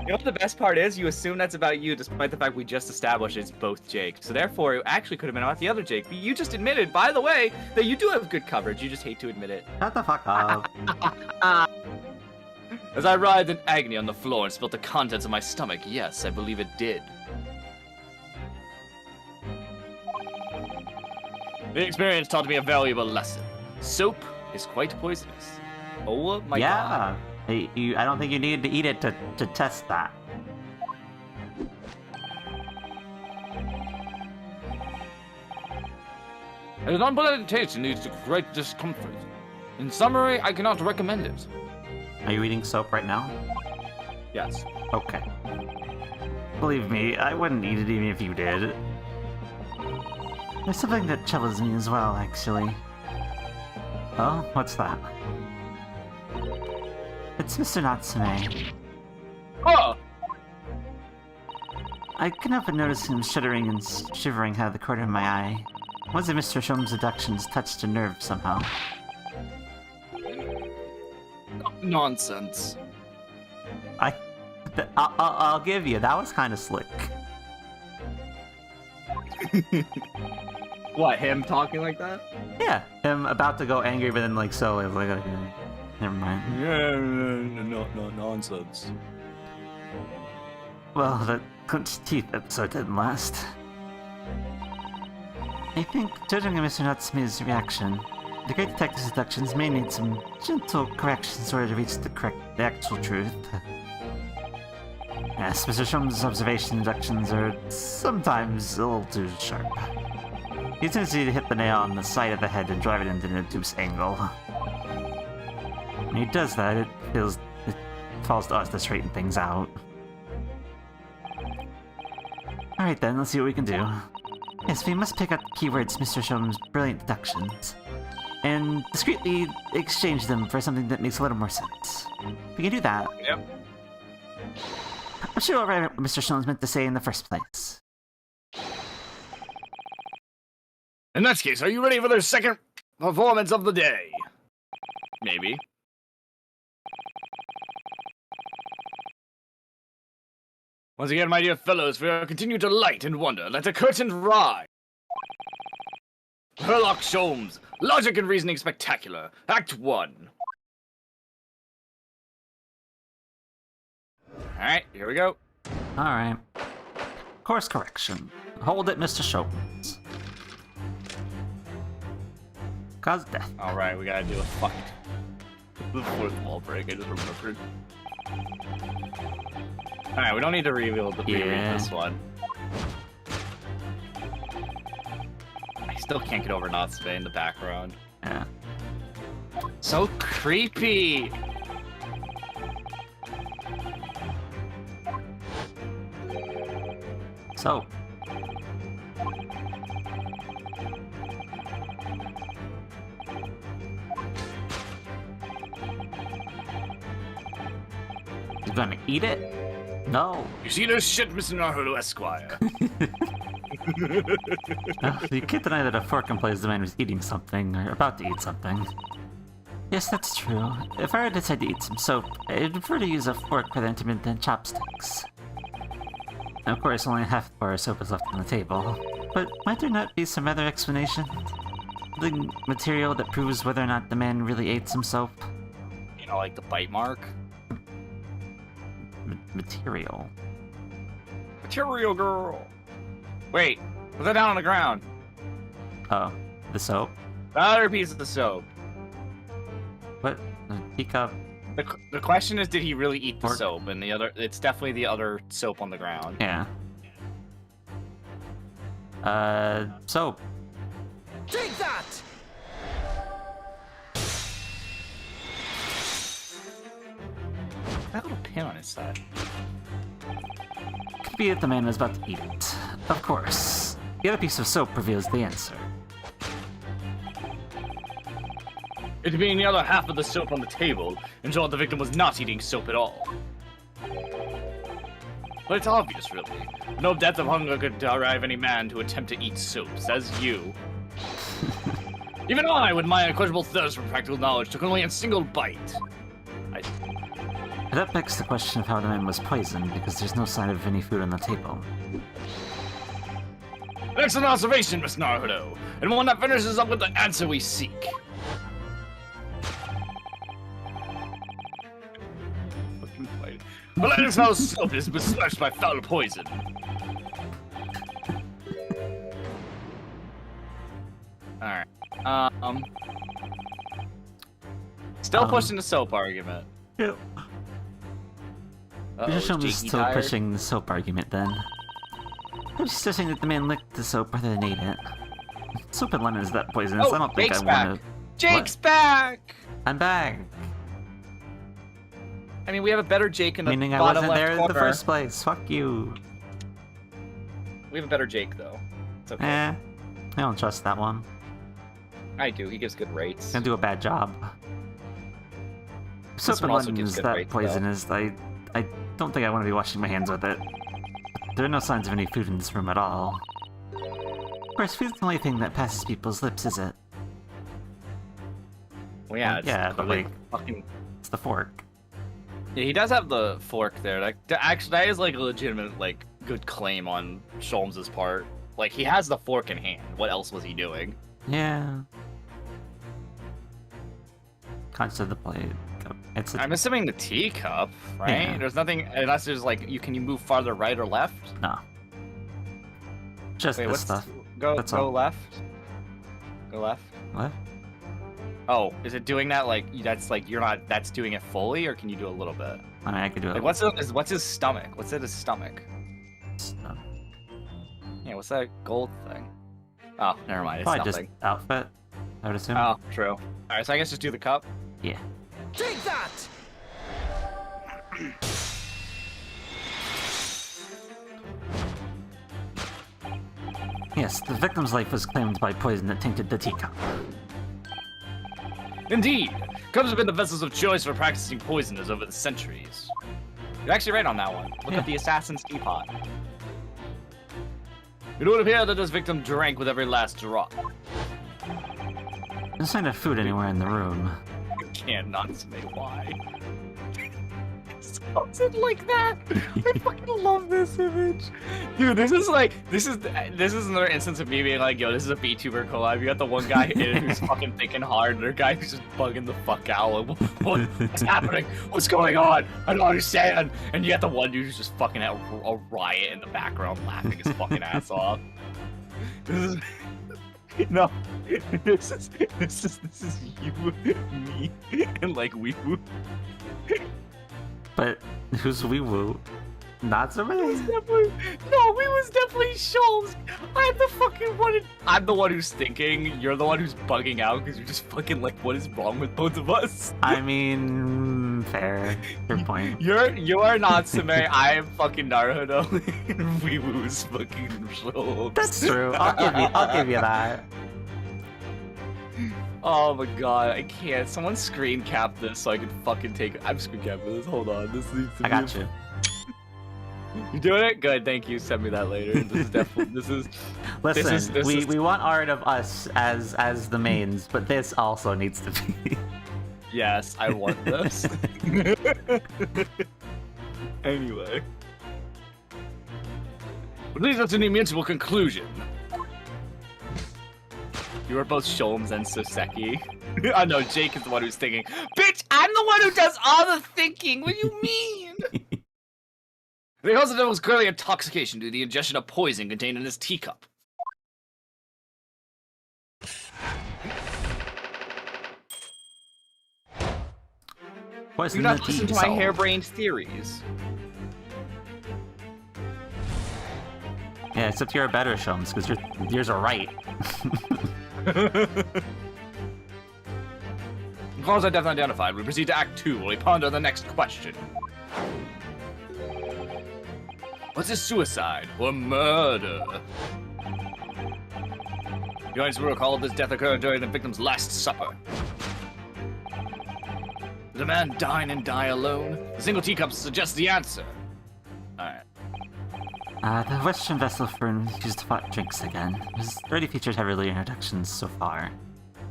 You know what the best part is? You assume that's about you, despite the fact we just established it's both Jake. So therefore, it actually could have been about the other Jake. But you just admitted, by the way, that you do have good coverage. You just hate to admit it. Shut the fuck up. As I writhed in agony on the floor and spilt the contents of my stomach, yes, I believe it did. The experience taught me a valuable lesson. Soap is quite poisonous. Oh my god. Yeah. I don't think you needed to eat it to test that. It is unpleasant taste and leads to great discomfort. In summary, I cannot recommend it. Are you eating soap right now? Yes. Okay. Believe me, I wouldn't eat it even if you did. There's something that troubles me as well, actually. Oh, what's that? It's Mr. Natsume. Oh! I couldn't help but notice him shuddering and shivering out of the corner of my eye. Was it Mr. Shum's abductions touched a nerve somehow? Nonsense. I'll give you, that was kind of slick. What, him talking like that? Yeah, him about to go angry, but then like so, like never mind. Yeah, no nonsense. Well, the clenched teeth episode didn't last. I think, judging on Mr. Natsume's reaction, the Great Detective's deductions may need some gentle corrections in order to reach the actual truth. Yes, Mr. Shum's observation deductions are sometimes a little too sharp. He tends to hit the nail on the side of the head and drive it into an obtuse angle. When he does that, it falls to us to straighten things out. Alright then, let's see what we can do. Yes, we must pick up the keywords Mr. Shum's brilliant deductions, and discreetly exchange them for something that makes a little more sense. If we can do that... Yep. I'm sure we'll write what Mr. Shum's meant to say in the first place. In that case, are you ready for the second performance of the day? Maybe. Once again, my dear fellows, we will continue to light and wonder. Let the curtain rise. Sherlock Holmes, Logic and Reasoning Spectacular, Act 1. Alright, here we go. Alright. Course correction. Hold it, Mr. Shopkins. Cause death. Alright, we gotta do a fight. The fourth wall break, I just remembered. Alright, we don't need to reveal the theory in this one. I still can't get over Natsume in the background. Yeah. So creepy! So. You gonna eat it? No. You see this shit, Mr. Naruto Esquire? You can't deny that a fork implies the man was eating something, or about to eat something. Yes, that's true. If I were to decide to eat some soap, I'd prefer to use a fork rather than chopsticks. Of course, only half the bar of soap is left on the table. But might there not be some other explanation? The material that proves whether or not the man really ate some soap? You know, like the bite mark? Material. Material girl! Wait, put that down on the ground. Oh, the soap? The other piece of the soap. What? The teacup? The question is, did he really eat the Fork? soap? And the other, it's definitely the other soap on the ground. Yeah. Soap. Take that! That little pin on his side. Could be that the man was about to eat it. Of course. The other piece of soap reveals the answer. It being the other half of the soap on the table, ensured the victim was not eating soap at all. But it's obvious, really. No death of hunger could drive any man to attempt to eat soap, says you. Even I, with my unquenchable thirst for practical knowledge, took only a single bite. That begs the question of how the man was poisoned, because there's no sign of any food on the table. Excellent observation, Miss Naruto, and one that finishes up with the answer we seek. But let us know soap is besmirched by foul poison. Alright. Still pushing the soap argument. Yep. Uh-oh, Mr. Shum is Jakey still tired? pushing the soap argument then. I'm suggesting that the man licked the soap rather than ate it. Soap and lemon is that poisonous. Oh, I don't think Jake's I back. want to. Jake's back! I'm back. I mean, we have a better Jake in the Meaning I bottom wasn't left there corner. in the first place. Fuck you. We have a better Jake, though. It's okay. I don't trust that one. I do. He gives good rates. Gonna do a bad job. Soap one and also lemon gives is good that rates, poisonous. I don't think I want to be washing my hands with it. There are no signs of any food in this room at all. Of course, food's the only thing that passes people's lips, is it? Well, yeah, it's Yeah, but like like, fucking. it's the fork. Yeah, he does have the fork there. Like, actually, that is like a legitimate, like, good claim on Sholmes' part. Like, he has the fork in hand. What else was he doing? Yeah. Conch of the plate. It's I'm assuming the teacup, right? Yeah. There's nothing unless there's like, can you move farther right or left? no. Just Wait, this what's stuff. go That's go all. left? Go left. What? Oh, is it doing that like that's like you're not that's doing it fully, or can you do a little bit? I mean, I could do it. Like what's his stomach? What's in his stomach? Stuff. Yeah, what's that gold thing? Oh, never mind. It's Probably nothing. just outfit, I would assume. Oh, true. All right, so I guess just do the cup. Yeah. Take that! Yes, the victim's life was claimed by poison that tainted the teacup. Indeed, cups have been the vessels of choice for practicing poisoners over the centuries. You're actually right on that one. Look Yeah. at the assassin's teapot. It would appear that this victim drank with every last drop. There's no food anywhere in the room. You can't not say why. Something like that. I fucking love this image, dude. This is another instance of me being like, yo, this is a Vtuber collab. You got the one guy in it who's fucking thinking hard, and the guy who's just bugging the fuck out. Like, what's happening? What's going on? I don't understand. And you got the one dude who's just fucking at a riot in the background, laughing his fucking ass off. This is. No, this is you, me, and like Weewu. But who's wee woo? Not so many. No, we was definitely Sholmes. I'm the fucking one. I'm the one who's thinking. You're the one who's bugging out because you're just fucking like, what is wrong with both of us? I mean, fair. Good point. You are Natsume. I am fucking Naruto. And Weewoo's fucking Sholmes. That's true. I'll give you that. Oh my god, I can't. Someone screen cap this so I can fucking take it. I'm screen capping this. Hold on. This needs to I got you. You doing it? Good, thank you. Send me that later. This is definitely Listen, this is- we want art of us as the mains, but this also needs to be. Yes, I want this. Anyway. Which leads us to the mutual conclusion. You are both Sholmes and Soseki. I know, Jake is the one who's thinking. Bitch, I'm the one who does all the thinking. What do you mean? The cause of death was clearly intoxication due to the ingestion of poison contained in his teacup. What's Do in not the listen tea to my salt? harebrained theories. Yeah, except you're a better Sholmes, because yours are right. Cause of death identified, we proceed to Act 2 while we ponder the next question. Was this suicide or murder? The audience will recall this death occurred during the victim's last supper. Did a man dine and die alone? The single teacup suggests the answer. Alright. The Western vessel for infused hot drinks again. It was already featured heavily in introductions so far.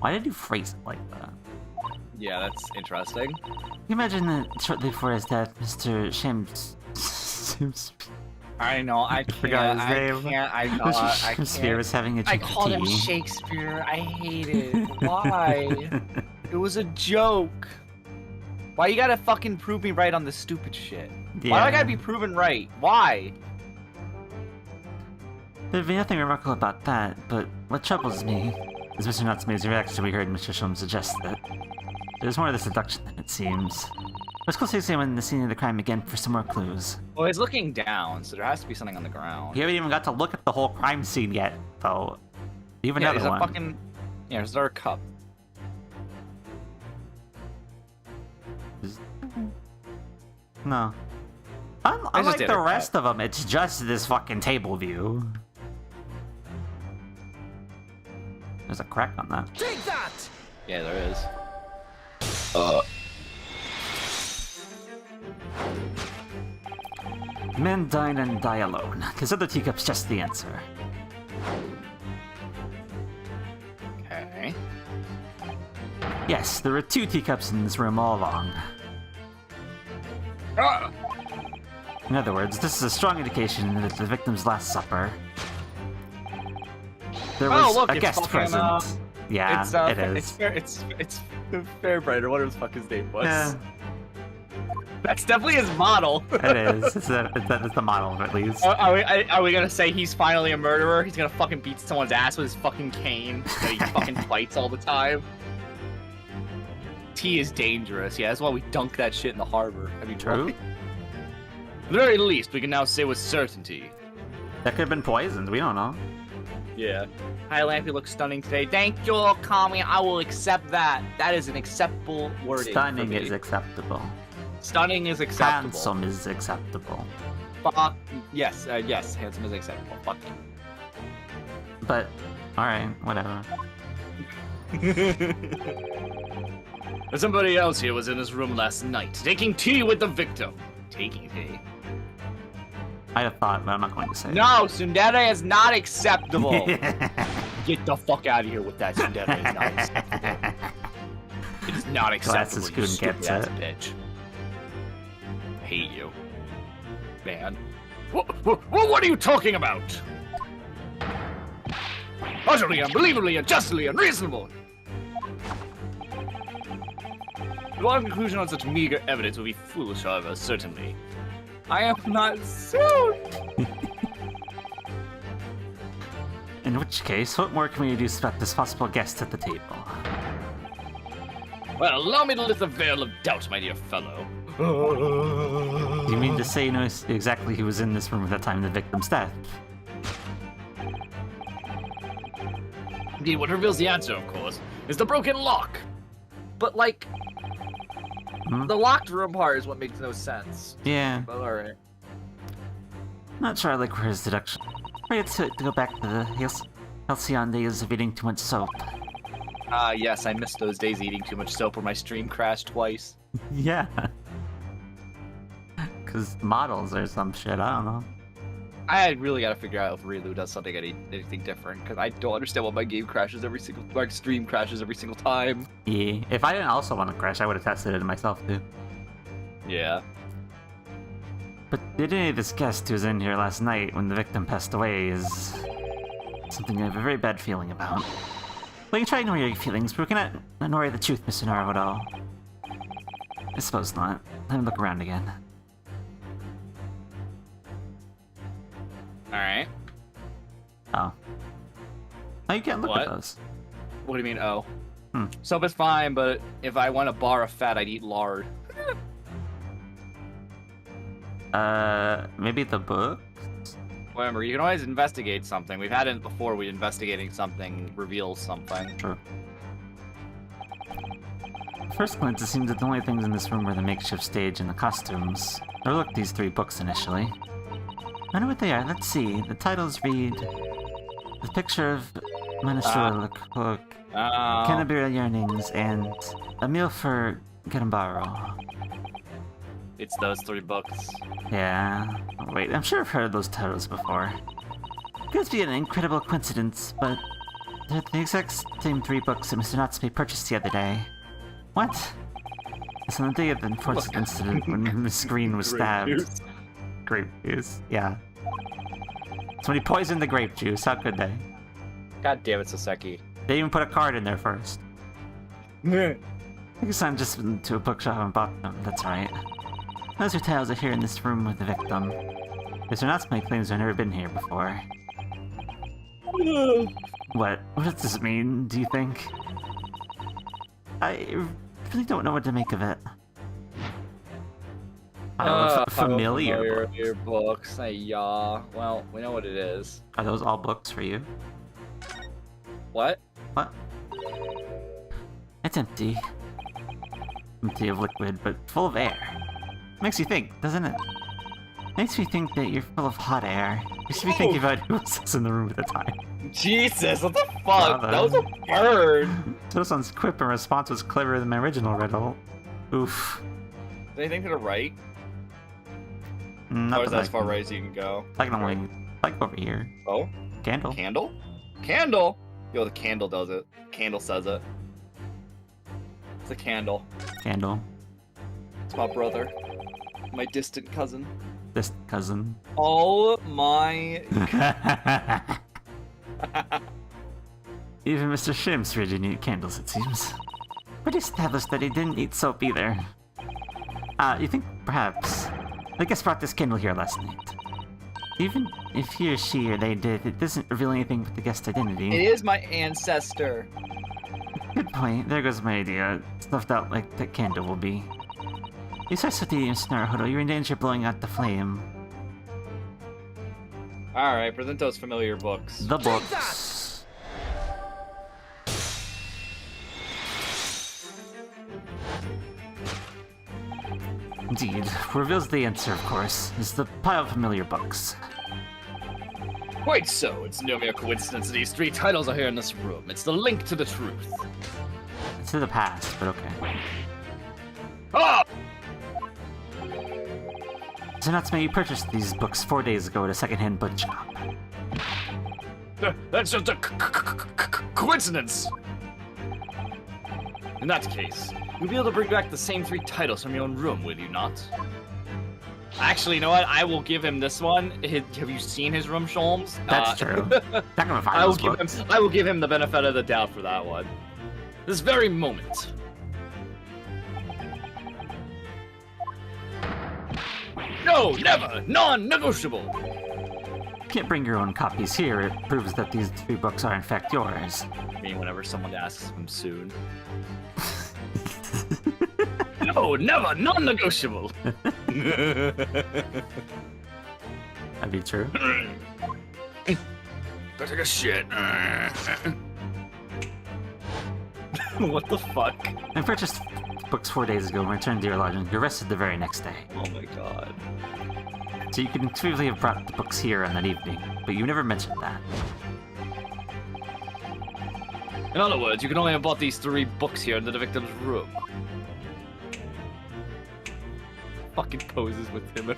Why did you phrase it like that? Yeah, that's interesting. Can you imagine that shortly before his death, Mr. Shams... I know, I forgot his name. Shakespeare was having a I drink called of him tea. Shakespeare. I hate it. Why? It was a joke. Why you gotta fucking prove me right on this stupid shit? Why do I gotta be proven right? Why? There'd be nothing remarkable about that, but what troubles me is Mr. Natsume's reaction we heard Mr. Shum suggest that there's more to the seduction than it seems. Let's closely examine the scene of the crime again for some more clues. Well, he's looking down, so there has to be something on the ground. You haven't even got to look at the whole crime scene yet, though. You have Yeah, another there's one. a fucking... Yeah, there's our cup. No. just Unlike did the a rest of them, it's just this fucking table view. There's a crack on that. Take that! Yeah, there is. Men dine and die alone. This other teacup's just the answer. Okay. Yes, there were two teacups in this room all along. In other words, this is a strong indication that it's the victim's last supper. There was look, a it's guest fucking, present. Yeah, it is. It's Fairbright, or whatever his fuck his name was. Yeah, That's definitely his model. it is. It's the model, at least. Are we gonna say he's finally a murderer? He's gonna fucking beat someone's ass with his fucking cane that he fucking fights all the time? Tea is dangerous. Yeah, that's why we dunk that shit in the harbor. I mean, True. At the very least, we can now say with certainty. That could have been poisoned. We don't know. Yeah. Hi, Lampy looks stunning today. Thank you, Kami. I will accept that. That is an acceptable wording. Stunning is acceptable. Stunning is acceptable. Handsome is acceptable. Fuck. Yes, yes, handsome is acceptable. Fuck you. But, alright, whatever. Somebody else here was in this room last night, taking tea with the victim. Taking tea? I had a thought, but I'm not going to say it. No, Tsundere is not acceptable. Get the fuck out of here with that. Tsundere is not acceptable. It is not acceptable. Glasses You couldn't get stupid ass it. bitch. I hate you, man. What are you talking about? Utterly, unbelievably, unjustly, unreasonable. Drawing a conclusion on such meager evidence would be foolish, however, certainly. I am not soon. In which case, what more can we do about this possible guest at the table? Well, allow me to lift the veil of doubt, my dear fellow. Do you mean to say you know exactly who was in this room at the time of the victim's death? Indeed, what reveals the answer, of course, is the broken lock. But like, Hmm? the locked room part is what makes no sense. Yeah, But alright. not sure I like where his deduction. Ready to go back to the halcyon days of eating too much soap. Yes, I missed those days eating too much soap where my stream crashed twice. Yeah. Cause models or some shit, I don't know. I really gotta figure out if Relu does something anything different, because I don't understand why my stream crashes every single time. Yeah. If I didn't also want to crash, I would have tested it myself too. Yeah. But did any of this guest who was in here last night when the victim passed away is something I have a very bad feeling about. Well, you can try to ignore your feelings, but we cannot ignore the truth, Mr. Naruto. I suppose not. Let me look around again. Alright. Oh. Oh, you can't look What? at those. What do you mean, oh? Hmm. Soap is fine, but if I want a bar of fat, I'd eat lard. Maybe the book? Whatever, you can always investigate something. We've had it before, investigating something reveals something. True. At first glance, it seems that the only things in this room were the makeshift stage and the costumes. I looked at these 3 books initially. I know what they are. Let's see. The titles read... The Picture of Manashura Cook, Kanabira Yearnings, and A Meal for Ganbaro. It's those 3 books. Yeah. Oh, wait, I'm sure I've heard those titles before. It could be an incredible coincidence, but they're the exact same 3 books that Mr. Natsume purchased the other day. What? It's on the day of the unfortunate incident when Miss Green was stabbed. Grape juice, yeah. So when he poisoned the grape juice, how could they? God damn it, Saseki. They even put a card in there first. I guess I'm just to a bookshop and bought them, that's right. Those are tales are here in this room with the victim. Mr. Natsume claims I've never been here before. What does this mean, do you think? I really don't know what to make of it. Familiar books. Yeah. Well, we know what it is. Are those all books for you? What? What? It's empty. Empty of liquid, but full of air. Makes you think, doesn't it? Makes me think that you're full of hot air. Makes me think about who was in the room at the time. Jesus, what the fuck? Brother. That was a bird. Tosan's quip and response was cleverer than my original riddle. Oof. Is anything to the right? Not Or is that that as far right as you can go? I can only like over here. Oh? Candle. Candle? Candle? Yo, the candle does it. Candle says it. It's a candle. Candle. It's my brother. My distant cousin. This cousin. Oh my. Even Mr. Shamsford didn't eat candles, it seems. But established that he didn't eat soap either. You think perhaps the guest brought this candle here last night. Even if he or she or they did, it doesn't reveal anything with the guest's identity. It is my ancestor. Good point. There goes my idea. Snuffed out like that candle will be. Besides with the Mr. Naruhodo, you're in danger of blowing out the flame. Alright, present those familiar books. The books. Indeed. Reveals the answer, of course, is the pile of familiar books. Quite so. It's no mere coincidence that these 3 titles are here in this room. It's the link to the truth. It's to the past, but okay. Ah! So that's me. You purchased these books 4 days ago at a secondhand book shop. That's just a coincidence. In that case, you'll be able to bring back the same 3 titles from your own room, will you not? Actually, you know what? I will give him this one. Have you seen his room, Sholmes? That's true. Not gonna find those books. I will give him the benefit of the doubt for that one. This very moment. No, never! Non-negotiable! You can't bring your own copies here. It proves that these 3 books are in fact yours. I mean, whenever someone asks him soon. No, never! Non-negotiable! That'd be true. Go take a shit. What the fuck? I purchased books 4 days ago and returned to your lodging. You're arrested the very next day. Oh my god. So you could intuitively have brought the books here on that evening, but you never mentioned that. In other words, you can only have bought these 3 books here in the victim's room. Fucking poses with him.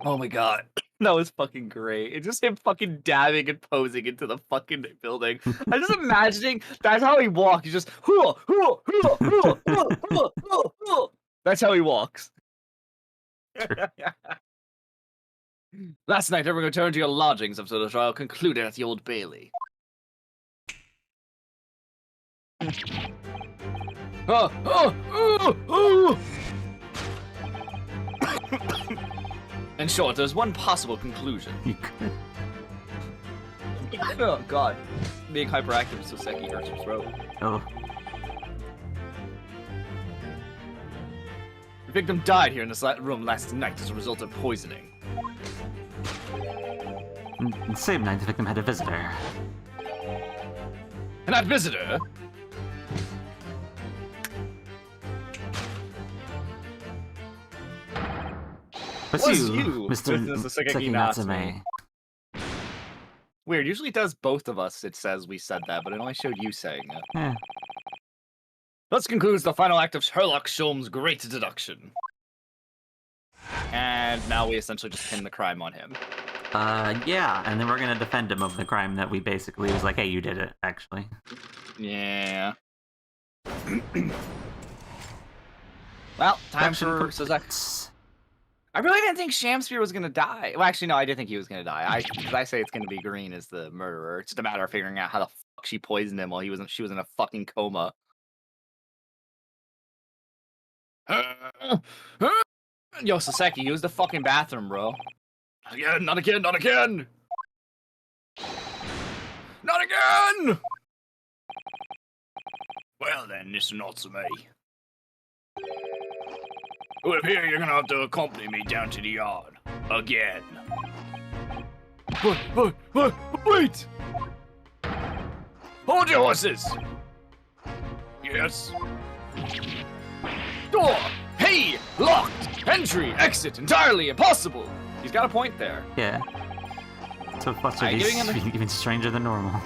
Oh my god. That was fucking great. It's just him fucking dabbing and posing into the fucking building. I'm just imagining that's how he walks. He's just that's how he walks. Last night, everyone returned to your lodgings after the trial concluded at the Old Bailey. In short, there's one possible conclusion. You could. Oh god. Being hyperactive so Seki hurts your throat. Oh. The victim died here in this room last night as a result of poisoning. The same night, the victim had a visitor. And that visitor... Was you, Mr. Seki Natsume. Weird, usually it does both of us, it says we said that, but it only showed you saying it. Yeah. Thus concludes the final act of Sherlock Sholmes' great deduction. And now we essentially just pin the crime on him. Yeah, and then we're gonna defend him of the crime that we basically was like, hey, you did it, actually. Yeah. Well, time for Suzak. I really didn't think Shamsphere was gonna die. Well, actually, no, I did think he was gonna die. Because I say it's gonna be Green as the murderer. It's just a matter of figuring out how the fuck she poisoned him while she was in a fucking coma. Yo, Saseki, use the fucking bathroom, bro. Not again, not again, not again! Not again! Well then, Mr. Natsume. Well, here you're gonna have to accompany me down to the yard. Again. Wait! Hold your horses! Yes. Door! Hey! Locked! Entry! Exit! Entirely impossible! He's got a point there. Yeah. So flustered, he's even stranger than normal.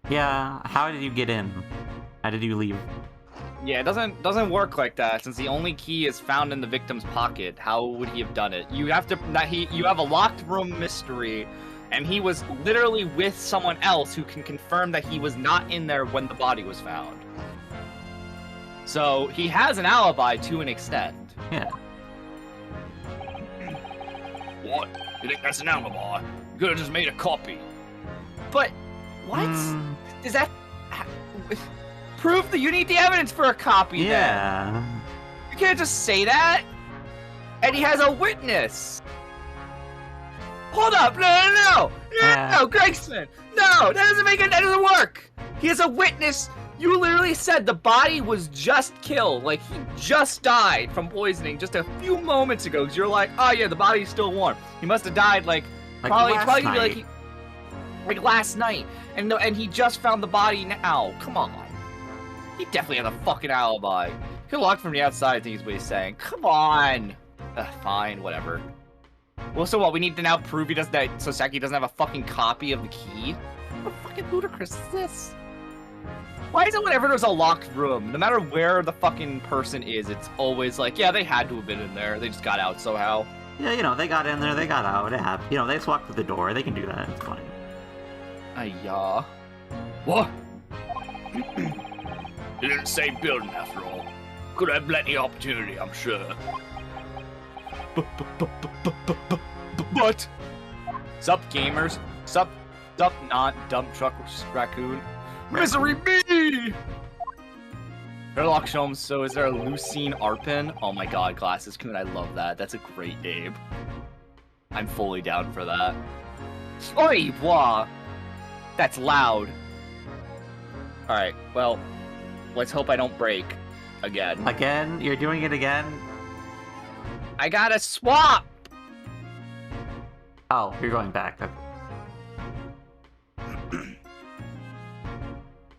Yeah, how did you get in? How did you leave? Yeah, it doesn't work like that. Since the only key is found in the victim's pocket, how would he have done it? You have to you have a locked room mystery, And he was literally with someone else who can confirm that he was not in there when the body was found. So he has an alibi to an extent. Yeah. What? You think that's an alibi? You could have just made a copy. But what? Does that prove that you need the evidence for a copy? Then? Yeah. You can't just say that. And he has a witness. Hold up! No, Gregson! No, that doesn't make it. That doesn't work. He has a witness. You literally said the body was just killed, like he just died from poisoning just a few moments ago. Because you're like, oh yeah, the body's still warm. He must have died like probably like last night, and he just found the body now. Come on, he definitely has a fucking alibi. He locked from the outside. I think is what he's saying. Come on. Fine, whatever. Well, so what? We need to now prove he doesn't. That Soseki doesn't have a fucking copy of the key. How fucking ludicrous is this? Why is it whenever there's a locked room, no matter where the fucking person is, it's always like, yeah, they had to have been in there. They just got out somehow. Yeah, you know, they got in there, they got out. It happened. You know, they just walked through the door. They can do that. It's fine. Yeah. What? You didn't say building after all. Could have plenty of opportunity, I'm sure. But sup gamers, sup not dump truck raccoon, misery me. Sherlock Holmes. So is there a Lucine Arpin? Oh my god, Glasses Coon, I love that. That's a great name. I'm fully down for that. Oi, bois. That's loud. All right, well, let's hope I don't break again. Again? You're doing it again? I gotta swap. Oh, you're going back. Okay.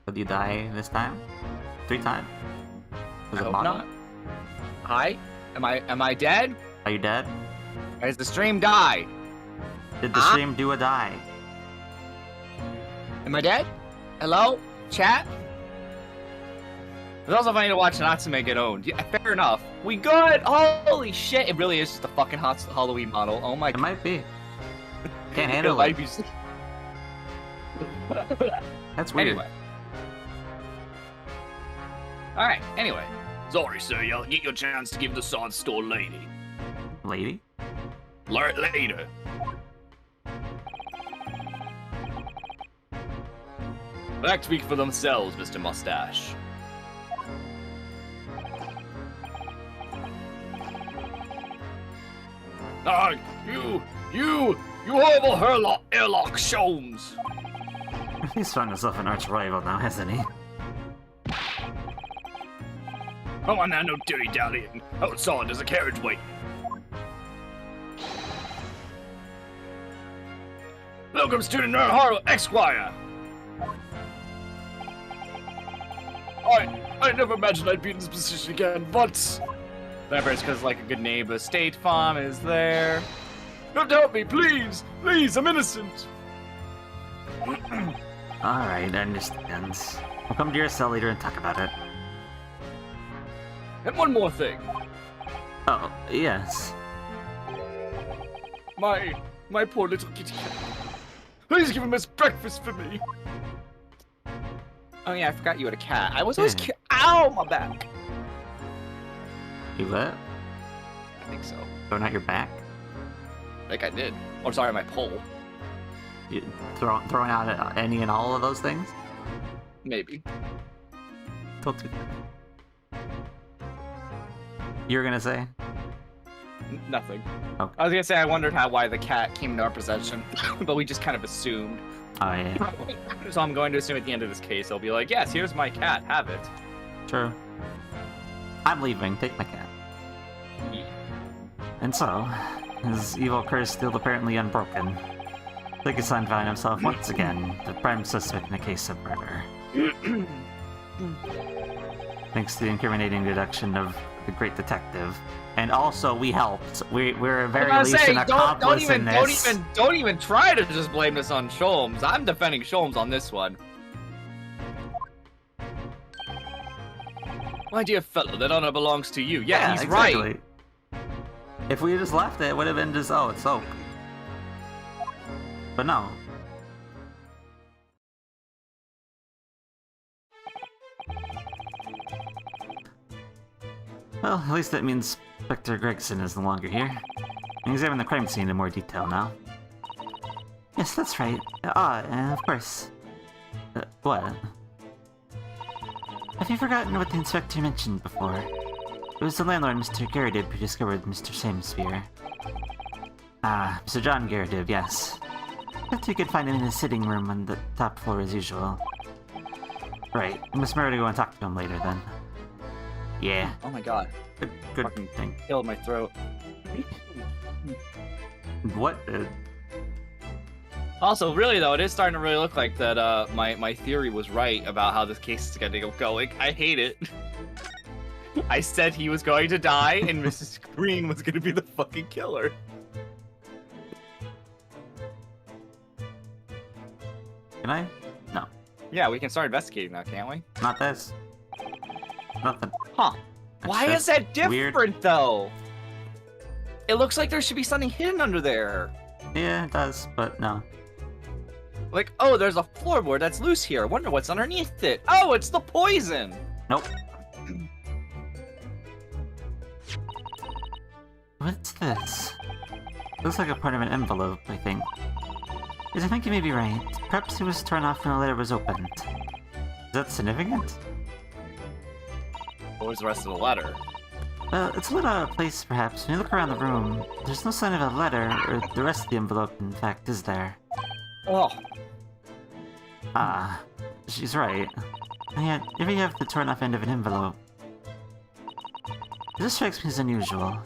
Did you die this time? 3 times? Was I it hope mono? not. Hi? Am I dead? Are you dead? Has the stream died? Did the stream do a die? Am I dead? Hello? Chat? It's also funny to watch Natsume get owned. Yeah, fair enough. We good? Holy shit. It really is just a fucking hot Halloween model. Oh my It god. might be. Can't handle might it. be. That's weird. Anyway. Alright, anyway. Sorry, sir, you'll get your chance to give the sod store lady. Lady? Later. Facts speak for themselves, Mr. Mustache. Ah, you horrible airlock Sholmes. He's found himself an arch rival now, hasn't he? Come on now, no dilly-dallying. Outside there's a carriage waiting. Welcome, student Haru Esquire. I never imagined I'd be in this position again, but... Lampert, because like a good neighbor, State Farm is there. Don't help me, please! Please, I'm innocent! Alright, I understand. We'll come to your cell later and talk about it. And one more thing. Oh, yes. My poor little kitty cat. Please give him his breakfast for me. Oh yeah, I forgot you had a cat. I was always ow, my back. You what? I think so. Throwing out your back? Like I did. Or sorry, my pole. You throwing out any and all of those things? Maybe. Don't do that. You were gonna say? Nothing. Okay. I was gonna say I wondered why the cat came into our possession, but we just kind of assumed. Oh yeah. So I'm going to assume at the end of this case, I'll be like, yes, here's my cat, have it. True. I'm leaving. Take my cat. Yeah. And so, his evil curse still apparently unbroken. Sigurdsson found himself once again the prime suspect in a case of murder. Thanks to the incriminating deduction of the great detective. And also, we helped. We're at very least an accomplice in this. Don't even try to just blame this on Sholmes. I'm defending Sholmes on this one. My dear fellow, that honor belongs to you. Yeah, he's exactly. right. If we had just left it, it would have been just, oh, it's soap. But no. Well, at least that means Inspector Gregson is no longer here. And examine the crime scene in more detail now. Yes, that's right. Of course. What? Have you forgotten what the inspector mentioned before? It was the landlord, Mr. Garridib, who discovered Mr. Samesphere. Ah, Mr. John Garridib, yes. Bet you could find him in his sitting room on the top floor as usual. Right, Miss Murray to go and talk to him later then. Yeah. Oh my god. Good Fucking thing. killed my throat. What? Also, really though, it is starting to really look like that my theory was right about how this case is gonna go going. I hate it. I said he was going to die and Mrs. Green was gonna be the fucking killer. Can I? No. Yeah, we can start investigating now, can't we? Not this. Nothing. Huh. Why is that different weird. though? It looks like there should be something hidden under there. Yeah, it does, but no. Like, oh, there's a floorboard that's loose here. I wonder what's underneath it. Oh, it's the poison. Nope. What's this? Looks like a part of an envelope, I think. Yes, I think you may be right. Perhaps it was torn off when the letter was opened. Is that significant? What was the rest of the letter? It's a little out of place, perhaps. When you look around the room, there's no sign of a letter, or the rest of the envelope, in fact, is there? Oh. Ah, she's right. And yet, here you have the torn off end of an envelope. This strikes me as unusual.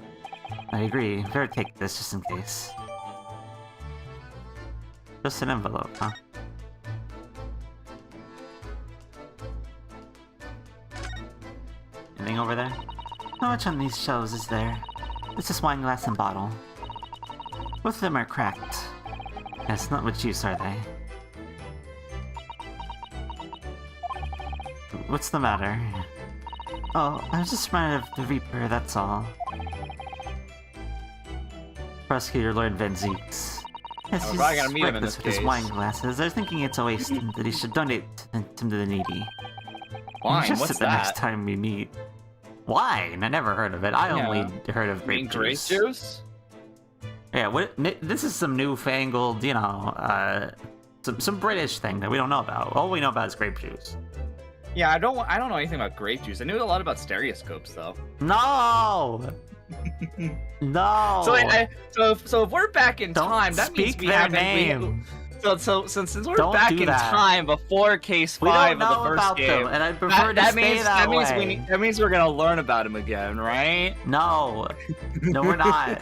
I agree. Better take this just in case. Just an envelope, huh? Anything over there? How much on these shelves is there? It's just wine glass and bottle. Both of them are cracked. Yes, not much use, are they? What's the matter? Oh, I was just reminded of the Reaper, that's all. Prosecutor Lord Van Zeeks. Yes, Oh, he's probably gotta meet him in reckless this with his case. wine glasses. I was thinking it's a waste and that he should donate them to the needy. Wine, Just what's at the next that? time we meet. Wine? I never heard of it. I Yeah. only heard of You mean grape grape juice. juice? Yeah, this is some newfangled, you know, some British thing that we don't know about. All we know about is grape juice. Yeah, I don't know anything about grape juice. I knew a lot about stereoscopes though. No! No! So if we're back in Don't time, that means speak we their haven't. name. Since we're Don't back do in that. time before case We 5 don't of know the first about game, them, and I'd prefer to stay that way. that means we're gonna learn about him again, right? No. No, we're not.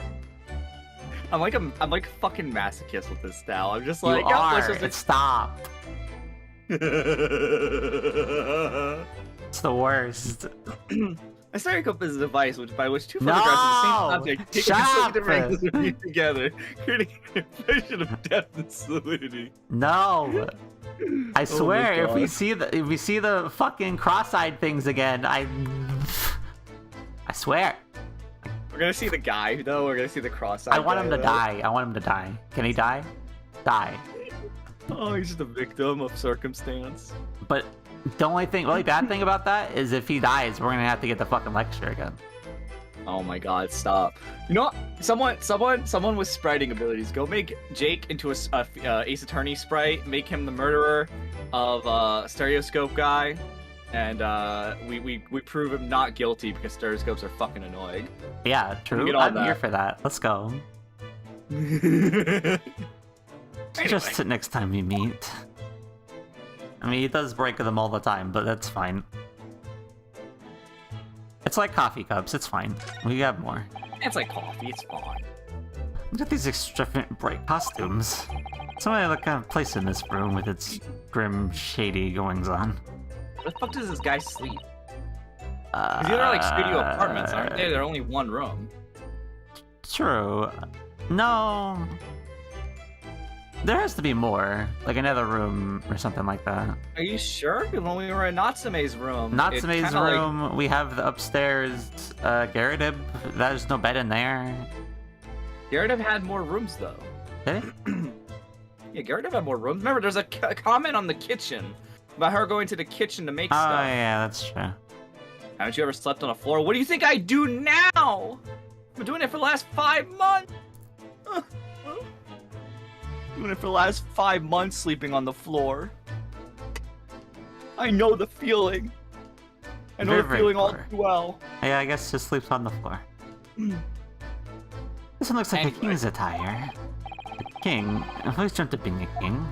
I'm like a fucking masochist with this style. I'm just You like, yep, are. let's just Stop. It's the worst. A stereoscope is a device by which two No! photographs of the same object taken Shut at slightly up! different angles are viewed together, creating an impression of depth and solidity. No. I swear, if God. we see the fucking cross-eyed things again, I swear. We're gonna see the guy, though. We're gonna see the cross-eyed I want guy, him to though. die. I want him to die. Can he die? Die. Oh, he's just a victim of circumstance. But the only bad thing about that is if he dies, we're gonna have to get the fucking lecture again. Oh my God! Stop. You know what? Someone with spriting abilities. Go make Jake into a Ace Attorney sprite. Make him the murderer of Stereoscope guy, and we prove him not guilty because stereoscopes are fucking annoying. Yeah, true. get all I'm that. here for that. Let's go. Just next time we meet. I mean, he does break them all the time, but that's fine. It's like coffee cups. It's fine. We have more. It's like coffee. It's fine. Look at these extravagant, bright costumes. Somebody look out of place in this room with its grim, shady goings-on. Where the fuck does this guy sleep? Because these are like studio apartments, aren't they? They're only one room. True. No. There has to be more. Like another room or something like that. Are you sure? Because when we were in Natsume's room, Natsume's room, we have the upstairs Garridib. There's no bed in there. Garridib had more rooms though. Did it? Yeah, Garrett had more rooms. Remember, there's a comment on the kitchen about her going to the kitchen to make Oh, stuff. yeah, that's true. Haven't you ever slept on a floor? What do you think I do now? I've been doing it for the last 5 months. Doing it for the last 5 months, sleeping on the floor. I know the feeling. I know Very, the very feeling all poor. too well. Yeah, I guess just sleeps on the floor. This one looks like Anyway. a king's attire. A king? I've always dreamt of being a king.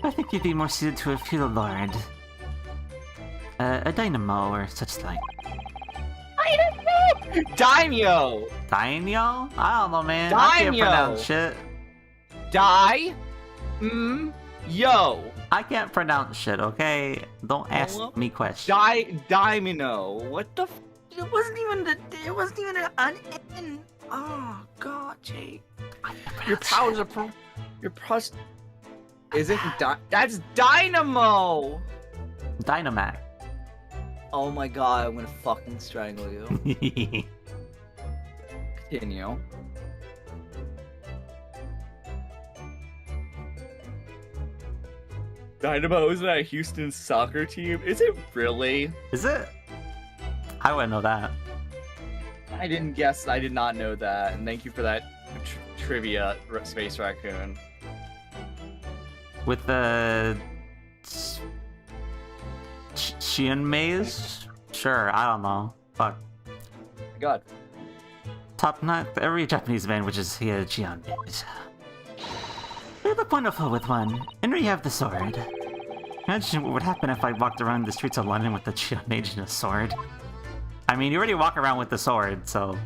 I think you'd be more suited to a feudal lord. A dynamo or such like. Daimyo! Daimyo? I don't know, man. I can't Daimyo! pronounce shit. Yo! I can't pronounce shit, okay? Don't ask Well, me questions. Daimyo. What the it wasn't even an N. Oh god, Jake. Your powers are your pros isn't that's Dynamo! Dynamac. Oh my god, I'm gonna fucking strangle you. Continue. Dynamo isn't that a Houston soccer team? Is it really? Is it? I wouldn't know that. I didn't guess. I did not know that. And thank you for that trivia, Space Raccoon. With the Shion maze? Sure, I don't know. Fuck. God. Top notch. Every Japanese band which is here Shion maze. You look wonderful with one, and you have the sword. Imagine what would happen if I walked around the streets of London with the Shion mage and a sword. I mean, you already walk around with the sword, so...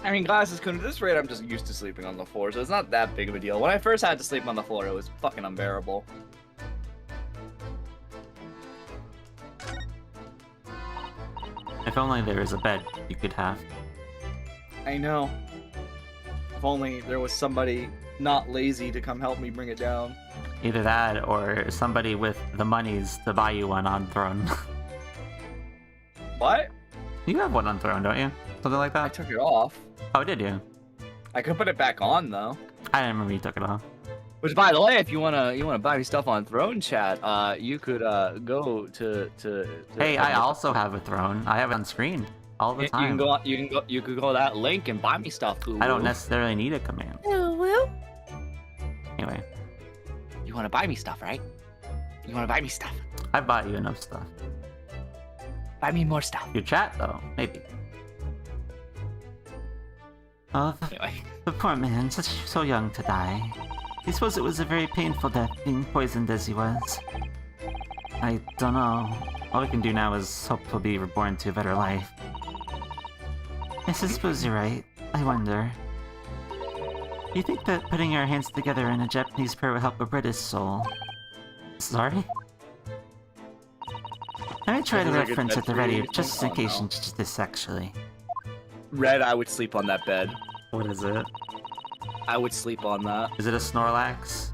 I mean, glasses couldn't. At this rate, I'm just used to sleeping on the floor, so it's not that big of a deal. When I first had to sleep on the floor, it was fucking unbearable. If only there was a bed you could have. I know. If only there was somebody not lazy to come help me bring it down. Either that, or somebody with the monies to buy you one on Throne. What? You have one on Throne, don't you? Something like I that? took it off. Oh, did you? I could put it back on though. I didn't remember you took it off. Which, by the way, if you wanna buy me stuff on Throne Chat, you could go to Hey, I also have a Throne. I have it on screen all the You time. you could go to that link and buy me stuff. I don't necessarily need a command. Anyway, You want to buy me stuff, right? You want to buy me stuff? I bought you enough stuff. Buy me more stuff. Your chat, though, maybe. Oh, Anyway, the poor man, so young to die. I suppose it was a very painful death, being poisoned as he was. I don't know. All we can do now is hope he'll be reborn to a better life. I suppose you're right. I wonder. You think that putting our hands together in a Japanese prayer will help a British soul? Sorry? Let me try to Sounds like a reference at the bed ready, for you. just in Oh, case no. you teach this actually. Red, I would sleep on that bed. What is it? I would sleep on that. Is it a Snorlax?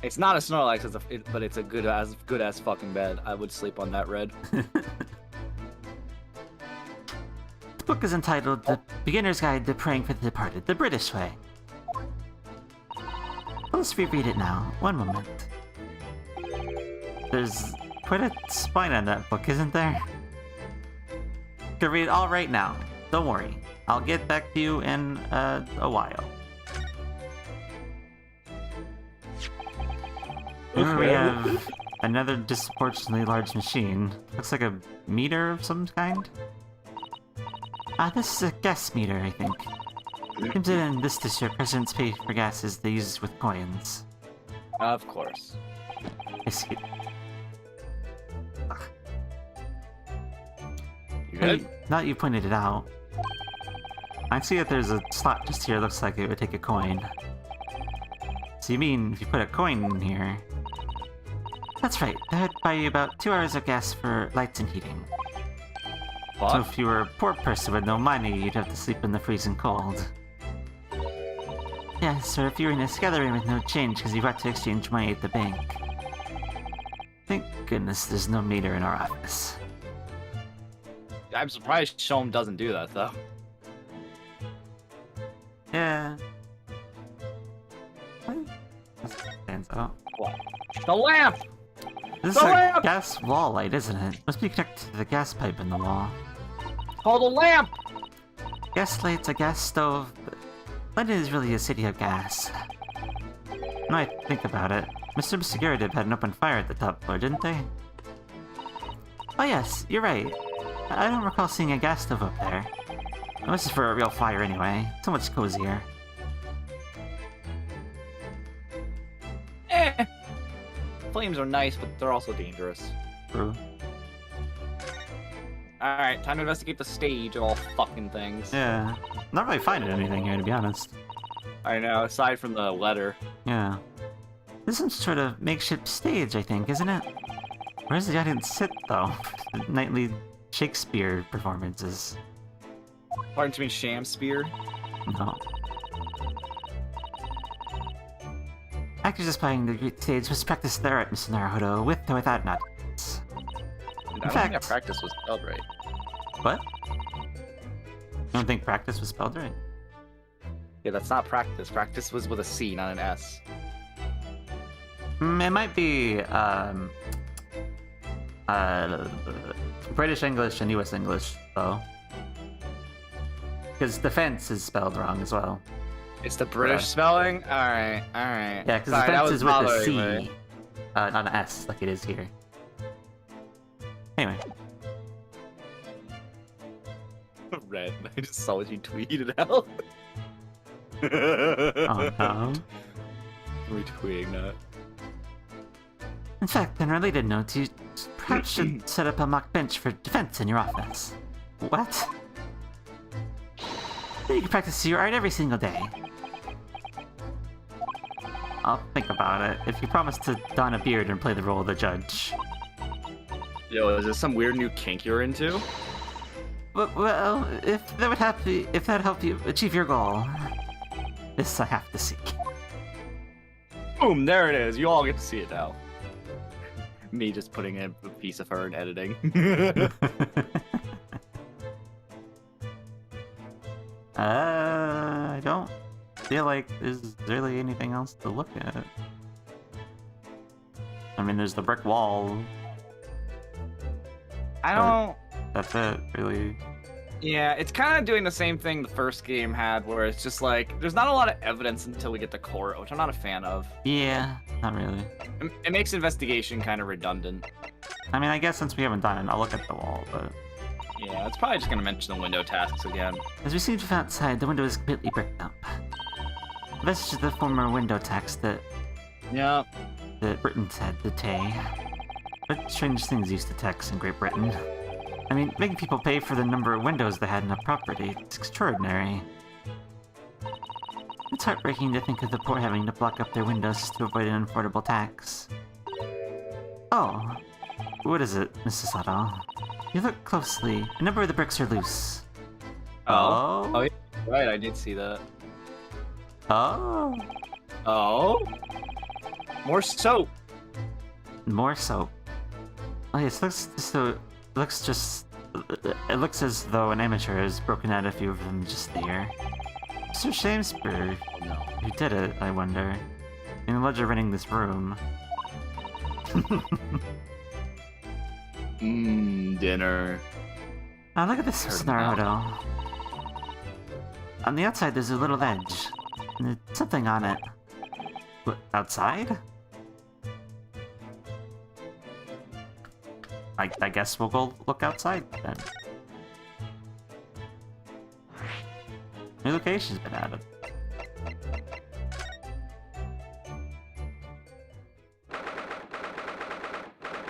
It's not a Snorlax, but it's a good as fucking bed. I would sleep on that, Red. The book is entitled The Beginner's Guide to Praying for the Departed, the British Way. Let's reread it now. One moment. There's quite a spine on that book, isn't there? You can read it all right now. Don't worry. I'll get back to you in a while. Here we have another disproportionately large machine. Looks like a meter of some kind. This is a gas meter, I think. Seems that in this district, residents pay for gases they use with coins. Of course. I see. You Hey, good? now that you pointed it out, I see that there's a slot just here. Looks like it would take a coin. So you mean if you put a coin in here? That's right. That would buy you about 2 hours of gas for lights and heating. So What? if you were a poor person with no money, you'd have to sleep in the freezing cold. Yes, or if you were in a gathering with no change because you got to exchange money at the bank. Thank goodness there's no meter in our office. I'm surprised Shom doesn't do that though. Yeah. That stands out. What? The lamp! This The is a lamp! gas wall light, isn't it? Must be connected to the gas pipe in the wall. Call the lamp! Gas light's a gas stove, but London is really a city of gas. When I think about it, Mr. Garridib had an open fire at the top floor, didn't they? Oh yes, you're right. I don't recall seeing a gas stove up there. Well, this is for a real fire anyway. So much cozier. Flames are nice, but they're also dangerous. True. Alright, time to investigate the stage of all fucking things. Yeah. Not really finding anything here, to be honest. I know, aside from the letter. Yeah. This is some sort of makeshift stage, I think, isn't it? Where does the audience sit, though? The nightly Shakespeare performances. Pardon to me, Shamspear? No. Actors aspiring to the Great Stage must practice their art, Mr. Naruhodo, with or without an audience. I don't think fact- that practice was spelled right. What? You don't think practice was spelled right? Yeah, that's not practice. Practice was with a C, not an S. It might be, British English and US English, though. Because defense is spelled wrong as well. It's the British spelling? Alright, alright. Yeah, because Sorry, that defense was is with a bothering C, me. not an S, like it is here. Anyway. Red. I just saw what you tweeted out. Oh no. Retweeting that. In fact, in related notes, you perhaps should set up a mock bench for defense in your office. What? You can practice your art every single day. I'll think about it, if you promise to don a beard and play the role of the judge. Yo, is this some weird new kink you're into? Well, if that help you achieve your goal, this I have to see. Boom, there it is. You all get to see it now. Me just putting in a piece of her and editing. I don't feel like there's really anything else to look at. I mean, there's the brick wall. I don't... That's it, really. Yeah, it's kind of doing the same thing the first game had, where it's just like, there's not a lot of evidence until we get to court, which I'm not a fan of. Yeah, not really. It makes investigation kind of redundant. I mean, I guess since we haven't done it, I'll look at the wall, but... Yeah, it's probably just going to mention the window tasks again. As we see from outside, the window is completely bricked up. Vestiges of the former window tax that Yeah. the Britons had to pay. But strange things used to tax in Great Britain. I mean, making people pay for the number of windows they had in a property, it's extraordinary. It's heartbreaking to think of the poor having to block up their windows just to avoid an unaffordable tax. Oh, what is it, Mrs. Sato? You look closely. A number of the bricks are loose. Oh? Oh, yeah. Right, I did see that. Oh? Oh? More soap. More soap. Oh yes, it looks as though an amateur has broken out a few of them just there. Mr. Shamesbury, who did it, I wonder? In the ledger renting this room. Dinner. Oh, look at this Naruto. On the outside, there's a little ledge. And there's something on it. What, outside? I guess we'll go look outside then. New location's been added.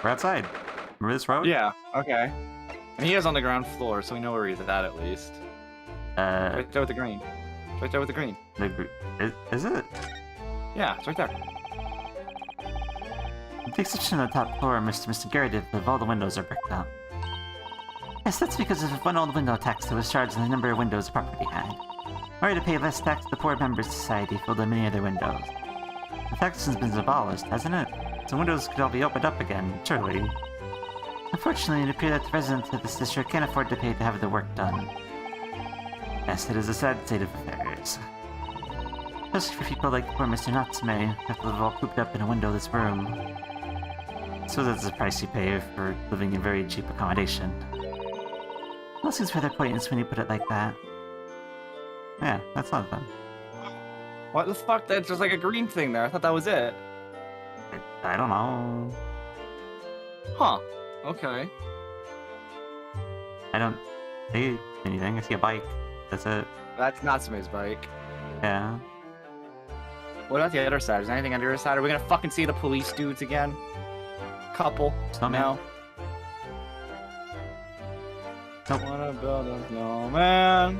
We're outside. Remember this road? Yeah, okay. And he is on the ground floor, so we know where he's at least. Right there with the green. Right there with the green. Is it? Yeah, it's right there. With the exception of the top floor, Mr. Garridib, all the windows are bricked up. Yes, that's because of one old window tax that was charged on the number of windows the property had. In order to pay less tax, the poor members of society filled in many of their windows. The tax has been abolished, hasn't it? So windows could all be opened up again, surely. Unfortunately, it appears that the residents of this district can't afford to pay to have the work done. Yes, it is a sad state of affairs. Especially for people like poor Mr. Natsume, after they've all cooped up in a windowless room. So that's the price you pay for living in very cheap accommodation. Well, seems rather pointless when you put it like that. Yeah, that's not them. What the fuck? That's just like a green thing there. I thought that was it. I don't know. Huh. Okay. I don't see anything. I see a bike. That's it. That's Natsume's bike. Yeah. What about the other side? Is there anything on the other side? Are we gonna fucking see the police dudes again? Couple. Snowman. No. Nope. Wanna build a snowman?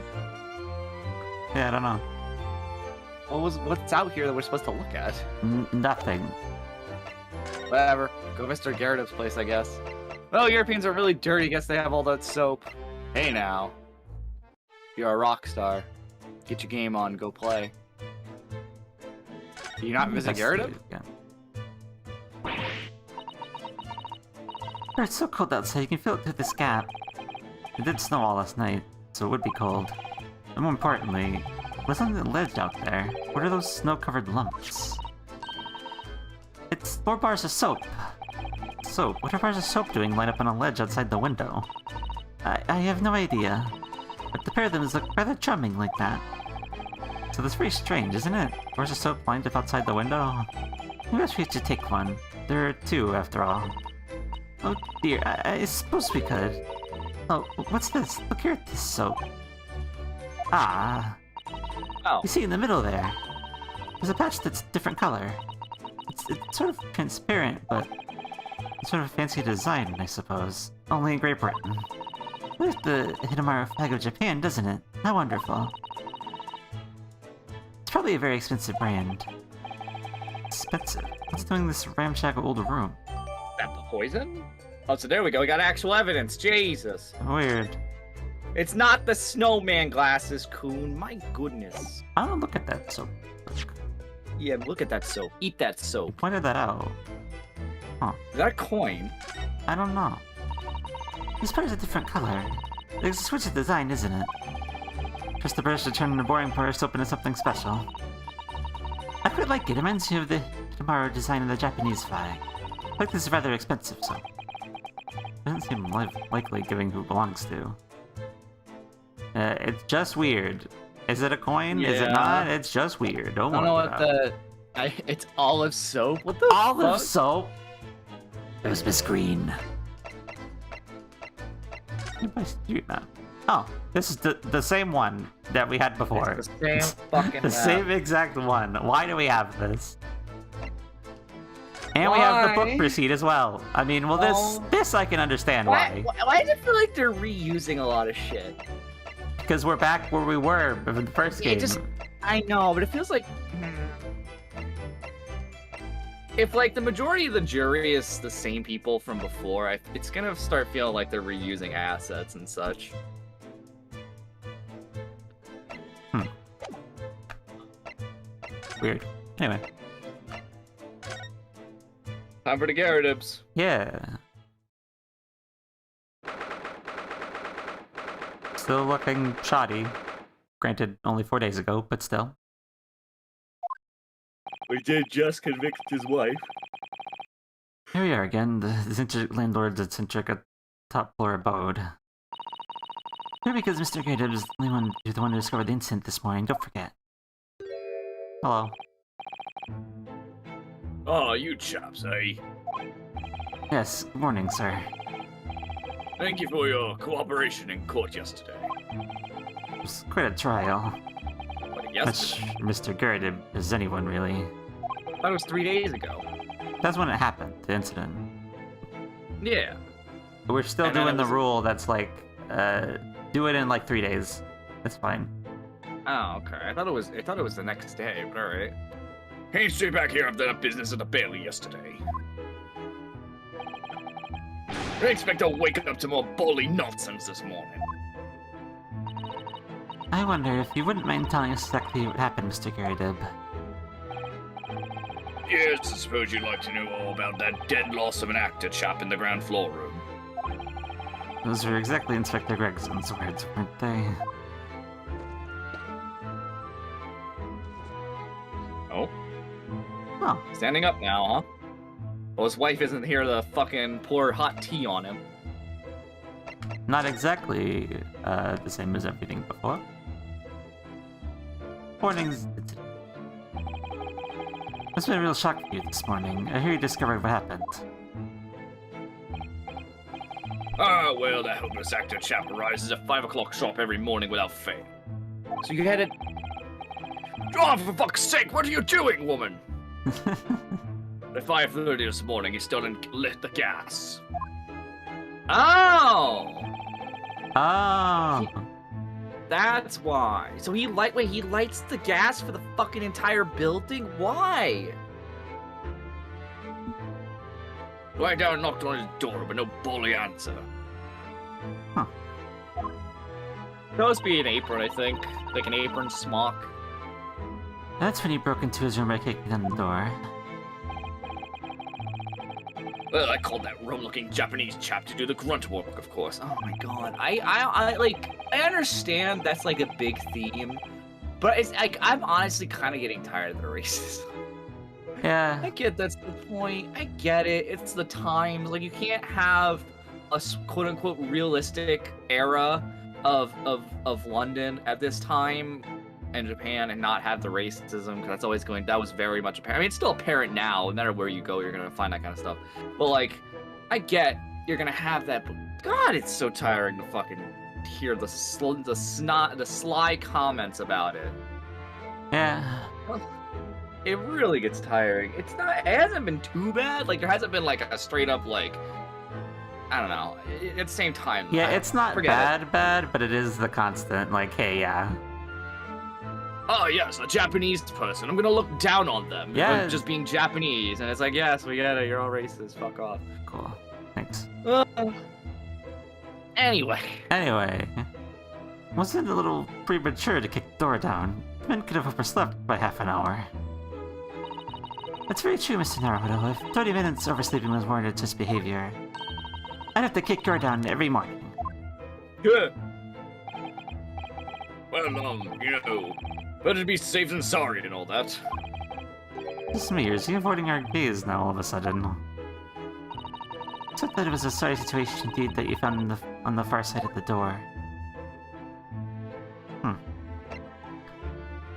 Yeah, I don't know. What's out here that we're supposed to look at? Nothing. Whatever. Go Mr. Garrett's place, I guess. Well, Europeans are really dirty. Guess they have all that soap. Hey now. You're a rock star. Get your game on. Go play. Do you not visit Garrett? Yeah. It's so cold outside, you can feel it through this gap. It did snow all last night, so it would be cold. And more importantly, what's on the ledge out there? What are those snow-covered lumps? It's 4 bars of soap. Soap? What are bars of soap doing lined up on a ledge outside the window? I have no idea. But the pair of them look rather charming like that. So that's very strange, isn't it? Bars of soap lined up outside the window? Maybe we should take one. There are 2, after all. Oh dear, I suppose we could. Oh, what's this? Look here at this soap. Ah. Oh. You see in the middle there? There's a patch that's different color. It's sort of transparent, but it's sort of a fancy design, I suppose. Only in Great Britain. There's the Hidamaro flag of Japan, doesn't it? How wonderful. It's probably a very expensive brand. Expensive? What's doing in this ramshackle old room? That the poison? Oh, so there we go. We got actual evidence. Jesus. Weird. It's not the snowman glasses, Coon. My goodness. I don't look at that soap. Yeah, look at that soap. Eat that You soap. pointed that out. Is that a coin? I don't know. This part is a different color. It's a switch of design, isn't it? Press the brush to turn the boring bar soap into something special. I quite like it. It reminds me of the Hidamaro design of the Japanese flag. Like this is rather expensive, so doesn't seem likely given who it belongs to. It's just weird. Is it a coin? Is it Yeah. not? It's just weird. Don't I don't know worry what about it. It's olive soap. What the Olive fuck? soap. It was Miss Green. Oh, this is the same one that we had before. It's the same fucking The same exact one. Why do we have this? And we have the book Why? receipt as well. I mean, well, Oh. this I can understand why. Why does it feel like they're reusing a lot of shit? Because we're back where we were in the first game. I know, but it feels like if like the majority of the jury is the same people from before, it's gonna start feeling like they're reusing assets and such. Weird. Anyway. Time for the Gyarados. Yeah. Still looking shoddy. Granted, only 4 days ago, but still. We did just convict his wife. Here we are again, the eccentric landlord's eccentric top floor abode. Here because Mr. Gated is the one who discovered the incident this morning, don't forget. Hello. Oh, you chaps, eh? Yes, good morning, sir. Thank you for your cooperation in court yesterday. It was quite a trial. What, yesterday? Which Mr. Garrett is anyone, really. I thought it was 3 days ago. That's when it happened, the incident. Yeah. But we're still And then doing it the was- rule that's like, do it in like 3 days. That's fine. Oh, okay. I thought it was the next day, but alright. Came straight back here after that business at the Bailey yesterday. I expect to wake up to more bully nonsense this morning. I wonder if you wouldn't mind telling us exactly what happened, Mr. Garridib. Yes, I suppose you'd like to know all about that dead loss of an actor chap in the ground floor room. Those were exactly Inspector Gregson's words, weren't they? Oh, Standing up now, huh? Well, his wife isn't here to fucking pour hot tea on him. not exactly the same as everything before. Mornings. It's been a real shock for you this morning. I hear you discovered what happened. Ah, well, that homeless actor chap arises at 5 o'clock sharp every morning without fail. So you headed... Oh, for fuck's sake, what are you doing, woman? At 5:30 this morning, he still didn't lit the gas. Oh! Oh. That's why. So he lights the gas for the fucking entire building? Why? Went down and knocked on his door, but no bully answer. Supposed to be an apron, I think. Like an apron smock. That's when you broke into his room by kicking down the door. Well, I called that rum-looking Japanese chap to do the grunt work, of course. Oh my god. I understand that's like a big theme. But it's like, I'm honestly kind of getting tired of the racism. Yeah. I get that's the point. I get it. It's the times. Like, you can't have a quote-unquote realistic era of London at this time in Japan and not have the racism, because that's always that was very much apparent. I mean, it's still apparent now. No matter where you go, you're gonna find that kind of stuff. But like, I get you're gonna have that, but God, it's so tiring to fucking hear the sly comments about it. Yeah. It really gets tiring. It hasn't been too bad. Like, there hasn't been like a straight up like, I don't know. At the same time, Yeah, it's not bad, but it is the constant, like, hey, yeah. Oh, yes, a Japanese person. I'm gonna look down on them. Yeah. just being Japanese, and it's like, yes, we get it. You're all racist. Fuck off. Cool. Thanks. Anyway. Anyway. Wasn't it a little premature to kick the door down? The men could have overslept by half an hour. That's very true, Mr. Naruto. If 30 minutes oversleeping was warranted such behavior, I'd have to kick your door down every morning. Good. Well, better be safe than sorry and all that. Just me, is he avoiding our gaze now all of a sudden? Except that it was a sorry situation indeed that you found on the far side of the door.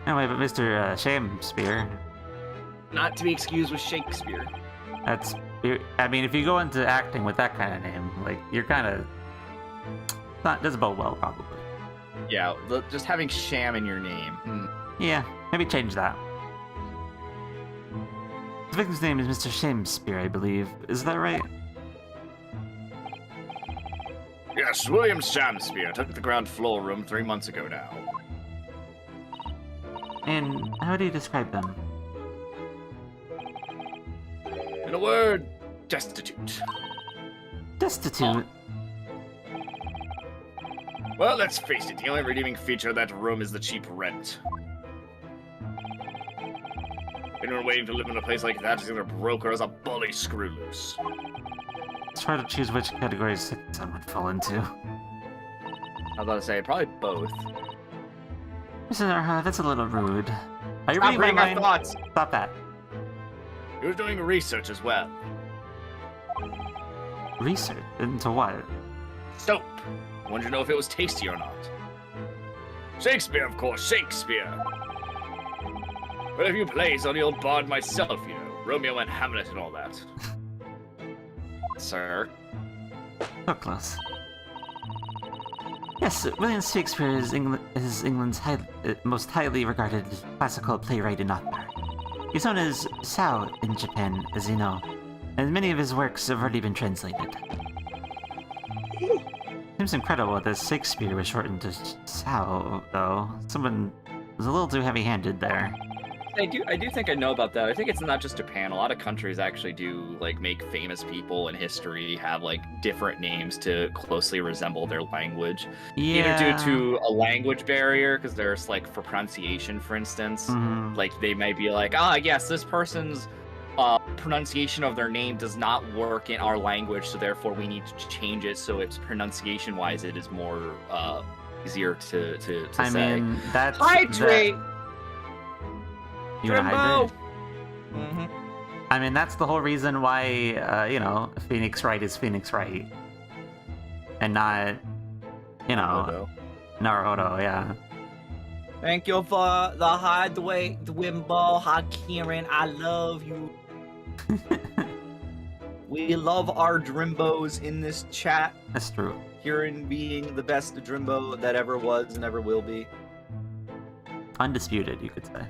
Anyway, but Mr. Shakespeare... Not to be excused with Shakespeare. I mean, if you go into acting with that kind of name, like, you're kind of... doesn't bode well, probably. Yeah, just having Sham in your name. Yeah, maybe change that. The victim's name is Mr. Shakespeare, I believe. Is that right? Yes, William Shakespeare took the ground floor room 3 months ago now. And how do you describe them? In a word, destitute. Destitute? Well, let's face it, the only redeeming feature of that room is the cheap rent. Anyone waiting to live in a place like that is either broke or has a bully screw loose. It's hard to choose which category sexism would fall into. I was about to say, probably both. Mr. Naruto, that's a little rude. Are you Stop reading my reading my mind? thoughts. Stop that. He was doing research as well. Research? Into what? Soap. Wanted to know if it was tasty or not. Shakespeare, of course, Shakespeare. But a few plays on the old bard myself, you know. Romeo and Hamlet and all that. Sir. So close. Yes, William Shakespeare is England's most highly regarded classical playwright and author. He's known as Sao in Japan, as you know, and many of his works have already been translated. Seems incredible that Shakespeare was shortened to Sao, though. Someone was a little too heavy-handed there. I do think I know about that. I think it's not just Japan. A lot of countries actually do like make famous people in history have like different names to closely resemble their language. Yeah. Either due to a language barrier, because there's like for pronunciation, for instance, like they may be like, yes, this person's pronunciation of their name does not work in our language, so therefore we need to change it so it's pronunciation-wise it is more easier to say. I mean, that's... Hydrate! You wanna hydrate? Mm-hmm. I mean, that's the whole reason why, Phoenix Wright is Phoenix Wright. And not, Naruto, yeah. Thank you for the highway, Dwimbo, Hakirin. I love you. We love our Drimbos in this chat. That's true. Kieran being the best Drimbo that ever was and ever will be. Undisputed, you could say.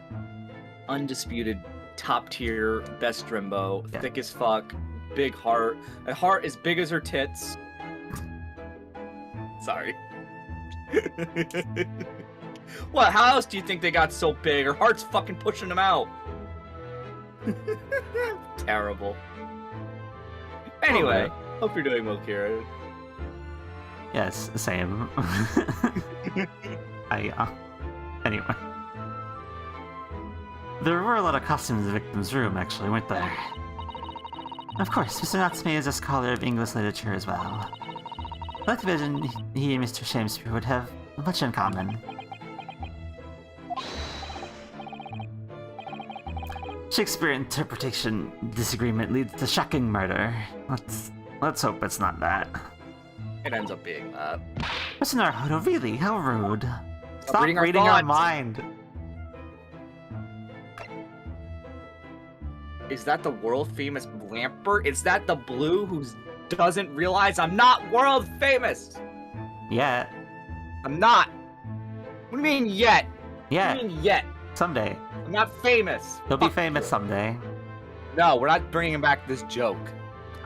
Undisputed, top tier, best Drimbo, Yeah. thick as fuck, big heart. A heart as big as her tits. Sorry. What? How else do you think they got so big? Her heart's fucking pushing them out. Terrible. Anyway, hope you're doing well, Kieran. Yes, same. Anyway. There were a lot of costumes in the victim's room, actually, weren't there? Of course, Mr. Natsume is a scholar of English literature as well. I like to imagine he and Mr. Shakespeare would have much in common. Shakespeare interpretation disagreement leads to shocking murder. Let's hope it's not that. It ends up being that. Mr. Naruto, really? How rude. Stop reading our reading our thoughts. mind. Is that the world famous Lampert? Is that the blue who doesn't realize I'm not world famous? Yeah. I'm not. What do you mean yet? Yeah. What do you mean yet? Someday. I'm not famous. He'll be Fuck famous you. someday. No, we're not bringing back this joke.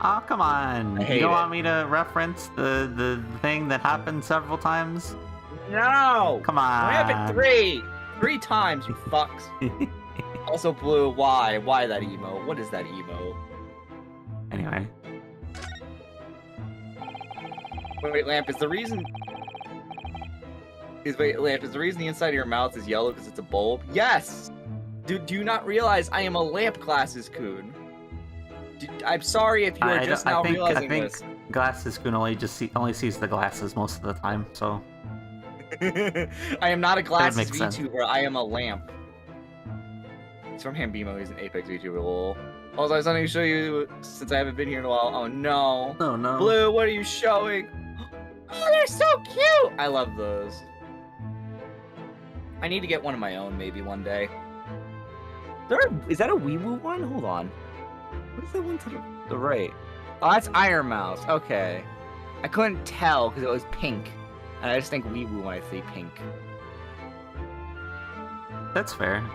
Oh, come on. I You hate don't it. want me to reference the thing that happened several times? No. Come on. We have it three times, you fucks. Also, blue. Why? Why that emo? What is that emo? Anyway. Wait, Lamp. Is the reason? Lamp? Is the reason the inside of your mouth is yellow because it's a bulb? Yes. Do you not realize I am a lamp glasses coon? I'm sorry if you are just now realizing I think this. Glasses Kun only sees the glasses most of the time, so I am not a glasses makes sense. VTuber. I am a lamp. It's from Hambimo. He's an Apex VTuber. Lol. Also, I have something to show you since I haven't been here in a while. Oh no. Oh no. Blue, what are you showing? Oh, they're so cute. I love those. I need to get one of my own maybe one day. Is that a Weewoo one? Hold on. What is that one to the right? Oh, that's Iron Mouse. Okay. I couldn't tell because it was pink. And I just think Weewoo when I say pink. That's fair.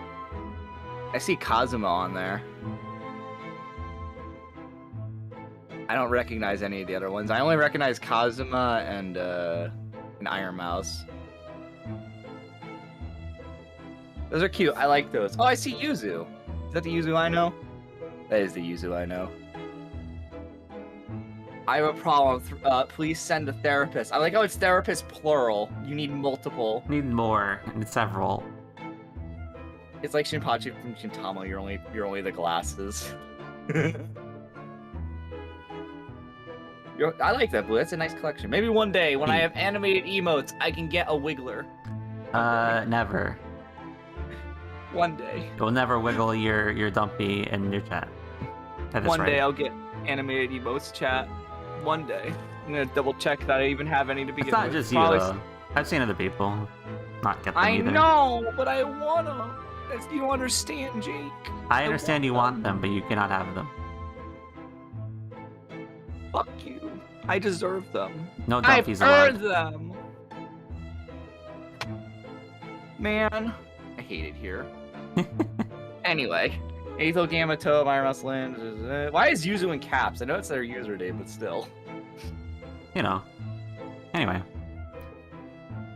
I see Kazuma on there. I don't recognize any of the other ones. I only recognize Kazuma and Iron Mouse. Those are cute. I like those. Oh, I see Yuzu. Is that the Yuzu I know? That is the Yuzu I know. I have a problem. Please send a therapist. I like how it's therapist plural. You need multiple. Need more and several. It's like Shinpachi from Shintama. You're only the glasses. I like that, Blue. That's a nice collection. Maybe one day when I have animated emotes, I can get a Wiggler. Never. One day. You'll never wiggle your dumpy in your chat. That is One right. day I'll get animated emotes chat. One day. I'm gonna double check that I even have any to begin It's not with. just you, Probably though. I've seen other people not get them I either. know, but I wanna. You don't understand, Jake. I understand you want them, but you cannot have them. Fuck you. I deserve them. No I've dumpies earned allowed. them. Man, I hate it here. Anyway, Aethel Gamma Toe, Myros Land. Why is Yuzu in caps? I know it's their user name, but still. You know. Anyway.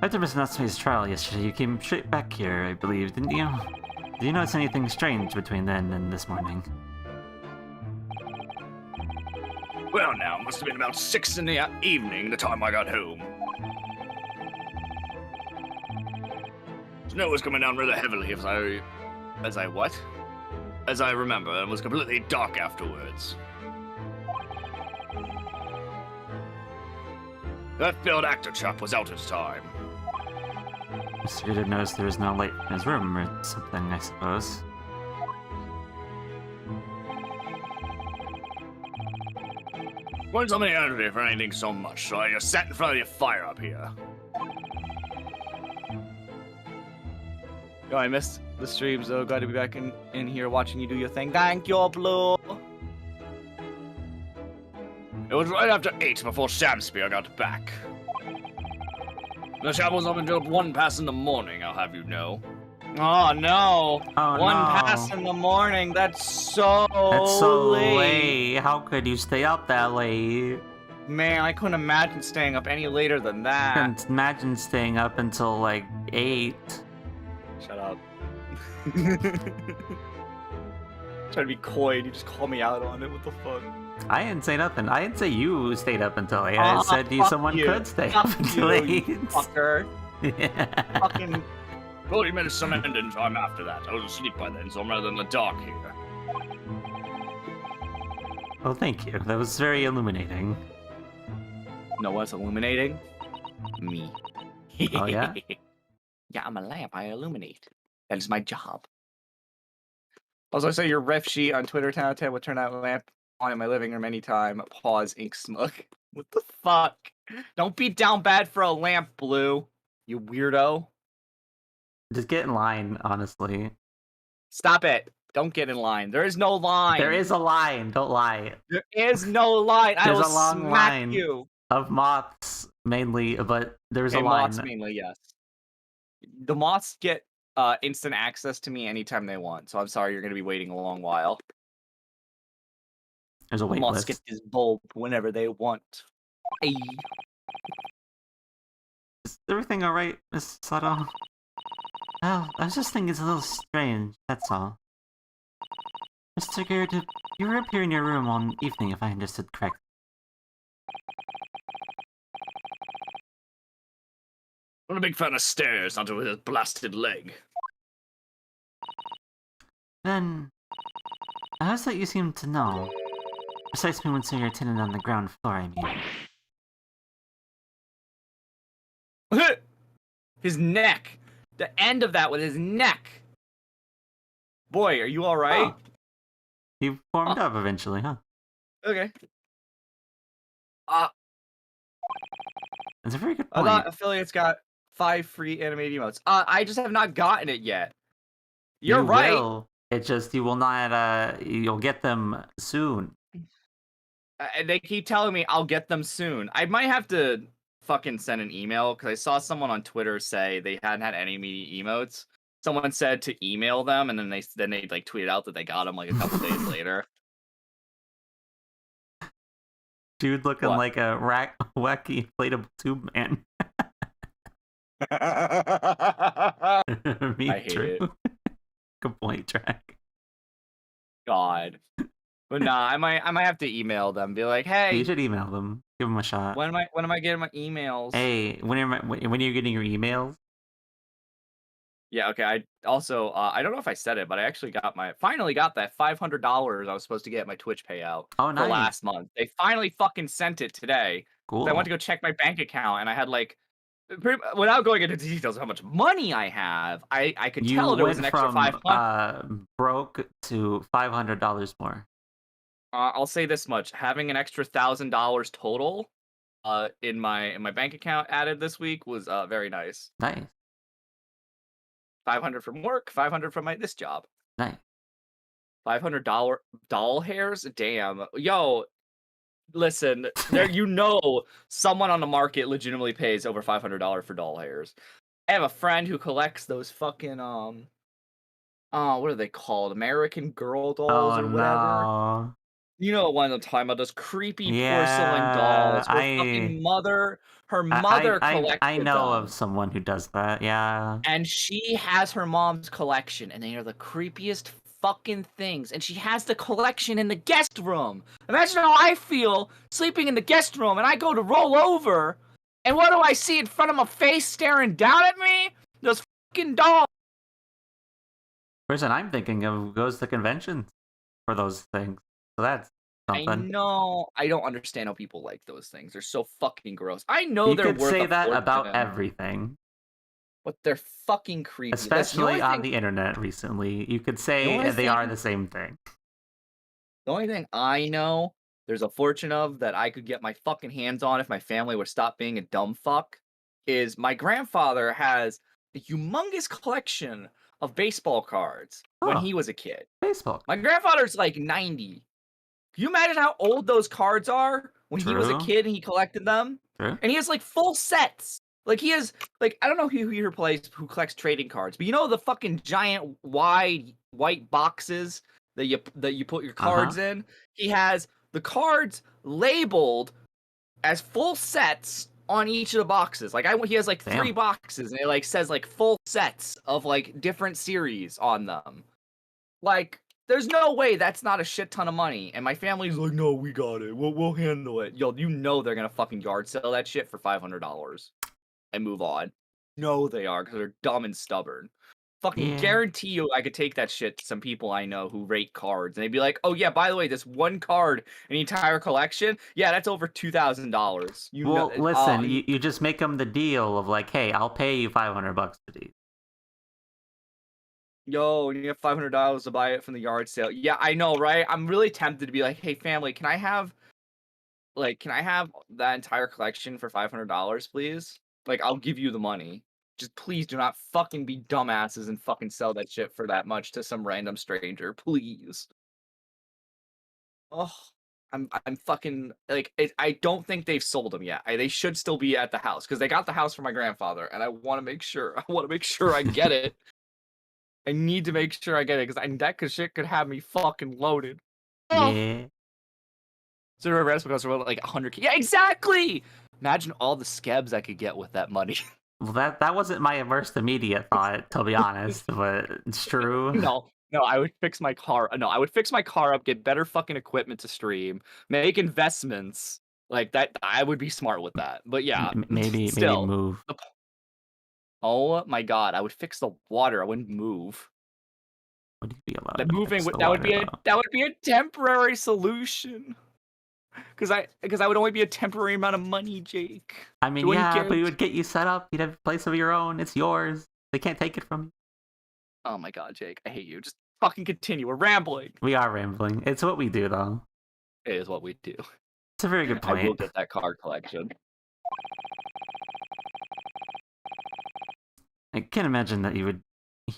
After Mr. Natsume's trial yesterday, you came straight back here, I believe, didn't you? Did you notice anything strange between then and this morning? Well, now, must have been about 6 in the evening the time I got home. Snow was coming down rather heavily as I remember, and was completely dark afterwards. That failed actor chap was out at the time. Mr. Reader noticed there was no light in his room or something, I suppose. Wouldn't so many energy for anything so much, so I just sat in front of your fire up here. Yo, I missed the stream, so glad to be back in here watching you do your thing. Thank you, Blue. It was right after 8 before Shamspear got back. The shop was up until 1 past in the morning, I'll have you know. Oh no! Oh, One no. pass in the morning. That's so late. How could you stay up that late? Man, I couldn't imagine staying up any later than that. Couldn't imagine staying up until like 8. Shut up. Trying to be coy, and you just call me out on it. What the fuck? I didn't say nothing. I didn't say you stayed up until 8. Ah, I said fuck someone you. could stay Fuck up until you, 8. you fucker. Yeah. Fucking. 40 minutes some ending time after that. I was asleep by then, so I'm rather in the dark here. Well, thank you. That was very illuminating. No, what's illuminating? Me. Oh, yeah? Yeah, I'm a lamp. I illuminate. That is my job. Also, I say your ref sheet on Twitter 10 out of 10 would turn out a lamp on in my living room anytime. Pause, ink smug. What the fuck? Don't be down bad for a lamp, Blue. You weirdo. Just get in line, honestly. Stop it. Don't get in line. There is no line. There is a line. Don't lie. There is no line. I There's will a long smack line. you. Of moths, mainly, but there's a Okay, line. moths mainly, yes. The moths get instant access to me anytime they want, so I'm sorry you're going to be waiting a long while. There's a wait Moths list. get this bulb whenever they want. Ay. Is everything alright, Miss Sato? Oh, I was just thinking it's a little strange, that's all. Mr. Garrett, you were up here in your room all evening, if I understood correctly. I'm a big fan of stairs onto his blasted leg. Then, I was that you seemed to know. Precisely when you're attendant on the ground floor, I mean. His neck. The end of that with his neck. Boy, are you alright? You formed up eventually, huh? Okay. That's a very good I point. thought affiliates got 5 free animated emotes. I just have not gotten it yet. You're You right. will. It's just you will not, you'll get them soon. They keep telling me I'll get them soon. I might have to fucking send an email because I saw someone on Twitter say they hadn't had any emotes. Someone said to email them, and then they like tweeted out that they got them like a couple days later. Dude looking What? like a wacky inflatable tube man. Me I hate too. it. Complaint track. God. But nah, I might have to email them. Be like, hey, You should email them. Give them a shot. when am I getting my emails? Hey, when are you getting your emails? Yeah, okay. I also I don't know if I said it, but I actually finally got that $500 I was supposed to get my Twitch payout Oh, for nice. last month. They finally fucking sent it today. Cool. I went to go check my bank account, and I had like, without going into details of how much money I have, I could You tell there was went an extra from 500. broke to $500 more. I'll say this much: having an extra $1,000 total, in my bank account added this week was very nice. Nice. 500 from work, 500 from this job. Nice. $500 doll hairs? Damn. Yo, listen, someone on the market legitimately pays over $500 for doll hairs. I have a friend who collects those fucking what are they called? American Girl dolls Oh, or whatever. no. You know what I'm talking about, those creepy Yeah, porcelain dolls. Her mother collected I know them. of someone who does that, yeah. And she has her mom's collection, and they are the creepiest fucking things. And she has the collection in the guest room. Imagine how I feel sleeping in the guest room, and I go to roll over, and what do I see in front of my face staring down at me? Those fucking dolls. Person I'm thinking of goes to conventions for those things. So that's I something. know. I don't understand how people like those things. They're so fucking gross. I know You they're could worth say a that about fortune, everything. but they're fucking creepy. That's the Especially only on thing- the internet recently. You could The say only they are thing- the same thing. The only thing I know there's a fortune of that I could get my fucking hands on if my family would stop being a dumb fuck is my grandfather has a humongous collection of baseball cards when Oh. he was a kid. Baseball. My grandfather's like 90. Can you imagine how old those cards are when he was a True. kid and he collected them? True. And he has like full sets. Like he has like I don't know who here plays who collects trading cards, but you know the fucking giant wide white boxes that you put your cards in? He has the cards labeled as full sets on each of the boxes. Like he has like 3 boxes and it like says like full sets of like different series on them. Like there's no way that's not a shit ton of money. And my family's like, no, we got it. We'll handle it. Yo, you know they're gonna fucking yard sell that shit for $500 and move on. No, they are because they're dumb and stubborn. Fucking guarantee you I could take that shit to some people I know who rate cards and they'd be like, oh yeah, by the way, this one card in the entire collection, yeah, that's over $2,000. Well, listen, you just make them the deal of like, hey, I'll pay you $500 for these. Yo, and you have $500 to buy it from the yard sale. Yeah, I know, right? I'm really tempted to be like, hey, family, can I have that entire collection for $500, please? Like, I'll give you the money. Just please do not fucking be dumbasses and fucking sell that shit for that much to some random stranger, please. Oh, I'm fucking like I don't think they've sold them yet. They should still be at the house because they got the house for my grandfather, and I want to make sure I get it. I need to make sure I get it because that shit could have me fucking loaded. Yeah. So the rest because we're like 100K. Yeah, exactly. Imagine all the scabs I could get with that money. Well, that wasn't my first immediate thought, to be honest, but it's true. No, I would fix my car. No, I would fix my car up, get better fucking equipment to stream, make investments like that. I would be smart with that. But yeah, maybe still, move. Oh my god, I would fix the water. I wouldn't move. Would you be allowed? That moving that would be a temporary solution. Because I would only be a temporary amount of money, Jake. I mean, yeah, but it would get you set up. You'd have a place of your own. It's yours. They can't take it from you. Oh my god, Jake, I hate you. Just fucking continue. We're rambling. We are rambling. It's what we do, though. It is what we do. It's a very good point. I will get that card collection. I can't imagine that you would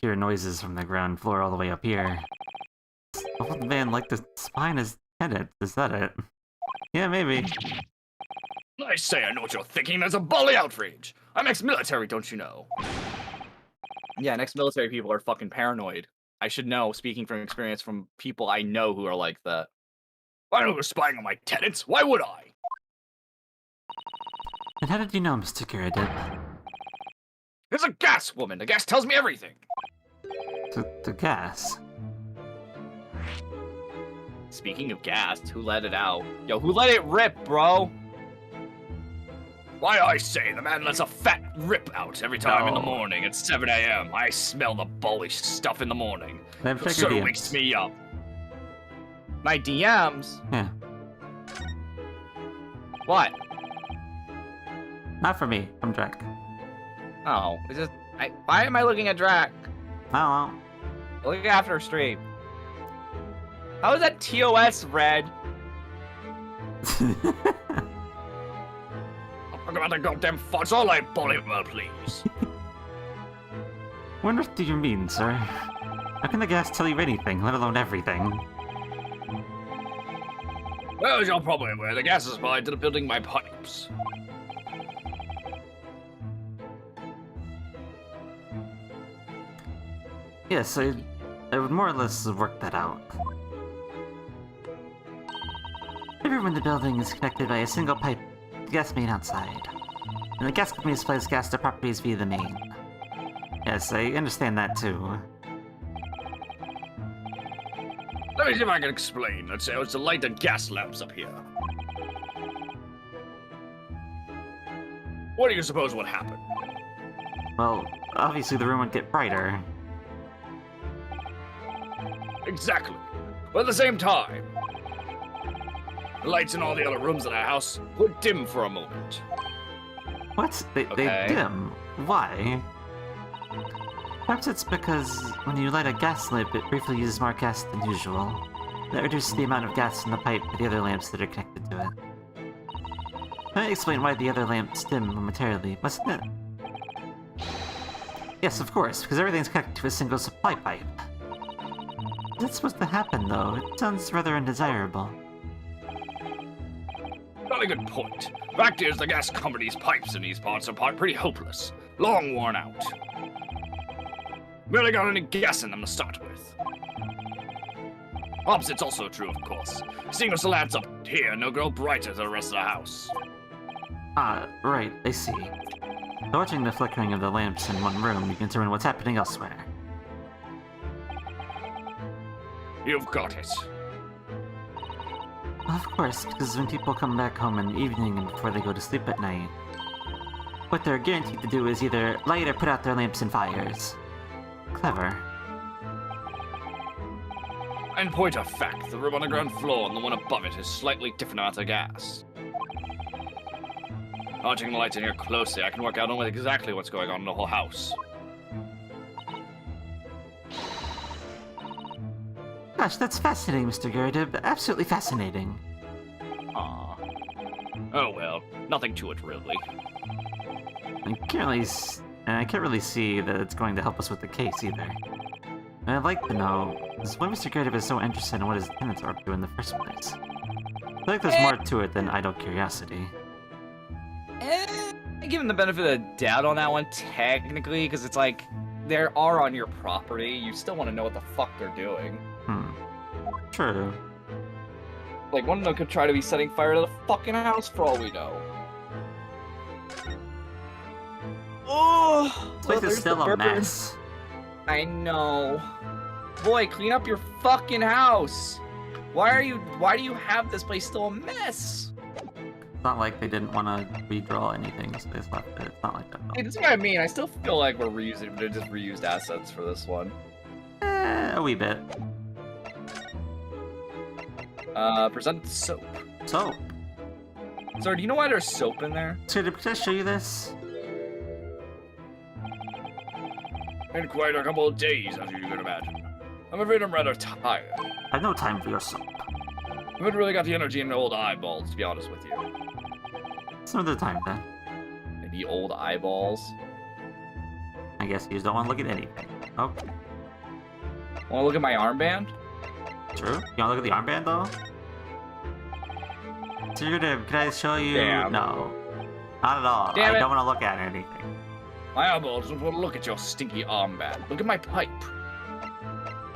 hear noises from the ground floor all the way up here. Oh man, like the spine is headed. Is that it? Yeah, maybe. I say, I know what you're thinking. That's a bally outrage. I'm ex-military, don't you know? Yeah, ex-military people are fucking paranoid. I should know, speaking from experience from people I know who are like that. I know you're spying on my tenants. Why would I? And how did you know, Mr. Ghirardelli? There's a gas woman. The gas tells me everything. The gas? Speaking of gas, who let it out? Yo, who let it rip, bro? Why, I say, the man lets a fat rip out every time in the morning at 7 a.m. I smell the bullish stuff in the morning. Then check It your sure DMs. wakes me up. My DMs? Yeah. What? Not for me. I'm Drek. Oh, it's just... why am I looking at Drac? Oh, Look after stream. How is that TOS red? well. Talk about the goddamn fudge. All I bully, well, please. What do you mean, sir? How can the gas tell you anything, let alone everything? Well, as you're probably aware, the gas is supplied to the building by pipes. Yes, I would more or less work that out. Every room in the building is connected by a single pipe to the gas main outside. And the gas company supplies gas to properties via the main. Yes, I understand that too. Let me see if I can explain. Let's say I was to light the gas lamps up here. What do you suppose would happen? Well, obviously the room would get brighter. Exactly. But at the same time, the lights in all the other rooms in the house would dim for a moment. What? They dim? Why? Perhaps it's because when you light a gas lamp, it briefly uses more gas than usual. That reduces the amount of gas in the pipe for the other lamps that are connected to it. That might explain why the other lamps dim momentarily, mustn't it? Yes, of course, because everything's connected to a single supply pipe. What's supposed to happen, though? It sounds rather undesirable. Not a good point. Fact is, the gas company's pipes in these parts are pretty hopeless. Long worn out. Barely got any gas in them to start with. Opposite's also true, of course. Seeing as the lamps up here no grow brighter than the rest of the house. Ah, right, I see. By watching the flickering of the lamps in one room, you can determine what's happening elsewhere. You've got it. Of course, because when people come back home in the evening and before they go to sleep at night, what they're guaranteed to do is either light or put out their lamps and fires. Clever. In point of fact, the room on the ground floor and the one above it is slightly different amounts of gas. Watching the lights in here closely, I can work out almost exactly what's going on in the whole house. Gosh, that's fascinating, Mr. Girdib. Absolutely fascinating. Ah. Oh well, nothing to it really. I can't really see that it's going to help us with the case either. And I'd like to know is why Mr. Girdib is so interested in what his tenants are up to in the first place. I feel like there's more to it than idle curiosity. I give him the benefit of the doubt on that one, technically, because it's like, they are on your property, you still want to know what the fuck they're doing. True. Like, one of them could try to be setting fire to the fucking house for all we know. Oh! This place is still a mess. I know. Boy, clean up your fucking house! Why do you have this place still a mess? It's not like they didn't want to redraw anything, so they just left it. It's not like that. Hey, that's what I mean. I still feel like they're just reused assets for this one. A wee bit. Present the soap. Soap? Sir, do you know why there's soap in there? Sir, can I show you this? In quite a couple of days, as you can imagine. I'm afraid I'm rather tired. I have no time for your soap. I haven't really got the energy in the old eyeballs, to be honest with you. Some other time then. Maybe old eyeballs. I guess you just don't want to look at anything. Oh, Want to look at my armband? true. You want to look at the armband though? Sir, can I show you? Damn. No. Not at all. Damn I it. Oh, don't want to look at anything. My eyeballs don't want to look at your stinky armband. Look at my pipe.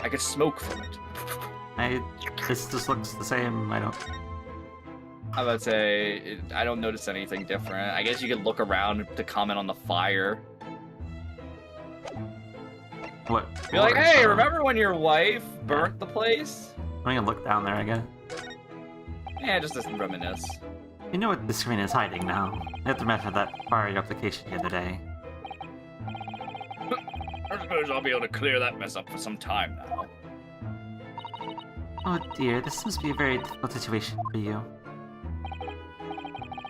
I could smoke from it. This just looks the same. I don't. I would say I don't notice anything different. I guess you could look around to comment on the fire. What? Be like, hey, remember when your wife burnt the place? I'm gonna look down there again. Yeah, just to reminisce. You know what the screen is hiding now. I have to remember that fire application the other day. I suppose I'll be able to clear that mess up for some time now. Oh dear, this must be a very difficult situation for you.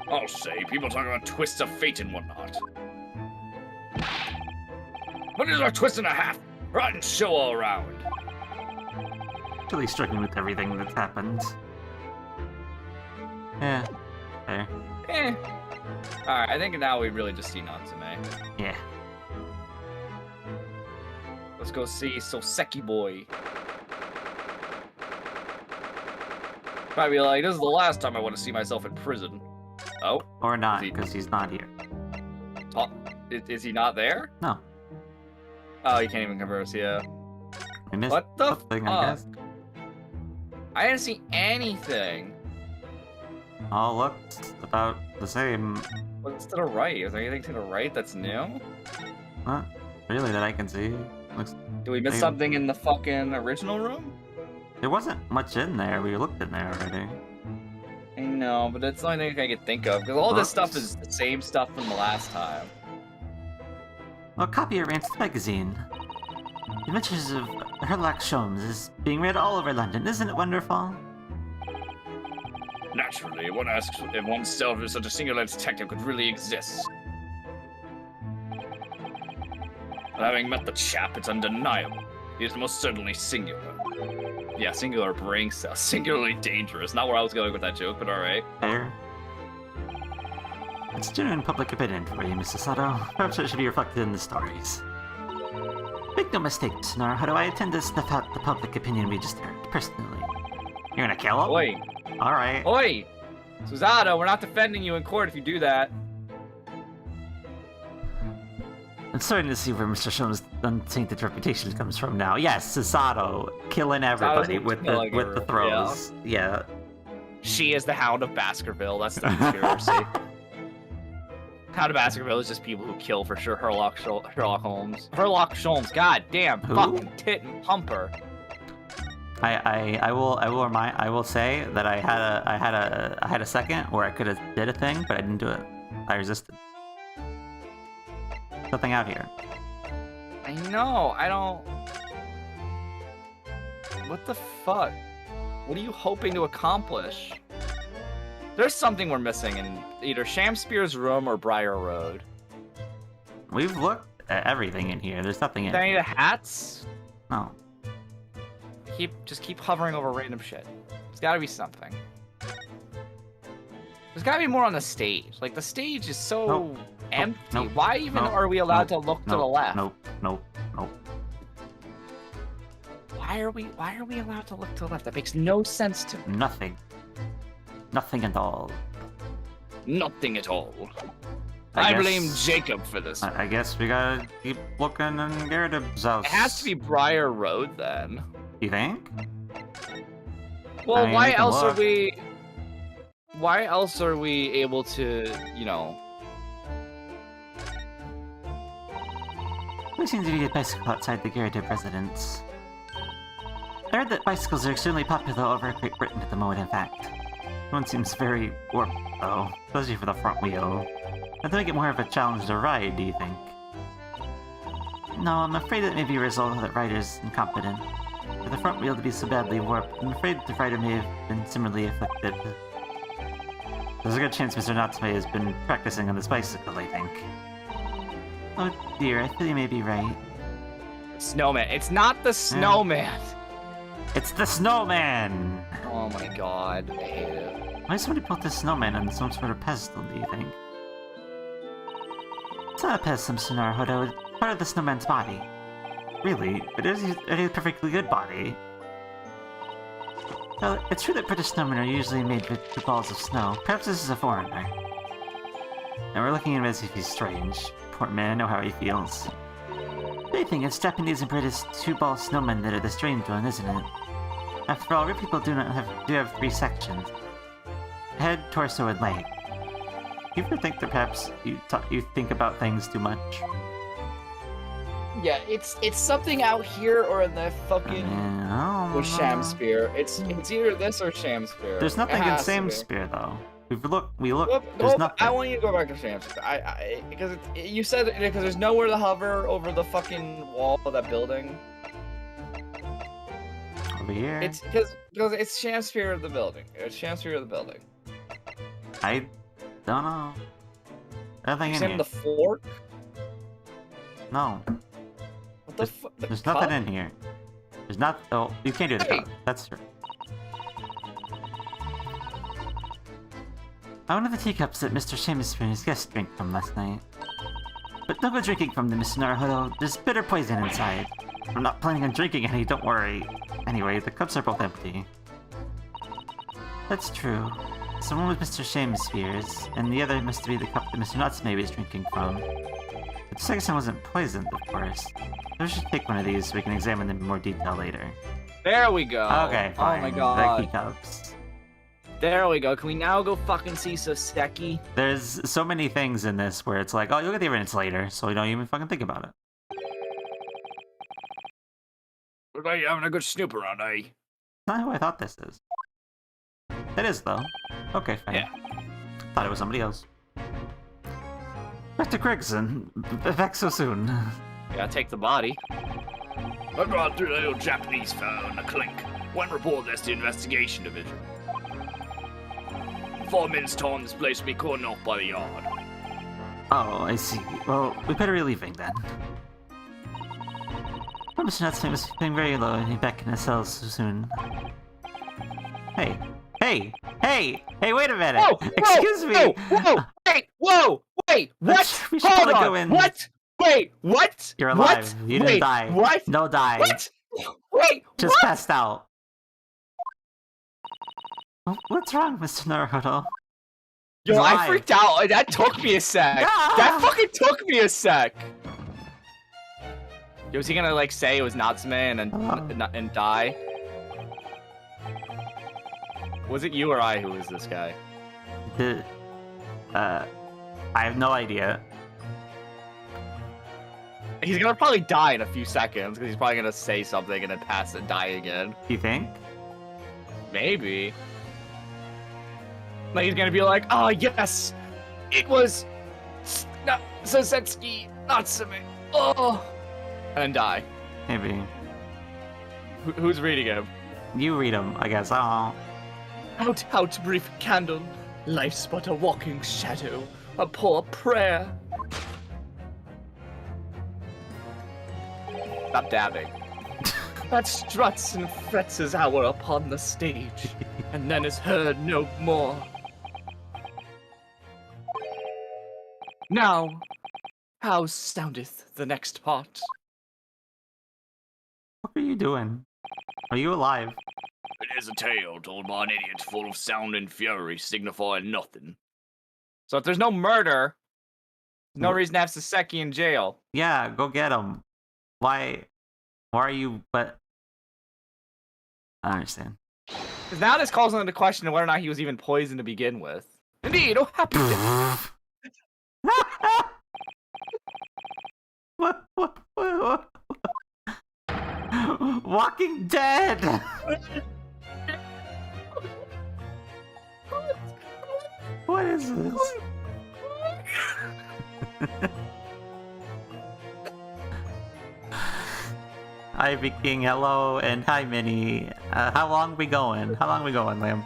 I'll say, people talk about twists of fate and whatnot. What is our twist and a half? Rotten show all around. Really struggling with everything that's happened. Yeah, fair. Alright, I think now we really just see Natsume. Yeah. Let's go see Soseki Boy. Might be like, this is the last time I want to see myself in prison. Oh? Or not, Is he- because he's not here. Oh, is he not there? No. Oh, he can't even converse, yeah. I missed What the something, I guess. I didn't see anything. All looked about the same. What's to the right? Is there anything to the right that's new? Not really that I can see. Looks. Did we miss Same. something in the fucking original room? There wasn't much in there. We looked in there already. I know, but that's the only thing I could think of. Because all this stuff Books. is the same stuff from the last time. A copy of Rant's magazine. The Adventures of Herlock Sholmes is being read all over London. Isn't it wonderful? Naturally, one asks if oneself if such a singular detective could really exist. But having met the chap, it's undeniable. He is most certainly singular. Yeah, singular brain cells. Singularly dangerous. Not where I was going with that joke, but alright. Fair. It's genuine public opinion for you, Mr. Sato. Perhaps it should be reflected in the stories. Make no mistake, Mr. Naruhodo, I intend to snuff out the public opinion we just heard, personally. You're gonna kill him? Oi! Alright. Oi! Susato, we're not defending you in court if you do that. I'm starting to see where Mr. Shone's untainted reputation comes from now. Yes, Susato, killing everybody with the throws. Yeah. She is the Hound of Baskerville. That's the conspiracy. Hound of Baskerville is just people who kill for sure. Sherlock Holmes. Sherlock Holmes. God damn. Who? Fucking tit and pumper. I will say that I had a second where I could have did a thing, but I didn't do it. I resisted. Nothing out here. I know. I don't. What the fuck? What are you hoping to accomplish? There's something we're missing in either Shamspeare's room or Briar Road. We've looked at everything in here. There's nothing in Any here. of the hats? No. Just keep hovering over random shit. There's gotta be something. There's gotta be more on the stage. Like, the stage is so Nope. empty. Nope. Why even Nope. are we allowed Nope. to look to Nope. the left? Nope. Why are we allowed to look to the left? That makes no sense to me. Nothing. Nothing at all. Nothing at all. I I blame guess- Jacob for this. I guess we gotta keep looking in Gyarados' house. It has to be Briar Road then. You think? Well, I mean, why we can else are look. we? Why else are we able to, you know? We seem to be a bicycle outside the Gyarados residence. I heard that bicycles are extremely popular over Great Britain at the moment, in fact. One seems very warped, though, especially for the front wheel. I think it more of a challenge to ride, do you think? No, I'm afraid it may be a result of the rider's incompetent. For the front wheel to be so badly warped, I'm afraid the rider may have been similarly afflicted. There's a good chance Mr. Natsume has been practicing on this bicycle, I think. Oh dear, I feel you may be right. Snowman. It's not the snowman. It's the snowman! Oh my god, I hate it. Why somebody put this snowman on some sort of pedestal, do you think? It's not a pedestal, Mr. Naruhodo. It's part of the snowman's body. Really? It is a perfectly good body. Well, it's true that British snowmen are usually made with 2 balls of snow. Perhaps this is a foreigner. And we're looking at him as if he's strange. Poor man, I know how he feels. The thing it's Japanese and British 2-ball snowmen that are the strange one, isn't it? After all, real people do have 3 sections: head, torso, and leg. Do you ever think that perhaps you think about things too much? Yeah, it's something out here or in the fucking I don't or know. Shamspeare. It's either this or Shamspeare. There's nothing It in has to be. Shamspeare though. We look. Nope, There's nope, nothing. I want you to go back to Shamspeare. Because you said because there's nowhere to hover over the fucking wall of that building. Over here. It's because it's Shamspeare of the building. It's Shamspeare of the building. I don't know. Nothing You in said here. the fork. No, What the fuck? there's nothing in here. There's not. Oh, you can't do the Hey. cup. That's true. I one of the teacups that Mr. Seamus and his guests drank from last night. But don't go drinking from them, Mr. Naruhodo. There's bitter poison inside. I'm not planning on drinking any, don't worry. Anyway, the cups are both empty. That's true. So one was Mr. Shamspeare's, and the other must be the cup that Mr. Natsume was drinking from. But the second one wasn't poisoned, of course. We should take one of these so we can examine them in more detail later. There we go. Okay, fine. Oh my The god. key cups. There we go. Can we now go fucking see Soseki? There's so many things in this where it's like, oh, you'll get the evidence later, so you don't even fucking think about it. Look like you're having a good snoop around, eh? Not who I thought this is. It is, though. Okay, fine. Yeah. Thought it was somebody else. Dr. Gregson, back so soon. Yeah, take the body. I brought through the little Japanese phone, a clink. Went and report this to the investigation division. In 4 minutes' time, this place will be cordoned off by the yard. Oh, I see. Well, we better be leaving then. Mr. Natsume was feeling very low and he'll be back in his cells soon. Hey, hey, hey, hey, wait a minute! Whoa! Excuse me! Wait! What? We should Hold probably on! go in. What? Wait! What? You're alive. What? You didn't die. What? No die. What? Wait! Just what? passed out. What's wrong, Mr. Naruto? Yo, He's I alive. freaked out. That took me a sec. Ah! That fucking took me a sec. Yo, was he gonna like say it was Natsume and then and die? Was it you or I who was this guy? I have no idea. He's gonna probably die in a few seconds because he's probably gonna say something and then pass and die again. You think? Maybe. Like he's gonna be like, oh yes, it was Sosetsky Natsume. Oh, and then die. Maybe. Who's reading him? You read them, I guess. Oh. Out, brief candle. Life's but a walking shadow, a poor prayer. Stop dabbing. That struts and frets his hour upon the stage, and then is heard no more. Now, how soundeth the next part? What are you doing? Are you alive? It is a tale told by an idiot full of sound and fury, signifying nothing. So if there's no murder, no reason to have Saseki in jail. Yeah, go get him. Why are you, but... I understand. Because now this calls into question whether or not he was even poisoned to begin with. Indeed, oh happy day. What? Walking Dead! What is this? Ivy King, hello, and hi Minnie. How long we going? Lamb?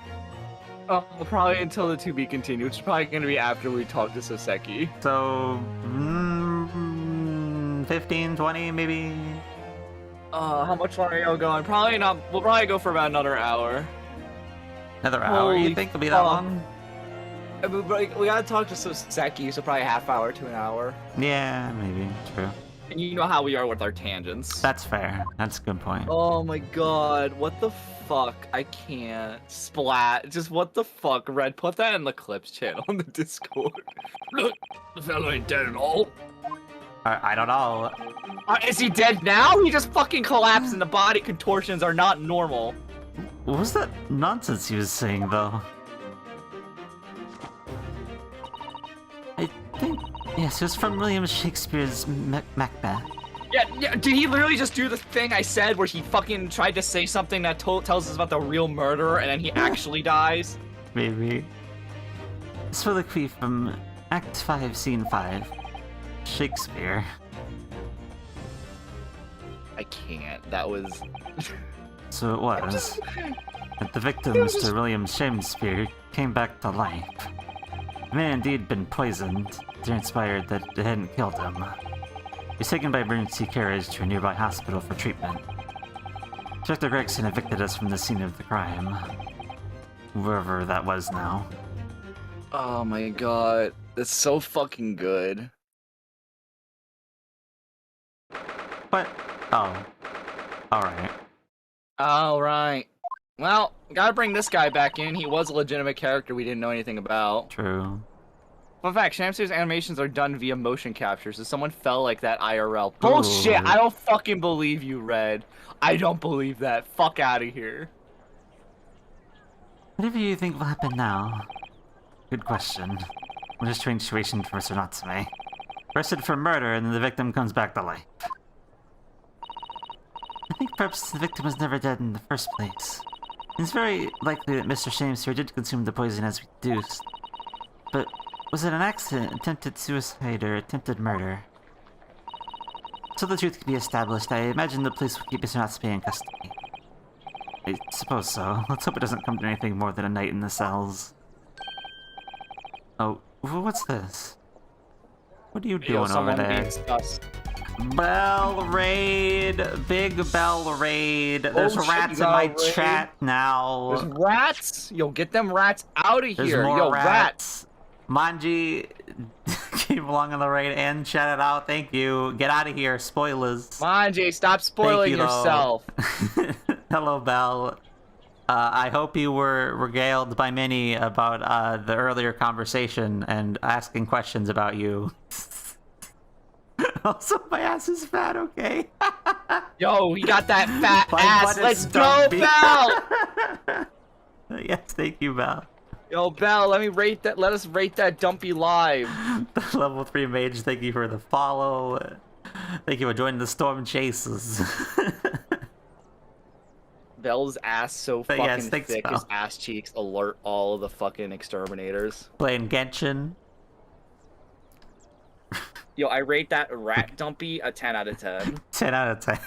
Oh, probably until the to be continued, which is probably going to be after we talk to Soseki. So, 15, 20 maybe? How much longer are you going? Probably not. We'll probably go for about another hour. Another hour, you Holy think it'll be that fuck. long? We gotta talk to Soseki, so probably a half hour to an hour. Yeah, maybe, true. And you know how we are with our tangents. That's fair. That's a good point. Oh my god, what the fuck? I can't. Splat. Just what the fuck, Red? Put that in the clips channel on the Discord. Look, the fellow ain't dead at all. I don't know. Is he dead now? He just fucking collapsed and the body contortions are not normal. What was that nonsense he was saying, though? I think... Yes, it was from William Shakespeare's Macbeth. Yeah, did he literally just do the thing I said where he fucking tried to say something that tells us about the real murderer and then he actually dies? Maybe. Soliloquy from Act 5, Scene 5. Shakespeare. I can't. That was... So it was that the victim, Mr. William Shakespeare, came back to life. The man indeed been poisoned. It transpired that it hadn't killed him. He was taken by emergency carriage to a nearby hospital for treatment. Inspector Gregson evicted us from the scene of the crime. Wherever that was now. Oh my god. That's so fucking good. What? Oh. Alright. Alright. Well, gotta bring this guy back in. He was a legitimate character we didn't know anything about. True. Fun fact, Shamster's animations are done via motion capture, so someone fell like that IRL. Bullshit! Ooh. I don't fucking believe you, Red. I don't believe that. Fuck out of here. Whatever you think will happen now? Good question. What a strange situation for Mr. Natsume. Arrested for murder and then the victim comes back to life. I think perhaps the victim was never dead in the first place. It's very likely that Mr. Shakespeare did consume the poison as we deduced. But was it an accident, attempted suicide, or attempted murder? So the truth can be established, I imagine the police will keep Mr. Natsume in custody. I suppose so. Let's hope it doesn't come to anything more than a night in the cells. Oh, what's this? What are you Yo, doing over someone there? being sus. Bell raid! Big bell raid! There's shit, rats you in got my a raid? chat now. There's rats. Yo, get them rats out of There's here. more Yo, rats. Manji came along on the raid and shouted out, thank you. Get out of here, spoilers. Manji, stop spoiling you, though. yourself. Hello, Bell. I hope you were regaled by many about the earlier conversation and asking questions about you. Also, my ass is fat, okay? Yo, we got that fat My ass. butt Let's is go, dumpy. Bell. Yes, thank you, Bell. Yo, Bell, let us rate that dumpy live. The level 3 mage, thank you for the follow. Thank you for joining the storm chases. Bell's ass so But fucking yes, thanks, thick, Bell. his ass cheeks alert all of the fucking exterminators. Playing Genshin. Yo, I rate that rat dumpy a 10 out of 10. 10 out of 10.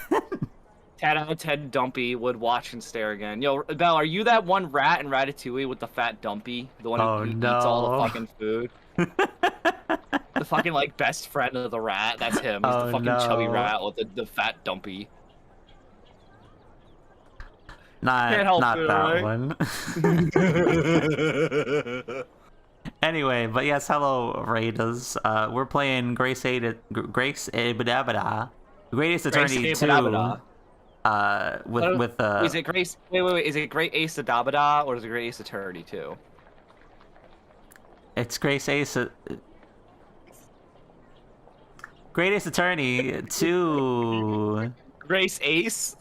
10 out of 10 dumpy, would watch and stare again. Yo, Belle, are you that one rat in Ratatouille with the fat dumpy? The one who eats all the fucking food? The fucking, like, best friend of the rat? That's him. He's the fucking chubby rat with the fat dumpy. Can't help Not it, that right? one. Anyway, but yes, hello, Raiders. We're playing Great Ace Attorney 2. Is it Grace? Wait. Is it Great Ace Adabada or is it Great Ace Attorney 2? It's Great Ace Attorney 2. Grace Ace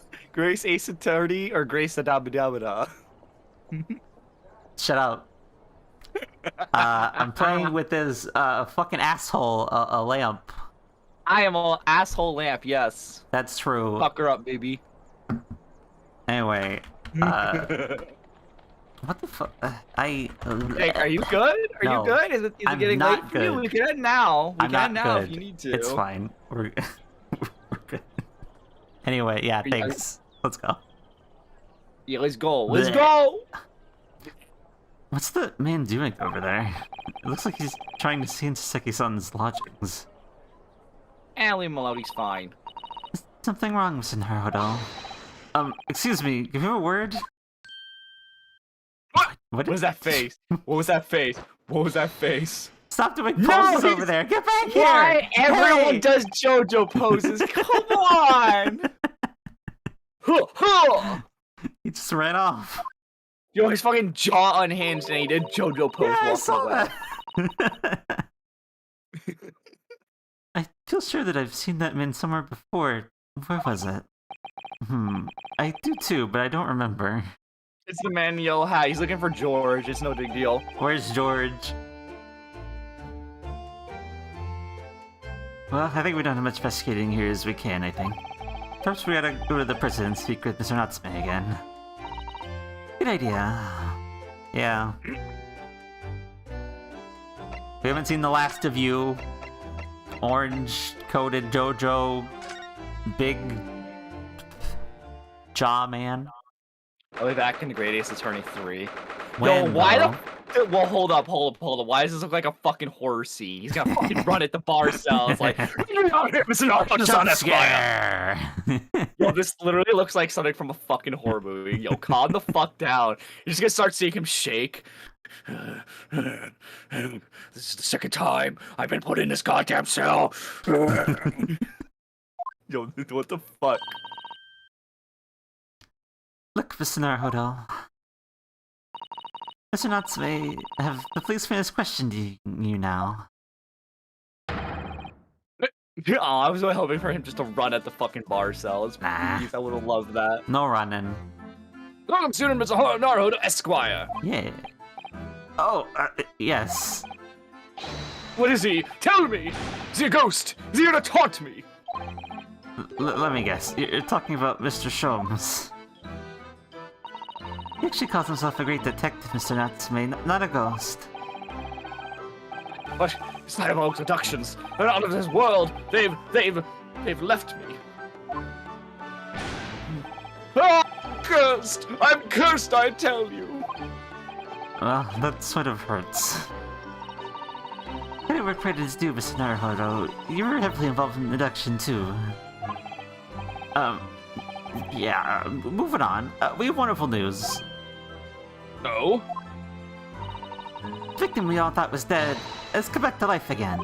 Attorney or Grace Adabada? Shut up. I'm playing with this fucking asshole, a lamp. I am an asshole lamp, yes. That's true. Fuck her up, baby. Anyway, what the fuck? Hey, are you good? Are No, you good? Is it I'm getting not late for you? good. We can end now. We I'm can end not now good. if you need to. It's fine. We're good. Anyway, yeah, you- thanks. Let's go. Yeah, let's go. Let's Blech. go! What's the man doing over there? It looks like he's trying to see into Seki-san's lodgings. Allie Melodi's fine. Is something wrong, Mr. Naruto? Excuse me, give him a word? What? What What was that face? What was that face? What was that face? Stop doing No, poses he's- over there! Get back here! Why everyone Hey! does JoJo poses? Come on! Huh, huh. He just ran off. Yo, his fucking jaw unhinged and he did JoJo pose Yeah, I walking saw away. that. I feel sure that I've seen that man somewhere before. Where was it? I do too, but I don't remember. It's the man in the yellow hat. He's looking for George. It's no big deal. Where's George? Well, I think we've done as much investigating here as we can, I think. Perhaps we gotta go to the prison and speak with Mr. Natsume again. Good idea. Yeah. We haven't seen the last of you. Orange-coated JoJo. Big... jaw man. I'll be back in the Great Ace Attorney 3. When, Yo, why though? Well, hold up. Why does this look like a fucking horror scene? He's gonna fucking run at the bar cell. It's like, Jump scare! yo, this literally looks like something from a fucking horror movie. Yo, calm the fuck down. You're just gonna start seeing him shake. This is the second time I've been put in this goddamn cell. Yo, what the fuck? Look, Mr. Naruto. Mr. Natsume, have the police finished questioning you now? Oh, I was really hoping for him just to run at the fucking bar cell. Nah. Please, I would have loved that. No running. Welcome, student, Mr. Naruto Esquire. Yeah. Oh, yes. What is he? Tell me! Is he a ghost? Is he here to taunt me? Let me guess. You're talking about Mr. Sholmes. He actually calls himself a great detective, Mr. Natsume, not a ghost. But it's not about deductions. They're out of this world. They've left me. Ah, cursed! I'm cursed, I tell you. Well, that sort of hurts. my work credit is due, Mr. Naruhodo. You were heavily involved in the abduction, too. Yeah, moving on. We have wonderful news. Oh? The victim we all thought was dead has come back to life again.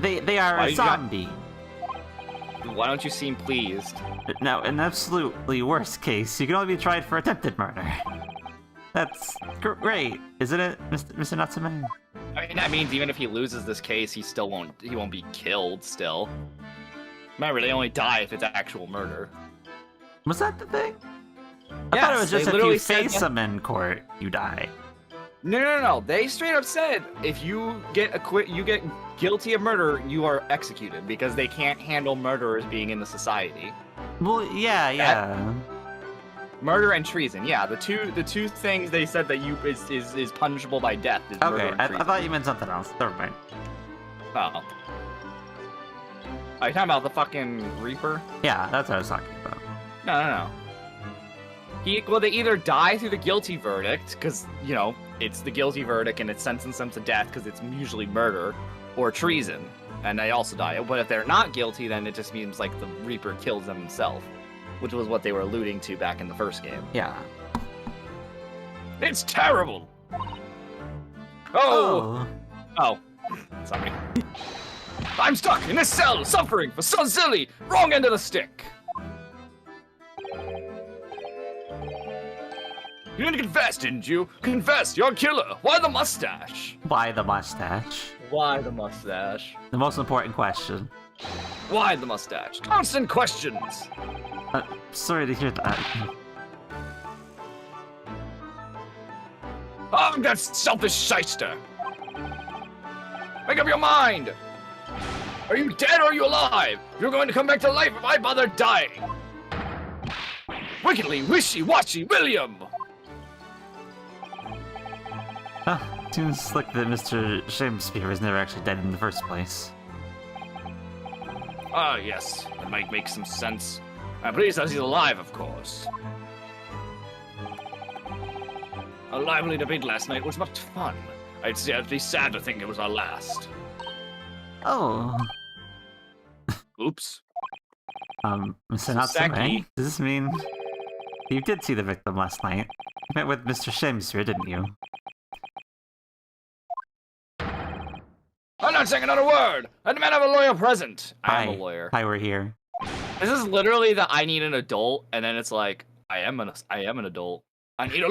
They are Why a you got- zombie. Why don't you seem pleased? Now, in absolutely worst case, you can only be tried for attempted murder. That's great, isn't it, Mr. Natsume? I mean, that means even if he loses this case, he won't be killed still. Remember, they only die if it's actual murder. Was that the thing? I thought it was just they if literally you said face that- them in court, you die. No. They straight up said if you get guilty of murder, you are executed because they can't handle murderers being in the society. Well, yeah. Murder and treason, yeah. The two things they said that is punishable by death is murder Okay, and I treason. thought you meant something else. Never mind. Oh. Are you talking about the fucking Reaper? Yeah, that's what I was talking about. No. They either die through the guilty verdict, because, it's the guilty verdict and it sentences them to death because it's usually murder, or treason, and they also die. But if they're not guilty, then it just means, like, the Reaper kills them himself, which was what they were alluding to back in the first game. Yeah. It's terrible! Oh! Sorry. I'm stuck in this cell, suffering for so silly, wrong end of the stick! You didn't confess, didn't you? Confess, you're a killer. Why the mustache? Why the mustache? Why the mustache? The most important question. Why the mustache? Constant questions. Sorry to hear that. Oh, that selfish shyster. Make up your mind. Are you dead or are you alive? You're going to come back to life if I bother dying. Wickedly wishy-washy William. Seems like that Mr. Shakespeare was never actually dead in the first place. Ah, yes. That might make some sense. I'm pleased that he's alive, of course. A lively debate last night was much fun. I'd be sad to think it was our last. Oh. Oops. Mr. Natsume, Saki. does this mean you did see the victim last night? You met with Mr. Shakespeare, didn't you? I'm not saying another word! I demand have a lawyer present! I am a lawyer. Hi, we're here. This is literally the I need an adult, and then it's like, I am an adult. I need a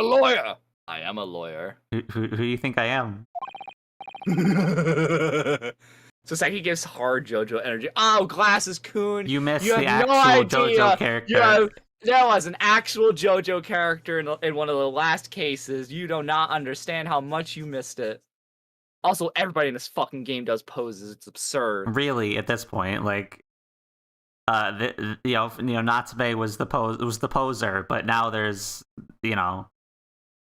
lawyer! I am a lawyer. Who do you think I am? So Saki gives hard JoJo energy. Oh, Glasses Kun! You missed You the have no actual idea. JoJo character. There was an actual JoJo character in one of the last cases. You do not understand how much you missed it. Also, everybody in this fucking game does poses. It's absurd. Really, at this point, like, Natsume was the poser, but now there's,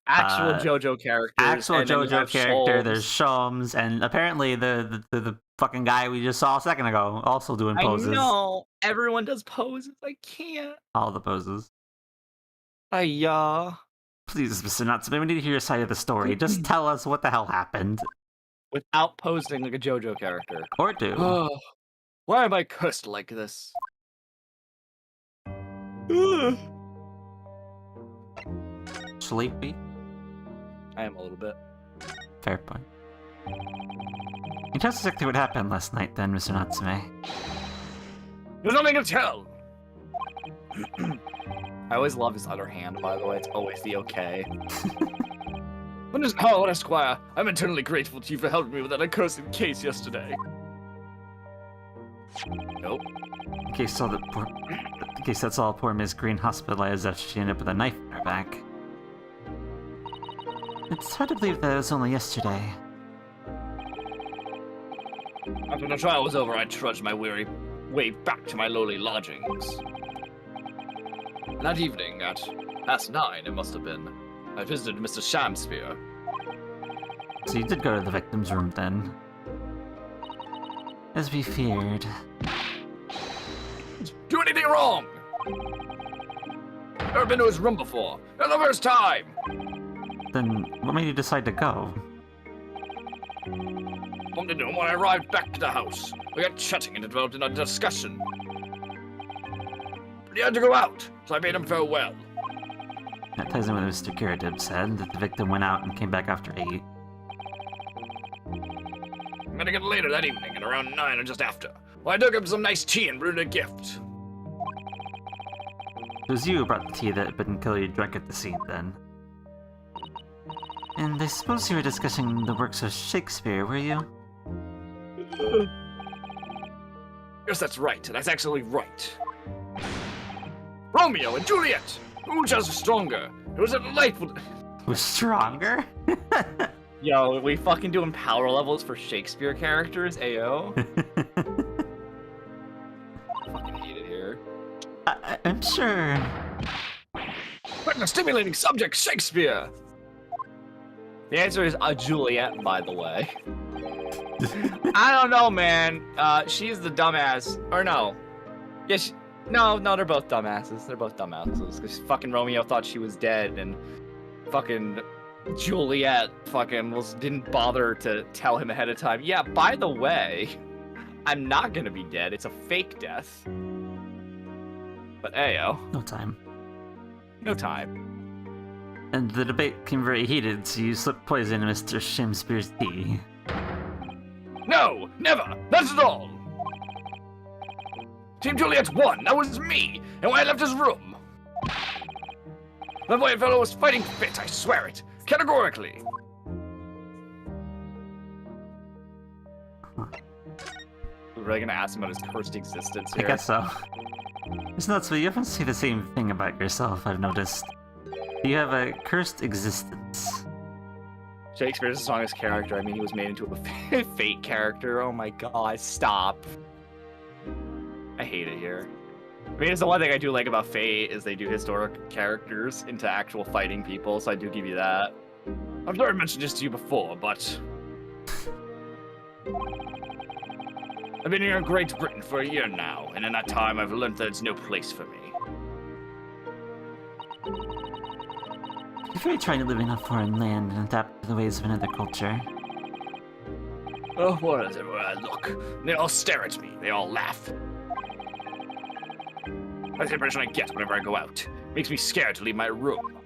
Actual JoJo characters. actual and then you JoJo have character. Shoals. There's Shums, and apparently the fucking guy we just saw a second ago also doing poses. I know. Everyone does poses. I can't. All the poses. Yeah. Please, Mr. Natsume, we need to hear your side of the story. Just tell us what the hell happened. Without posing like a JoJo character. Or do. Oh, why am I cursed like this? Sleepy? I am a little bit. Fair point. You tell us exactly what happened last night then, Mr. Natsume. There's nothing to tell. I always love his other hand, by the way. It's always the okay. Oh, Esquire, I'm eternally grateful to you for helping me with that accursed case yesterday. Nope. In case that's all poor Miss Green hospitalized after she ended up with a knife in her back. It's hard to believe that it was only yesterday. After the trial was over, I trudged my weary way back to my lowly lodgings. That evening, at past 9, it must have been, I visited Mr. Shakespeare. So you did go to the victim's room then. As we feared. Do anything wrong! Never been to his room before. For the first time! Then what made you decide to go? Bumped into him when I arrived back to the house. We got chatting and developed in a discussion. But he had to go out, so I bade him farewell. That ties in with what Mr. Kiradib said, that the victim went out and came back after 8. Met again later that evening, at around 9 or just after. Well, I took him some nice tea and brewed a gift. It was you who brought the tea that Bettenkill drank at the scene, then. And I suppose you were discussing the works of Shakespeare, were you? Yes, that's right. That's actually right. Romeo and Juliet! Which was stronger? It was a delightful... Was stronger? Yo, we fucking doing power levels for Shakespeare characters, ayo? Fucking hate it here. I'm sure. What a stimulating subject, Shakespeare! The answer is Juliet, by the way. I don't know, man. She's the dumbass. Or no. Yeah, no, they're both dumbasses. They're both dumbasses. Because fucking Romeo thought she was dead, and fucking Juliet fucking didn't bother to tell him ahead of time. Yeah, by the way, I'm not gonna be dead. It's a fake death. But ayo. No time. No time. And the debate became very heated, so you slipped poison in Mr. Shakespeare's tea. No, never! Not at all! Team Juliet won! That was me! And when I left his room... That boy fellow was fighting fit, I swear it! Categorically! We're really gonna ask him about his cursed existence I here. guess so. It's nuts, but you often say the same thing about yourself, I've noticed. You have a cursed existence. Shakespeare's the strongest character. I mean, he was made into a fake character. Oh my god, stop. I hate it here. I mean, it's the one thing I do like about Fate is they do historic characters into actual fighting people, so I do give you that. I'm sure I mentioned this to you before, but... I've been here in Great Britain for a year now, and in that time I've learned that it's no place for me. You're very trying to live in a foreign land and adapt to the ways of another culture. Oh, wherever I look, they all stare at me, they all laugh. That's the impression I get whenever I go out. Makes me scared to leave my room.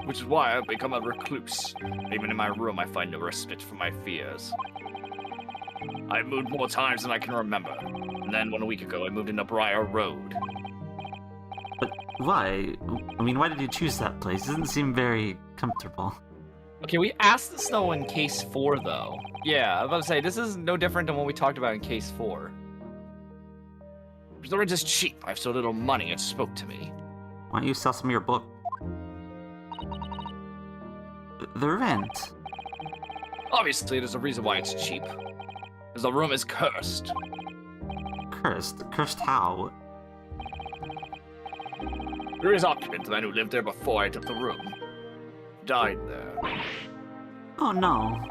Which is why I've become a recluse. Even in my room, I find no respite from my fears. I've moved more times than I can remember. And then 1 week ago, I moved into Briar Road. But why? I mean, why did you choose that place? It doesn't seem very comfortable. Okay, we asked this though in case 4 though. Yeah, I was about to say, this is no different than what we talked about in case 4. The rent is cheap. I have so little money, it spoke to me. Why don't you sell some of your book? The rent? Obviously, there's a reason why it's cheap. Because the room is cursed. Cursed? Cursed how? Previous occupant, the man who lived there before I took the room, died there. Oh no.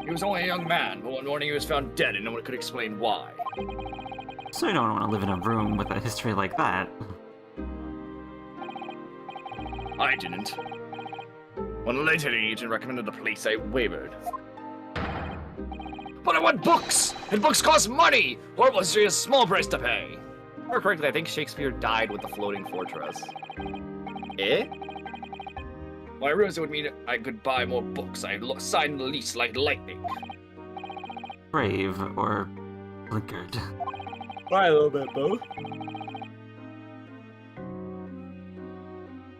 He was only a young man, but one morning he was found dead and no one could explain why. So you don't want to live in a room with a history like that. I didn't. When a later agent recommended the police, I wavered. But I want books! And books cost money! Or it was just a small price to pay. Or correctly, I think Shakespeare died with the floating fortress. Eh? When I realized it would mean I could buy more books, I signed the lease like lightning. Brave or blinkered. Probably a little bit both.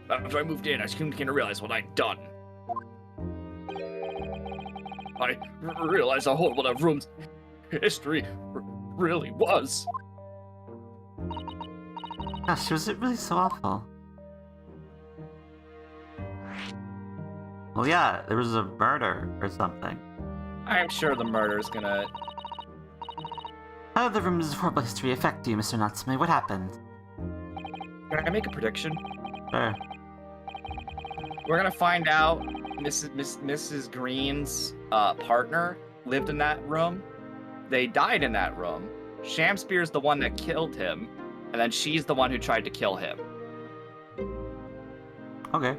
After I moved in, I soon came to realize what I'd done. I realized how horrible that room's history really was. Gosh, was it really so awful? Well, yeah, there was a murder or something. I'm sure the murder's gonna... How did the room's horrible history affect you, Mr. Natsume? What happened? Can I make a prediction? Sure. We're gonna find out Mrs. Green's partner lived in that room. They died in that room. Shakespeare's the one that killed him, and then she's the one who tried to kill him. Okay.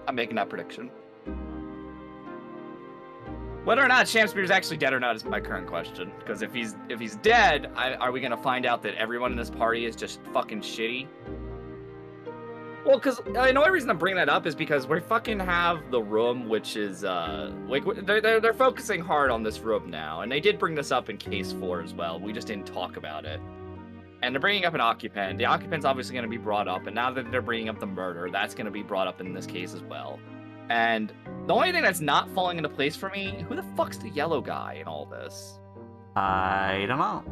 I'm making that prediction. Whether or not Shamspear's actually dead or not is my current question. Because if he's dead, are we gonna find out that everyone in this party is just fucking shitty? Well, because the only reason I'm bringing that up is because we fucking have the room, which is like they're focusing hard on this room now, and they did bring this up in case 4 as well. We just didn't talk about it. And they're bringing up an occupant. The occupant's obviously going to be brought up, and now that they're bringing up the murder, that's going to be brought up in this case as well. And the only thing that's not falling into place for me, who the fuck's the yellow guy in all this? I don't know.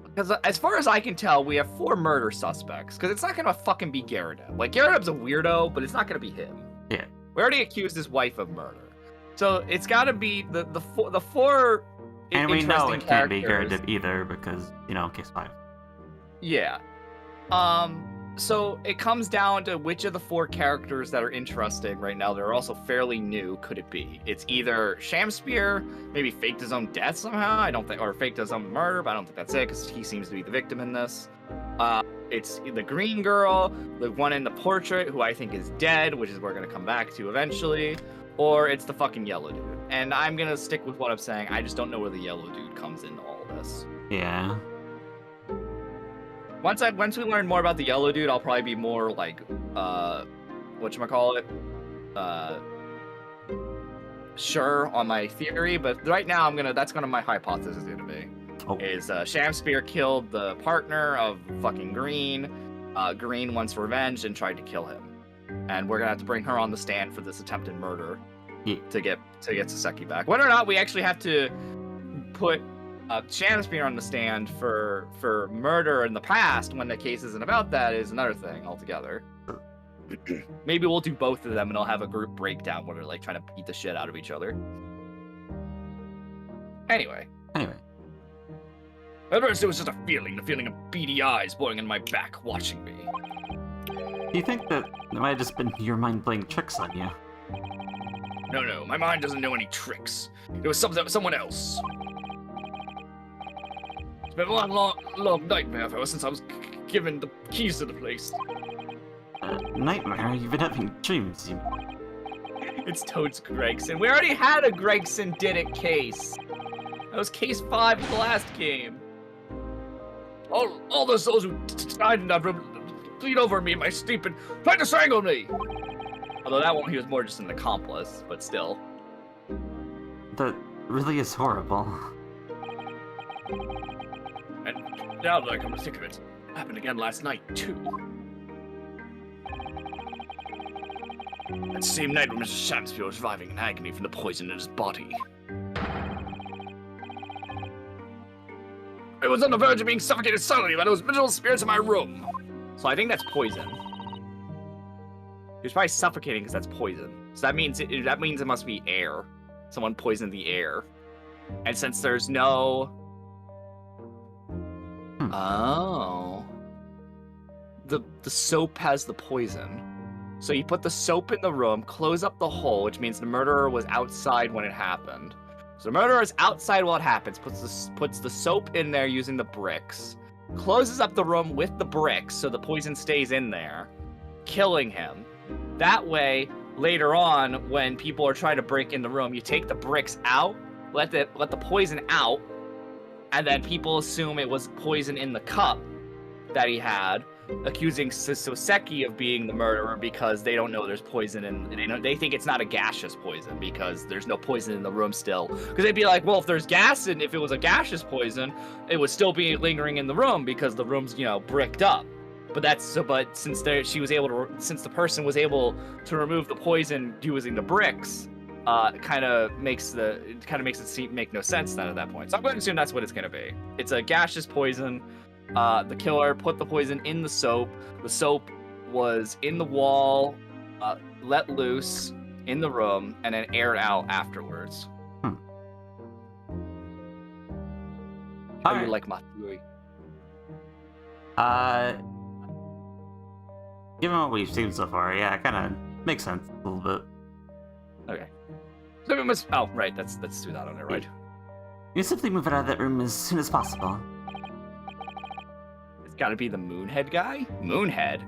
Because as far as I can tell, we have 4 murder suspects. Because it's not going to fucking be Garrett. Like, Garrett's a weirdo, but it's not going to be him. Yeah. We already accused his wife of murder. So it's got to be the four And we know interesting it can't be characters. Garrett either because, case 5. Yeah. So it comes down to which of the 4 characters that are interesting right now that are also fairly new could it be? It's either Shamspear, maybe faked his own death somehow, I don't think, or faked his own murder, but I don't think that's it because he seems to be the victim in this. It's the green girl, the one in the portrait who I think is dead, which is we're going to come back to eventually, or it's the fucking yellow dude. And I'm going to stick with what I'm saying. I just don't know where the yellow dude comes into all this. Yeah. Once we learn more about the yellow dude, I'll probably be more like, whatchamacallit, sure on my theory, but right now that's gonna my hypothesis is gonna be. Oh. Is Shamspear killed the partner of fucking Green. Green wants revenge and tried to kill him. And we're gonna have to bring her on the stand for this attempted murder to get Saseki back. Whether or not we actually have to put Shamspear on the stand for murder in the past when the case isn't about that is another thing altogether. Maybe we'll do both of them and I'll have a group breakdown where they're like trying to beat the shit out of each other. Anyway. At first it was just the feeling of beady eyes boring in my back watching me. Do you think that it might have just been your mind playing tricks on you? No, my mind doesn't know any tricks. It was someone else. It's been a long nightmare ever since I was given the keys to the place. Nightmare? You've been having dreams. It's Toads Gregson. We already had a Gregson did it case. That was case 5 of the last game. All those souls who died in that room leaned over me in my sleep and tried to strangle me. Although that one, he was more just an accomplice, but still. That really is horrible. And now that I come to think of it, happened again last night, too. That same night when Mr. Shamspear was reviving in agony from the poison in his body. I was on the verge of being suffocated suddenly by those miserable spirits in my room. So I think that's poison. He was probably suffocating because that's poison. So that means it must be air. Someone poisoned the air. And since there's no... Oh. The soap has the poison. So you put the soap in the room, close up the hole, which means the murderer was outside when it happened. So the murderer is outside while it happens, puts the soap in there using the bricks, closes up the room with the bricks so the poison stays in there, killing him. That way, later on, when people are trying to break in the room, you take the bricks out, let the poison out, and then people assume it was poison in the cup that he had, accusing Soseki of being the murderer because they don't know there's poison in. They think it's not a gaseous poison because there's no poison in the room still. Because they'd be like, well, if there's gas and if it was a gaseous poison, it would still be lingering in the room because the room's bricked up. But since the person was able to remove the poison using the bricks, it kind of makes it make no sense then at that point. So I'm going to assume that's what it's going to be. It's a gaseous poison. The killer put the poison in the soap. The soap was in the wall, let loose in the room, and then aired out afterwards. How do you like my theory? Given what we've seen so far, yeah, it kind of makes sense a little bit. Okay. So we must. Oh, right. Let's do that on it, right? You simply move it out of that room as soon as possible. It's got to be the Moonhead guy. Moonhead.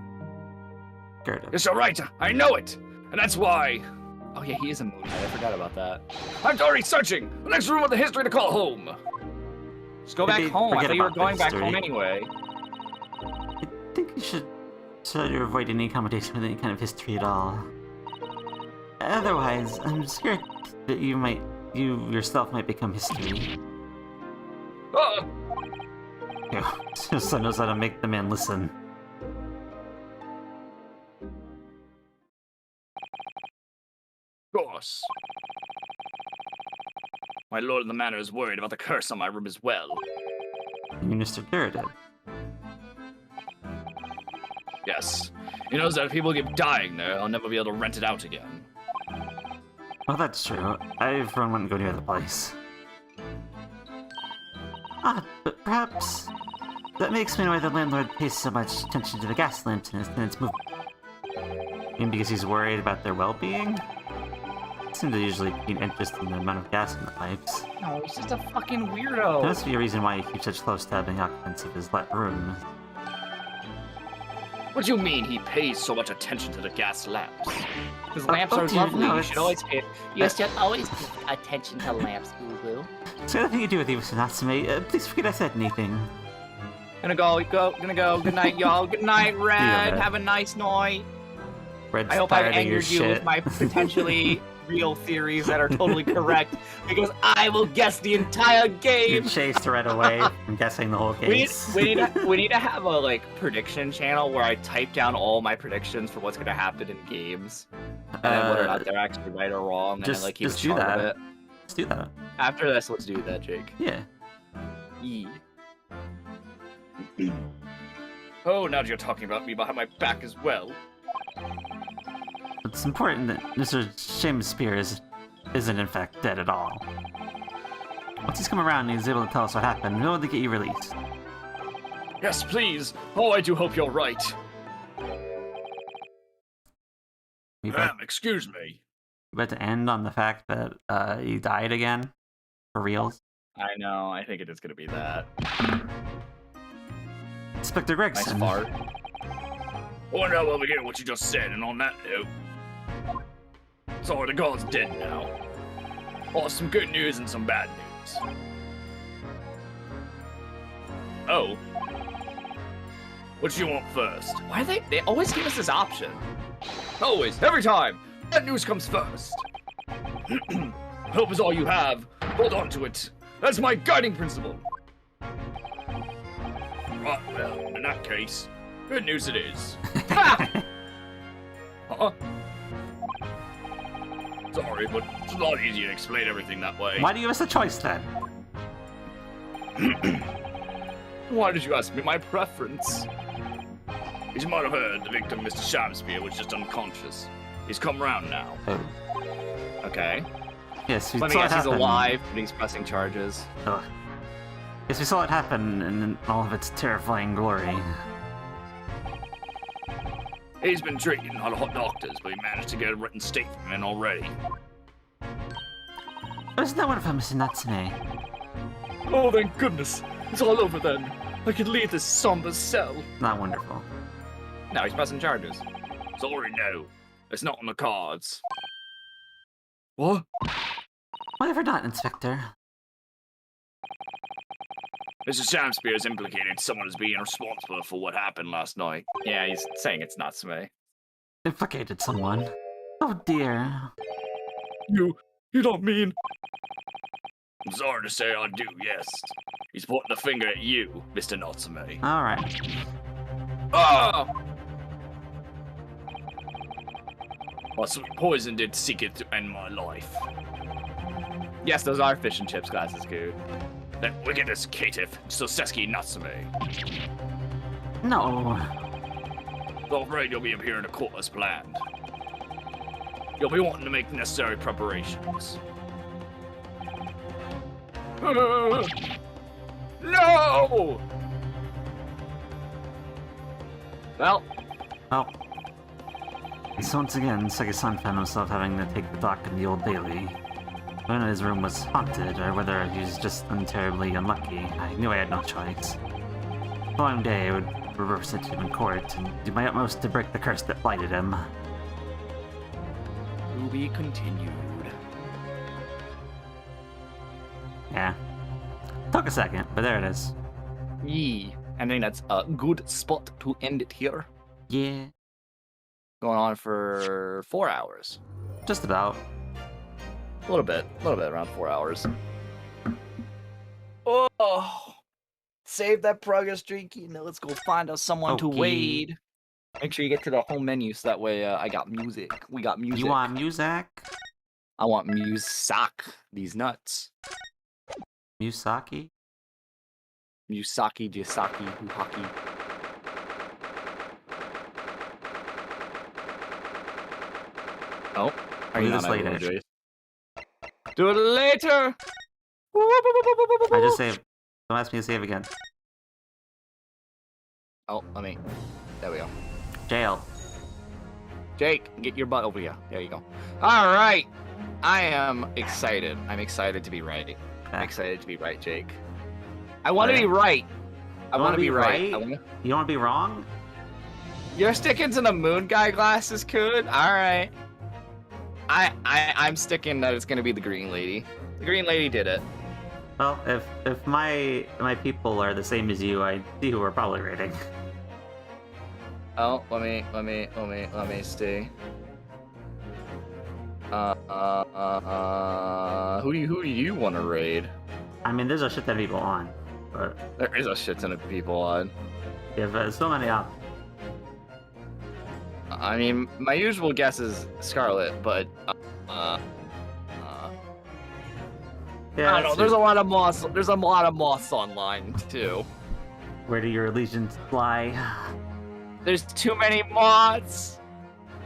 Gerda. Yes, you're right. I know it, and that's why Oh yeah, he is a Moon Knight. I forgot about that. I'm already searching! The next room of the history to call home! Just go back Maybe home. I forget thought you were about going back history. home anyway. I think you should try to avoid any accommodation with any kind of history at all. Otherwise, I'm scared that you yourself might become history. Son knows how to make the man listen. Of course. My lord of the manor is worried about the curse on my room as well. Mr. Deity. Yes. He knows that if people keep dying there, I'll never be able to rent it out again. Well, that's true. I, for one, wouldn't go near the place. But perhaps that may explain why the landlord pays so much attention to the gas lamps in his tenants' movement. Maybe because he's worried about their well-being? Seem to usually be an interest in the amount of gas in the pipes. No, he's just a fucking There weirdo. must be a reason why he keeps such close tab on the occupants of his let room. What do you mean he pays so much attention to the gas lamps? His lamps are dude, lovely. no, You should it's- always pay. You should always pay attention to lamps, Boo Boo. It's got nothing to do with you, Mr. Natsume. Please forget I said anything. Gonna go. Good night, y'all. Good night, Red. Red. Have a nice night. Red's I hope I've tired of your angered you shit. with my potentially real theories that are totally correct, because I will guess the entire You game. chased Red away from guessing the whole case. We need to have a prediction channel where I type down all my predictions for what's gonna happen in games, and then whether or not they're actually right or wrong, and just- then keep just a do chart of that. it. Let's do that. After this, let's do that, Jake. Yeah. E. Oh, now that you're talking about me behind my back as well. It's important that Mr. Shakespeare isn't in fact dead at all. Once he's come around and he's able to tell us what happened, we'll to get you released. Yes, please. Oh, I do hope you're right. We about, Excuse me. we about to end on the fact that he died again? For reals? I know. I think it is gonna be that. Inspector Nice Gregson. fart. I wonder how well we hear what you just said, and on that note... Sorry, the god's dead now. Oh, some good news and some bad news. Oh. What do you want first? Why they always give us this option? Always, every time. Bad news comes first. Hope is all you have. Hold on to it. That's my guiding principle. Right, well, in that case, good news it is. Ha! Huh? Sorry, but it's a lot easier to explain everything that way. Why do you give us a choice then? Why did you ask me my preference? As you might have heard, the victim, Mr. Shakespeare, was just unconscious. He's come round now. Oh. Okay. Yes, we Let me saw it guess, he's happen. alive, but he's pressing charges. Ugh. Yes, we saw it happen in all of its terrifying glory. He's been treated in hot doctors, but he managed to get a written statement in already. Isn't that wonderful, Mr. Natsume? Oh, thank goodness. It's all over then. I can leave this somber cell. Not wonderful. No, he's pressing charges. Sorry, no. It's not on the cards. What? Whatever not, Inspector. Mr. Shakespeare is implicated someone as being responsible for what happened last night. Yeah, he's saying it's Natsume. Implicated someone. Oh dear. You don't mean... I'm sorry to say I do, yes. He's pointing the finger at you, Mr. Natsume. Alright. Ah! My sweet poison did seek it to end my life. Yes, those are fish and chips glasses, dude. That wickedest caitiff, Soseski Natsume. No. Though afraid you'll be appearing to court as planned. You'll be wanting to make the necessary preparations. No! Well, Oh. So once again, Segi-san found himself having to take the dock in the Old Daily. Whether his room was haunted, or whether he was just terribly unlucky, I knew I had no choice. The following day, I would represent him in court, and do my utmost to break the curse that blighted him. be continued. Yeah. Took a second, but there it is. Yee. I think that's a good spot to end it here. Yeah. Going on for 4 hours. Just about. A little bit, around 4 hours. Oh, save that progress, Drinky. Now let's go find us someone to Okay. wade. Make sure you get to the home menu so that way I got music. We got music. You want music? I want Musak. These nuts. Musaki? Musaki, Jisaki, Huhaki. Oh, are you Do this not able to later. do it? Do it later. I just saved. Don't ask me to save again. Oh, let me. There we go. Jail. Jake, get your butt over here. There you go. All right. I am excited. I'm excited to be right. I'm excited to be right, Jake. I want to be right. I want to be right. You don't want to be wrong? You're sticking to the moon guy glasses, Coon? All right. I'm sticking that it's gonna be the green lady. The green lady did it. Well, if my people are the same as you, I see who we're probably rating. Oh, let me see. Who do you want to raid? I mean, there's a shit ton of people on, but There is a shit ton of people on. yeah, but so many up. I mean, my usual guess is Scarlet, but Yeah, I don't know. There's a lot of moths. There's a lot of moths online too. Where do your allegiance lie? There's too many moths.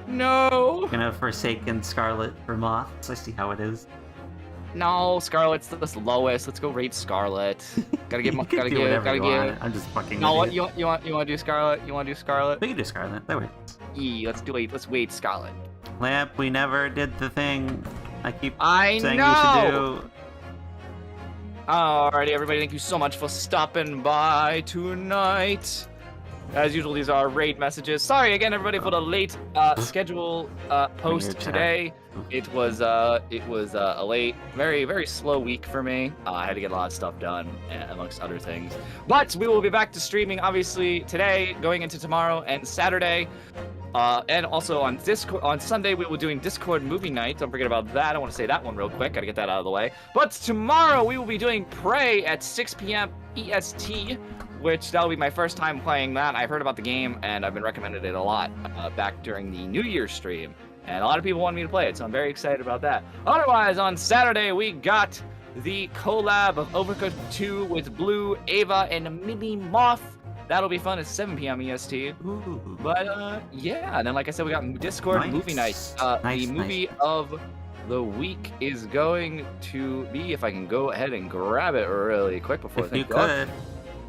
No. Gonna forsaken Scarlet for moths. I see how it is. No, Scarlet's the lowest. Let's go raid Scarlet. Gotta give. You can Gotta do give. whatever Gotta you give. want. I'm just fucking. No, with what you want to do Scarlet? You want to do Scarlet? We can do Scarlet. That works. Let's do it. Let's wait Scarlet. Lamp, we never did the thing I keep I saying know. we should do. Alrighty, everybody, thank you so much for stopping by tonight. As usual, these are raid messages. Sorry again, everybody, for the late schedule post today. It was a late, very, very slow week for me. I had to get a lot of stuff done, amongst other things. But we will be back to streaming, obviously, today, going into tomorrow and Saturday. And also on Discord, on Sunday, we will be doing Discord movie night. Don't forget about that. I want to say that one real quick. Gotta get that out of the way. But tomorrow, we will be doing Prey at 6 p.m. EST, which that'll be my first time playing that. I've heard about the game, and I've been recommended it a lot back during the New Year's stream. And a lot of people wanted me to play it, so I'm very excited about that. Otherwise, on Saturday, we got the collab of Overcooked 2 with Blue, Ava, and Mini Moth. That'll be fun at 7 p.m. EST. Ooh. But, yeah, and then like I said, we got Discord movie night. The movie of the week is going to be, if I can go ahead and grab it really quick before If you could.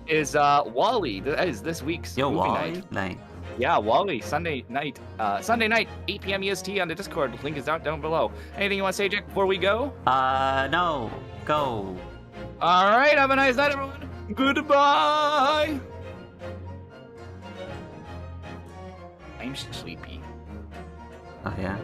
is Wally. That is this week's movie Wally. night. Yeah, Wally, Sunday night, 8 p.m. EST on the Discord. Link is down below. Anything you want to say, Jake, before we go? No. Go. All right, have a nice night, everyone. Goodbye. I'm sleepy. Oh, yeah.